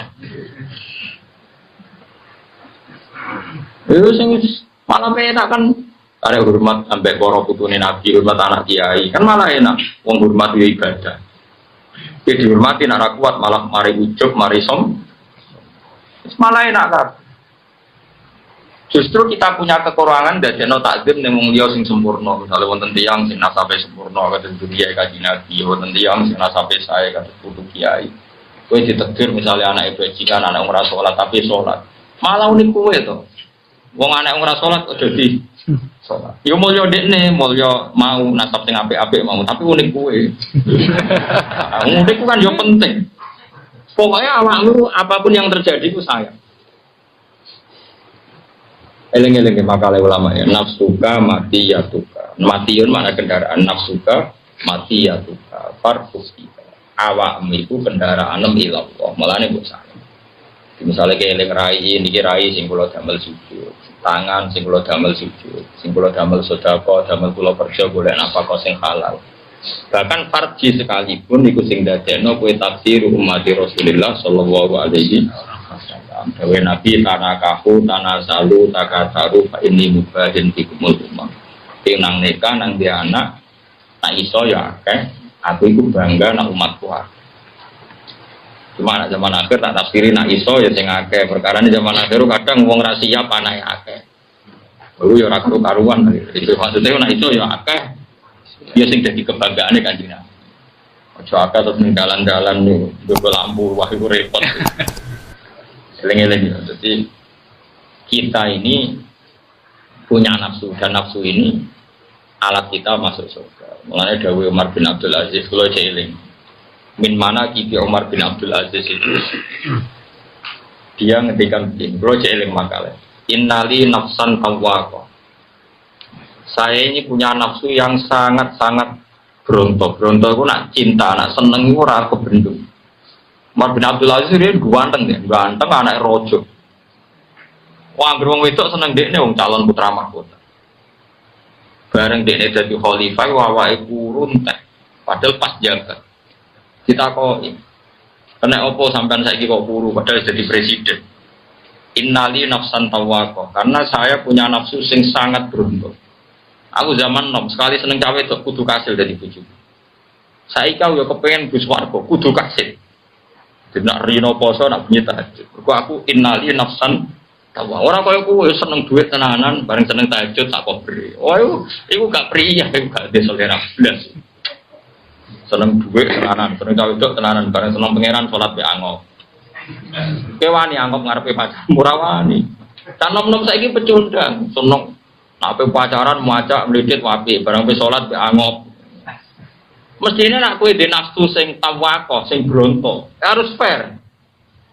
Sing malah enak kan ada hormat sampai para putune Nabi, hormat anak kiai. Kan malah enak wong hormat ya ibadah. Dia dihormati nek kuat malah mari ujub, mari som. Malah enak kan. Justru kita punya kekurangan dadekno takdim ning wong liya sing sempurna. Misale wonten tiyang sing nasabe sempurna kados Kiai Kanjeng Nabi, wonten tiyang sing nasabe sae kados putu kiai. Kowe ditakdir misale anake bajingan, anak ora salat tapi salat. Malah unik kowe to. Wong anak ora salat kok dadi salat. Yo mulya dekne, mulya mau nasab sing apik-apik mau, tapi unik kowe. Unik ku kan yo penting. Pokoknya awakmu apapun yang terjadi ku sayang. Eleng-eleng makalah ulama ya, nafsuka mati ya tuka. Matiun mana kendaraan nafsuka mati ya tuka. Farfusika. Awakmu itu kendaraan ilallah. Mulane mbok sayang. Misalnya kayak eleng rai niki rai sing kula damel sujud, tangan sing kula damel sujud, sing kula damel sedekah, damel kula kerja golek nafkah sing halal. Bahkan farji sekalipun niku sing dadekno kowe tafsir umat Rasulullah sallallahu alaihi wasallam. Dewe Nabi tanakahu tanasalu takataru fa inni mubahin bikumul ummah. Sing nang nikah nang dia anak nak iso ya akeh, aku iku bangga nak umatku akeh. Cuma anak zaman akhir tak tafsiri nak iso ya sing akeh. Perkara ini zaman akhir kadang wong ra siap anake akeh. Baru ya ora karuan. Itu maksudnya nak iso ya akeh. Ya sing dadi kebanggaane Kanjeng Nabi. Aja akeh terus ning dalan-dalan niku njogo lampu wah iku repot. Eleng-eleng. Jadi kita ini punya nafsu dan nafsu ini alat kita masuk surga. Mulanya dawuh Umar bin Abdul Aziz kula eling. Min mana kibi Umar bin Abdul Aziz itu dia ngetikan begini, kula eling makalah. Innali nafsan tawwaqah. Saya ini punya nafsu yang sangat-sangat berontok. Berontok itu nak cinta, nak seneng itu ora kebendung. Umar bin Abdul Aziz dia ganteng ya, ganteng anak rojo. Wong wong wedok seneng dekne wong calon putra mahkota. Bareng dekne dadi khalifah awake kurun teh. Padahal pas jabat. Ditakoki. Kena opo sampean saiki kok puru padahal jadi presiden. Innali nafsan tawwaqah. Karena saya punya nafsu sing sangat berontok. Aku zaman nom sekali seneng cawe itu kudu kasil dari bojoku. Saiki aku ya kepengin bus warga kudu kasil. Tidak rino poso nak bunyi tahajud. Aku innali nafsan tawa. Orang kaya aku seneng duit tenanan, bareng seneng tahajud tak beri. Oh itu gak pria, itu gak ada selera belas. Seneng duit tenanan, seneng cawe itu tenanan, bareng seneng pangeran sholat be angop. Kewani angop ngarepe pacar murah wani. Nom-nom saiki pecundang, seneng. Nak pacaran muacak mlidit wapi, bareng pe sholat be angop. Mestinya nak kue di nafsu sing tawako, sing bronto, harus fair.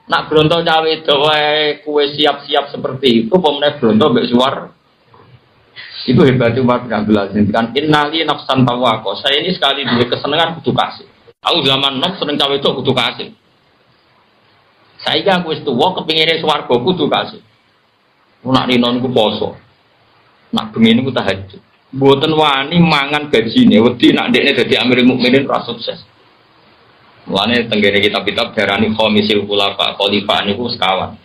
Nak bronto cawe doa kue siap-siap seperti itu, pemenang bronto mbek suar. Itu hebat Umar bin Abdul Aziz kan. Innali nafsan tawako. Saya ini sekali dua kesenangan kudu kasih. Aku zaman nom seneng cawe itu kudu kasih. Saya kan aku tuwa kepingine swarga kudu kasih. Nak rinon ku poso. Nak bengi niku tahajud. Mboten wani mangan gajine wedi nak ndekne dadi Amirul Mukminin ora sukses. Mulane tenggene kitab-kitab darani khamisul khulafa, khalifah niku sekawan.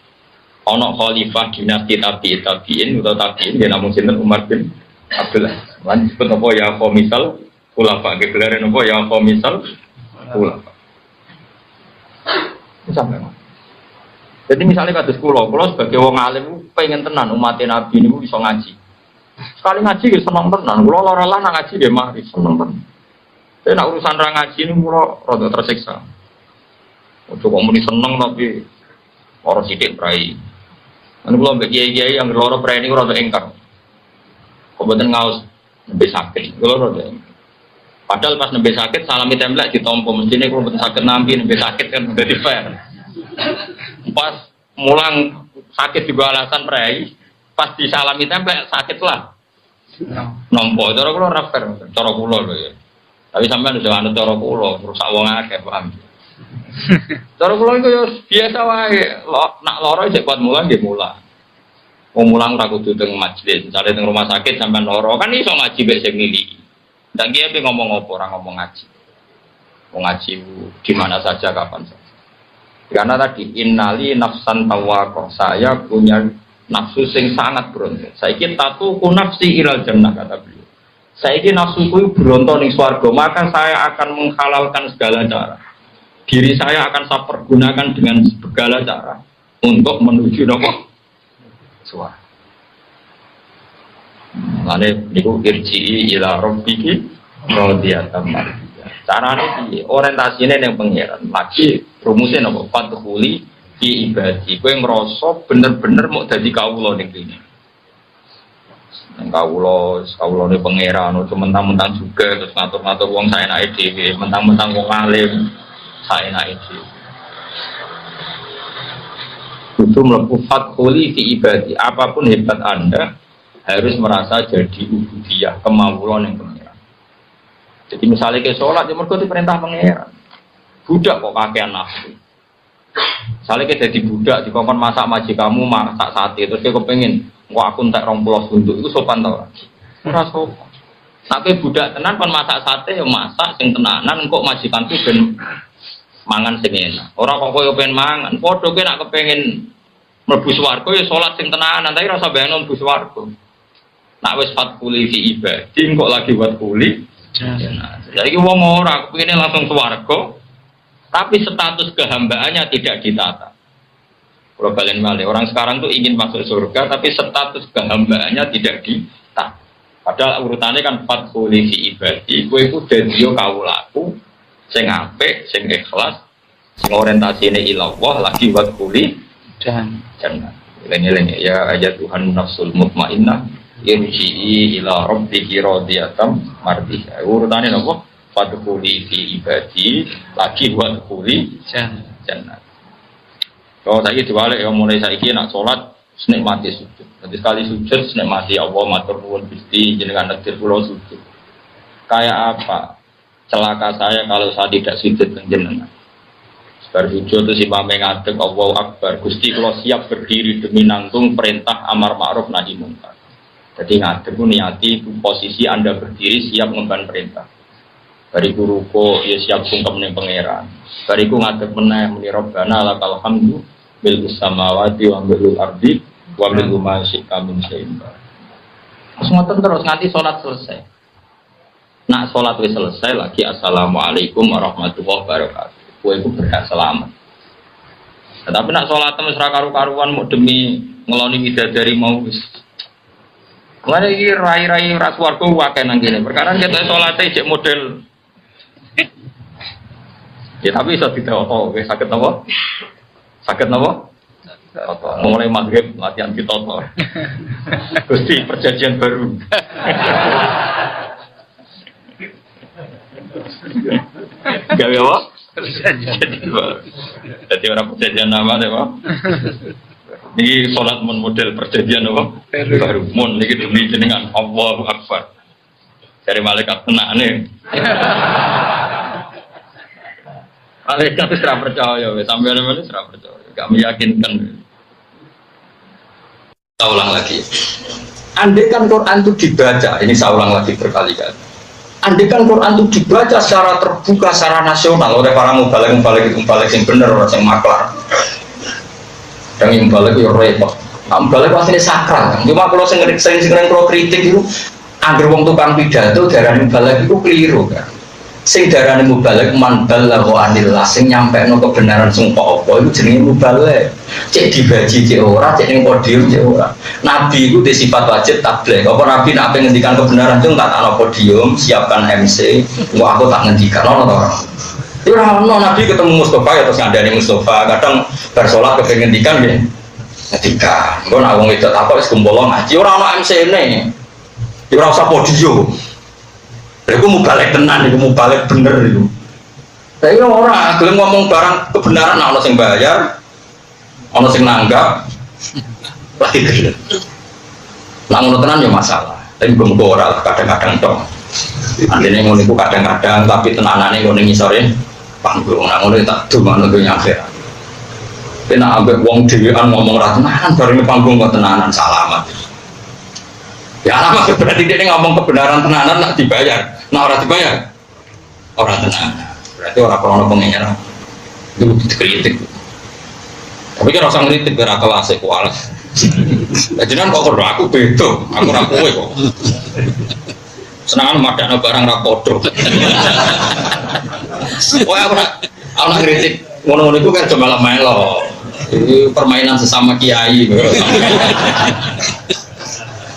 Ana khalifah dinasti tabi'in utawa tabi'in ya namung sinten Umar bin Abdullah. Lan disebut apa ya khamisal khulafa, gelar napa ya khamisal khulafa. Sampai. Jadi misalnya kados kula sebagai wong alim pengen tenan umat Nabi niku iso ngaji. Sekali ngaji ya seneng tenan, kula lara lah ngaji nggih mari seneng tenan. Saya nak urusan ra ngaji ini kula rada tersiksa. Ojo kok muni seneng tapi ora sithik prai. Anu kula mbek kiai-kiai yang loro prai niku rada engkar. Kok mboten ngaos nembe sakit. Kula rada engkar. Padahal pas nembe sakit salami templek ditampa mestine kula mboten sakit nampi nembe sakit kan dadi fair. Pas mulang sakit juga alasan prai, pas disalami templek sakit lah. Nompo cara kula ora fair, cara kula lho ya. Tapi sampean udah anut cara kula, rusak wong akeh paham. Cara kula iku ya biasa wae, nak lara isih kuat mulang nggih mulang. Wong mulang ora kudu teng majelis, misale teng rumah sakit sampean lara kan iso ngaji mek sing niliki. Ndak kiye pe ngomong apa ora ngomong ngaji. Wong ngaji di mana saja kapan saja. Karena tadi innali nafsan tawaqah, saya punya nafsu sing sangat berontak. Saiki tatuku nafsi ilal jannah kata beliau. Saiki nafsuku berontak ning swarga, maka saya akan menghalalkan segala cara. Diri saya akan saya pergunakan dengan segala cara untuk menuju nopo swarga. Lane niku irji ila rabbiki radiyatan mardiyah. Carane piye? Orientasine ning pangeran. Lagi rumusé nopo? Fadkhuli fi ibadi. Kowe ngrasa bener-bener mau dadi kawula ning kene. Nang kawula ning pangeran ojo mentang-mentang juga terus ngatur-ngatur wong saenake dhewe, mentang-mentang wong alim saenake dhewe. Itu mlebu fadkhuli fi ibadi. Apapun hebat Anda harus merasa jadi ubudiyah, kemawulan yang pangeran. Jadi misalnya ke sholat, ya mergo diperintah pangeran. Budak kok kakean nafsu. Misalnya ke jadi budak, dikongkon masak majikamu, masak sate, terus dia kepengin, wah aku entek 20 untuk itu sopan tau? Ora sopan. Tapi budak tenan kon masak sate, ya masak sing tenanan, kok majikan tuh ben mangan sing enak. Ora kok koyo pengen mangan, padha kowe nek kepengin mlebu swarga ya salat sing tenanan, tapi rasa bayang mlebu swarga. Nak wis fatkuli fi ibadi kok lagi buat kuli. Jadi wong ora kepengine langsung swarga, tapi status kehambaannya tidak ditata. Kalau kalian malih, orang sekarang tuh ingin masuk surga, tapi status kehambaannya tidak ditata. Padahal urutannya kan fatkuli fi ibadi, kowe iku dadi kawulaku sing apik, sing ikhlas, sing orientasine ilallah lagi buat kuli jangan. Lengi-lengi ya ayat Tuhan nafsul mutmainnah irji'i ila rabbiki radiyatan mardiyah. Urutane napa? Fadkhuli fi ibadi lagi wadkhuli jannah. Kalau saiki diwalik ya mulai saiki nak salat nikmati sujud. Jadi sekali sujud nikmati Allah matur nuwun Gusti jenengan nektir kula sujud. Kayak apa? Celaka saya kalau saya tidak sujud jenengan. Bar sujud terus imam ngadeg Allahu Akbar. Gusti kula siap berdiri demi nanggung perintah amar ma'ruf nahi munkar. Jadi ngadeg niati posisi Anda berdiri siap ngemban perintah. Bariku ruko ya siap sungkem ning pangeran. Bariku ngadeg meneh muni Rabbana lakal hamdu bil samawati wa bil ardi wa bil ma syi'a min syai'in. Terus nganti salat selesai. Nak salat wis selesai lagi assalamualaikum warahmatullahi wabarakatuh. Kowe iku berhak selamat. Tapi nak salat wis ra karu-karuan mau demi ngeloni bidadari mau wis. Mulane iki rai-rai ras warga akeh nang kene. Perkara kita salate cek model. Ya tapi iso ditoto, wis saged napa? Saged napa? Toto. Mulai maghrib latihan ditoto. Gusti perjanjian baru. Gawe apa? Jadi orang perjanjian nama deh, Pak. Ini sholat model perjanjian apa? Baru mon ini demi jenengan Allahu Akbar. Dari malaikat tenan nih. Malaikat itu serah percaya, sampai mana serah percaya, gak meyakinkan. Saya ulang lagi. Andai kan Quran itu dibaca, ini saya ulang lagi berkali-kali. Andai kan Quran itu dibaca secara terbuka, secara nasional oleh para mubalik yang benar, orang yang maklar. Dan yang balik itu repot. Balik pasti sakral. Cuma kalau sering kalau kritik itu, agar wong tukang pidato darane balik itu keliru kan. Sing darane mubalik man balagha anillah, sing nyampekno kebenaran sumpah apa itu jenenge mubalik. Cek dibaji cek ora, cek ning podium cek ora. Nabi itu di sifat wajib tabligh. Apa nabi nek ngendikan kebenaran itu tak ana podium, siapkan MC, kok aku tak ngendikan ono to ora. Ora ono Nabi ketemu Mustafa ya terus ngandani Mustafa, kadang bar salat kepengin ngendikan nggih. Ketika engko nek wong wedok takok wis kumpul ngaji ora ono MC-ne. Ya ora usah podio. Lha iku mubalik tenan iku mubalik bener iku. Tapi ora gelem ngomong barang kebenaran ana sing bayar, ana sing nanggap. Lagi gelem. Lah ngono tenan ya masalah. Tapi muga ora kadang-kadang tok. Andene ngono iku kadang-kadang tapi tenanane ngono ngisore panggung nang ngono tak dumane dunya akhirat. Kena ambek wong dhewean ngomong ra tenanan bareng panggung kok tenanan salamat. Ya alamat berarti dia ngomong kebenaran tenanan nak dibayar. Nah ora dibayar. Ora tenanan. Berarti ora krono pengenyar. Itu dikritik. Tapi kan rasa ngritik ora kelas e kualas. Lah jenengan kok ora aku beda, aku ora kowe kok. Senangan madakno barang ra padha. Wah aku nak kritik ngono-ngono iku kan cuma melo. Ini permainan sesama kiai.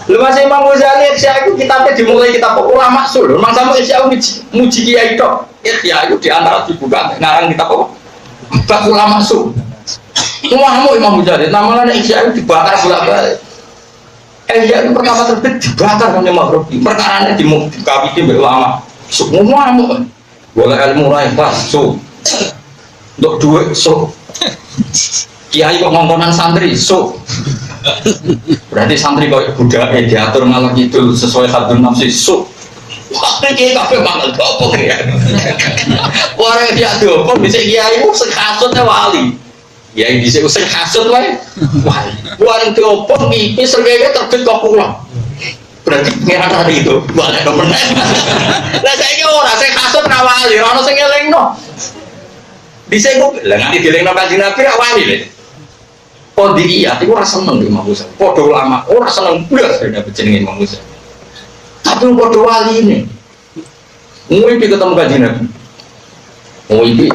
Lu masih Imam Ghazali Ihya itu kitabnya dimulai kitab ulama sul. Memang sama Ihya muji kiai tok. Ihya itu di antara dibuka ngarang kitab apa? Bab ulama sul. Semua Imam Ghazali namanya Ihya itu dibakar bolak-balik. Ihya itu pertama terbit dibakar kan Imam Rabi. Perkaranya dikawiti oleh ulama. Semua boleh ilmu lain pas sul. Untuk duit sul. Kiai kok ngomponan santri sul. Berarti santri kok budak diatur malah gitu sesuai hadun nafsi sul. Wah, kiai kafe malah apa ya? Orang dia apa bisa kiai sing hasutnya wali. Kiai bisa sing hasut wae. Wali. Wali itu apa iki srengenge terbit kok pulang. Berarti pengeran hari itu wali kok pernah. Lah saiki ora sing hasut ra wali, ora ono sing elingno. Dhisik kok lah nganti dielingno Kanjeng Nabi ra wali lho. Qadiriyah itu ora seneng Imam Ghazali. Padha ulama ora seneng blas dene jenenge Imam Ghazali. Tapi padha wali ini. Iki ketemu Kanjeng Nabi. Oh iki.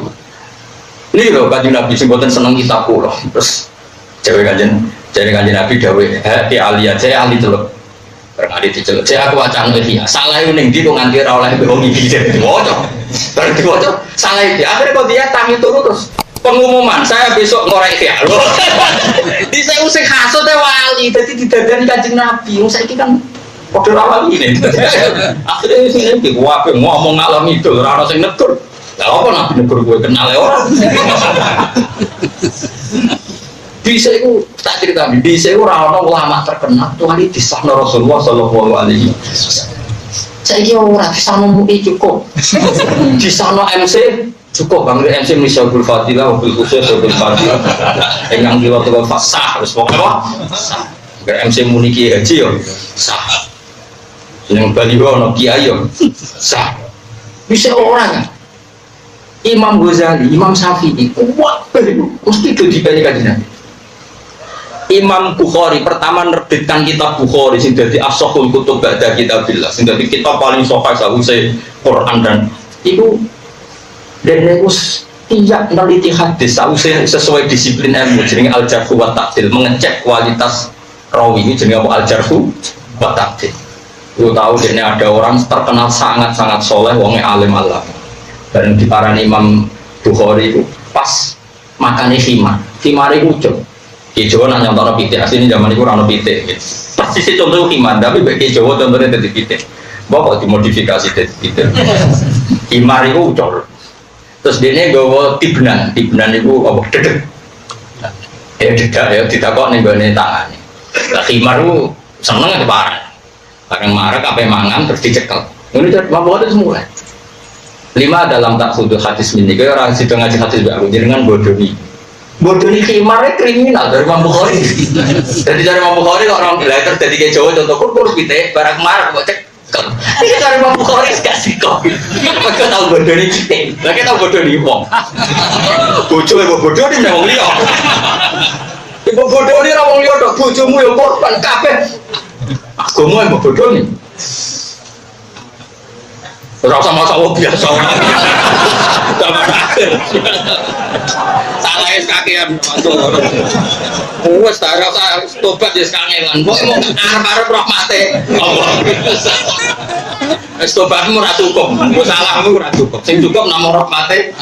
Ini lho Kanjeng Nabi sing boten seneng kitab kula. Terus jare Kanjeng Nabi dawuh, "Hati aliyah, saya ahli teluk." Berkali diceluk, "Saya aku wacana iki. Salah ning ndi kok nganti ora oleh wong iki." Waca. Berarti waca salah iki. Akhire kok dia tangi turu terus pengumuman saya besok ngorek ya loh. Di saya usik hasut wali, jadi didadani Kanjeng Nabi. Saiki kan padha wali ini. Akhirnya sing iki wae ngomong ngalor ngidul ora ono sing negur. Lah apa Nabi negur kowe kenal e ora? Bisa iku tak cerita bisa iku ora ono ulama terkenal kecuali disahno Rasulullah sallallahu alaihi wasallam. Saiki ora disahno MUI cukup. Disahno MC cukup bang MC Misyabul Fadilah mobil khusus mobil Fadilah yang diwaktu sah harus pokoknya sah MC Muniki Haji yo sah yang Bali ono Kiai yo sah bisa orang Imam Ghazali Imam Syafi'i kuat mesti itu dibandingkan Imam Bukhari pertama menerbitkan kitab Bukhari sing dadi ashahul kutub ba'da kitabillah sing dadi kitab paling sahih sausé Quran dan itu dan aku tidak meneliti hadis sesuai disiplin ilmu jenenge al-jarhu wa ta'dil mengecek kualitas rawi ini jenenge apa al-jarhu wa ta'dil. Lu tahu ini ada orang terkenal sangat-sangat soleh wonge alim Allah dan diparani Imam Bukhari itu pas makane khimar itu ucap Ki Jawa nang nyontone pitik asline zaman iku ora ono pitik persis contoh khimar tapi bagi Jawa contohnya dadi pitik mbok dimodifikasi dadi pitik khimar itu ucap. Terus dia gawa tibnan itu apa dedek dedak ya ditakok ning gone tangane. Lah khimar ku seneng aja parah. Bareng marek ape mangan terus dicekel. Ngono jar mabot semua. 5 dalam tak khudul hadis ini kaya orang sido ngaji hadis aku jenengan bodoni. Bodoni khimar kriminal dari Imam Bukhari. Jadi dari Imam Bukhari orang belajar dari ke Jawa contoh kurus pitik barang marek kok cek. Ini dari Imam Bukhari gak sih kok. Mereka tahu bodoh ini kita. Mereka tahu bodoh ini wong. Bodoh ibu bodoh ini memang liya. Ibu bodoh ini memang liya dok. Bodohmu yang korban kabeh. Agama ibu bodoh ini. Rasa masalah biasa. Zaman akhir. Salah kakean masuk. Wes tak rasa tobat wis kangelan. Kok mau arep-arep rahmate Allah. Wis tobatmu ora cukup. Salahmu ora cukup. Sing cukup namung rahmate.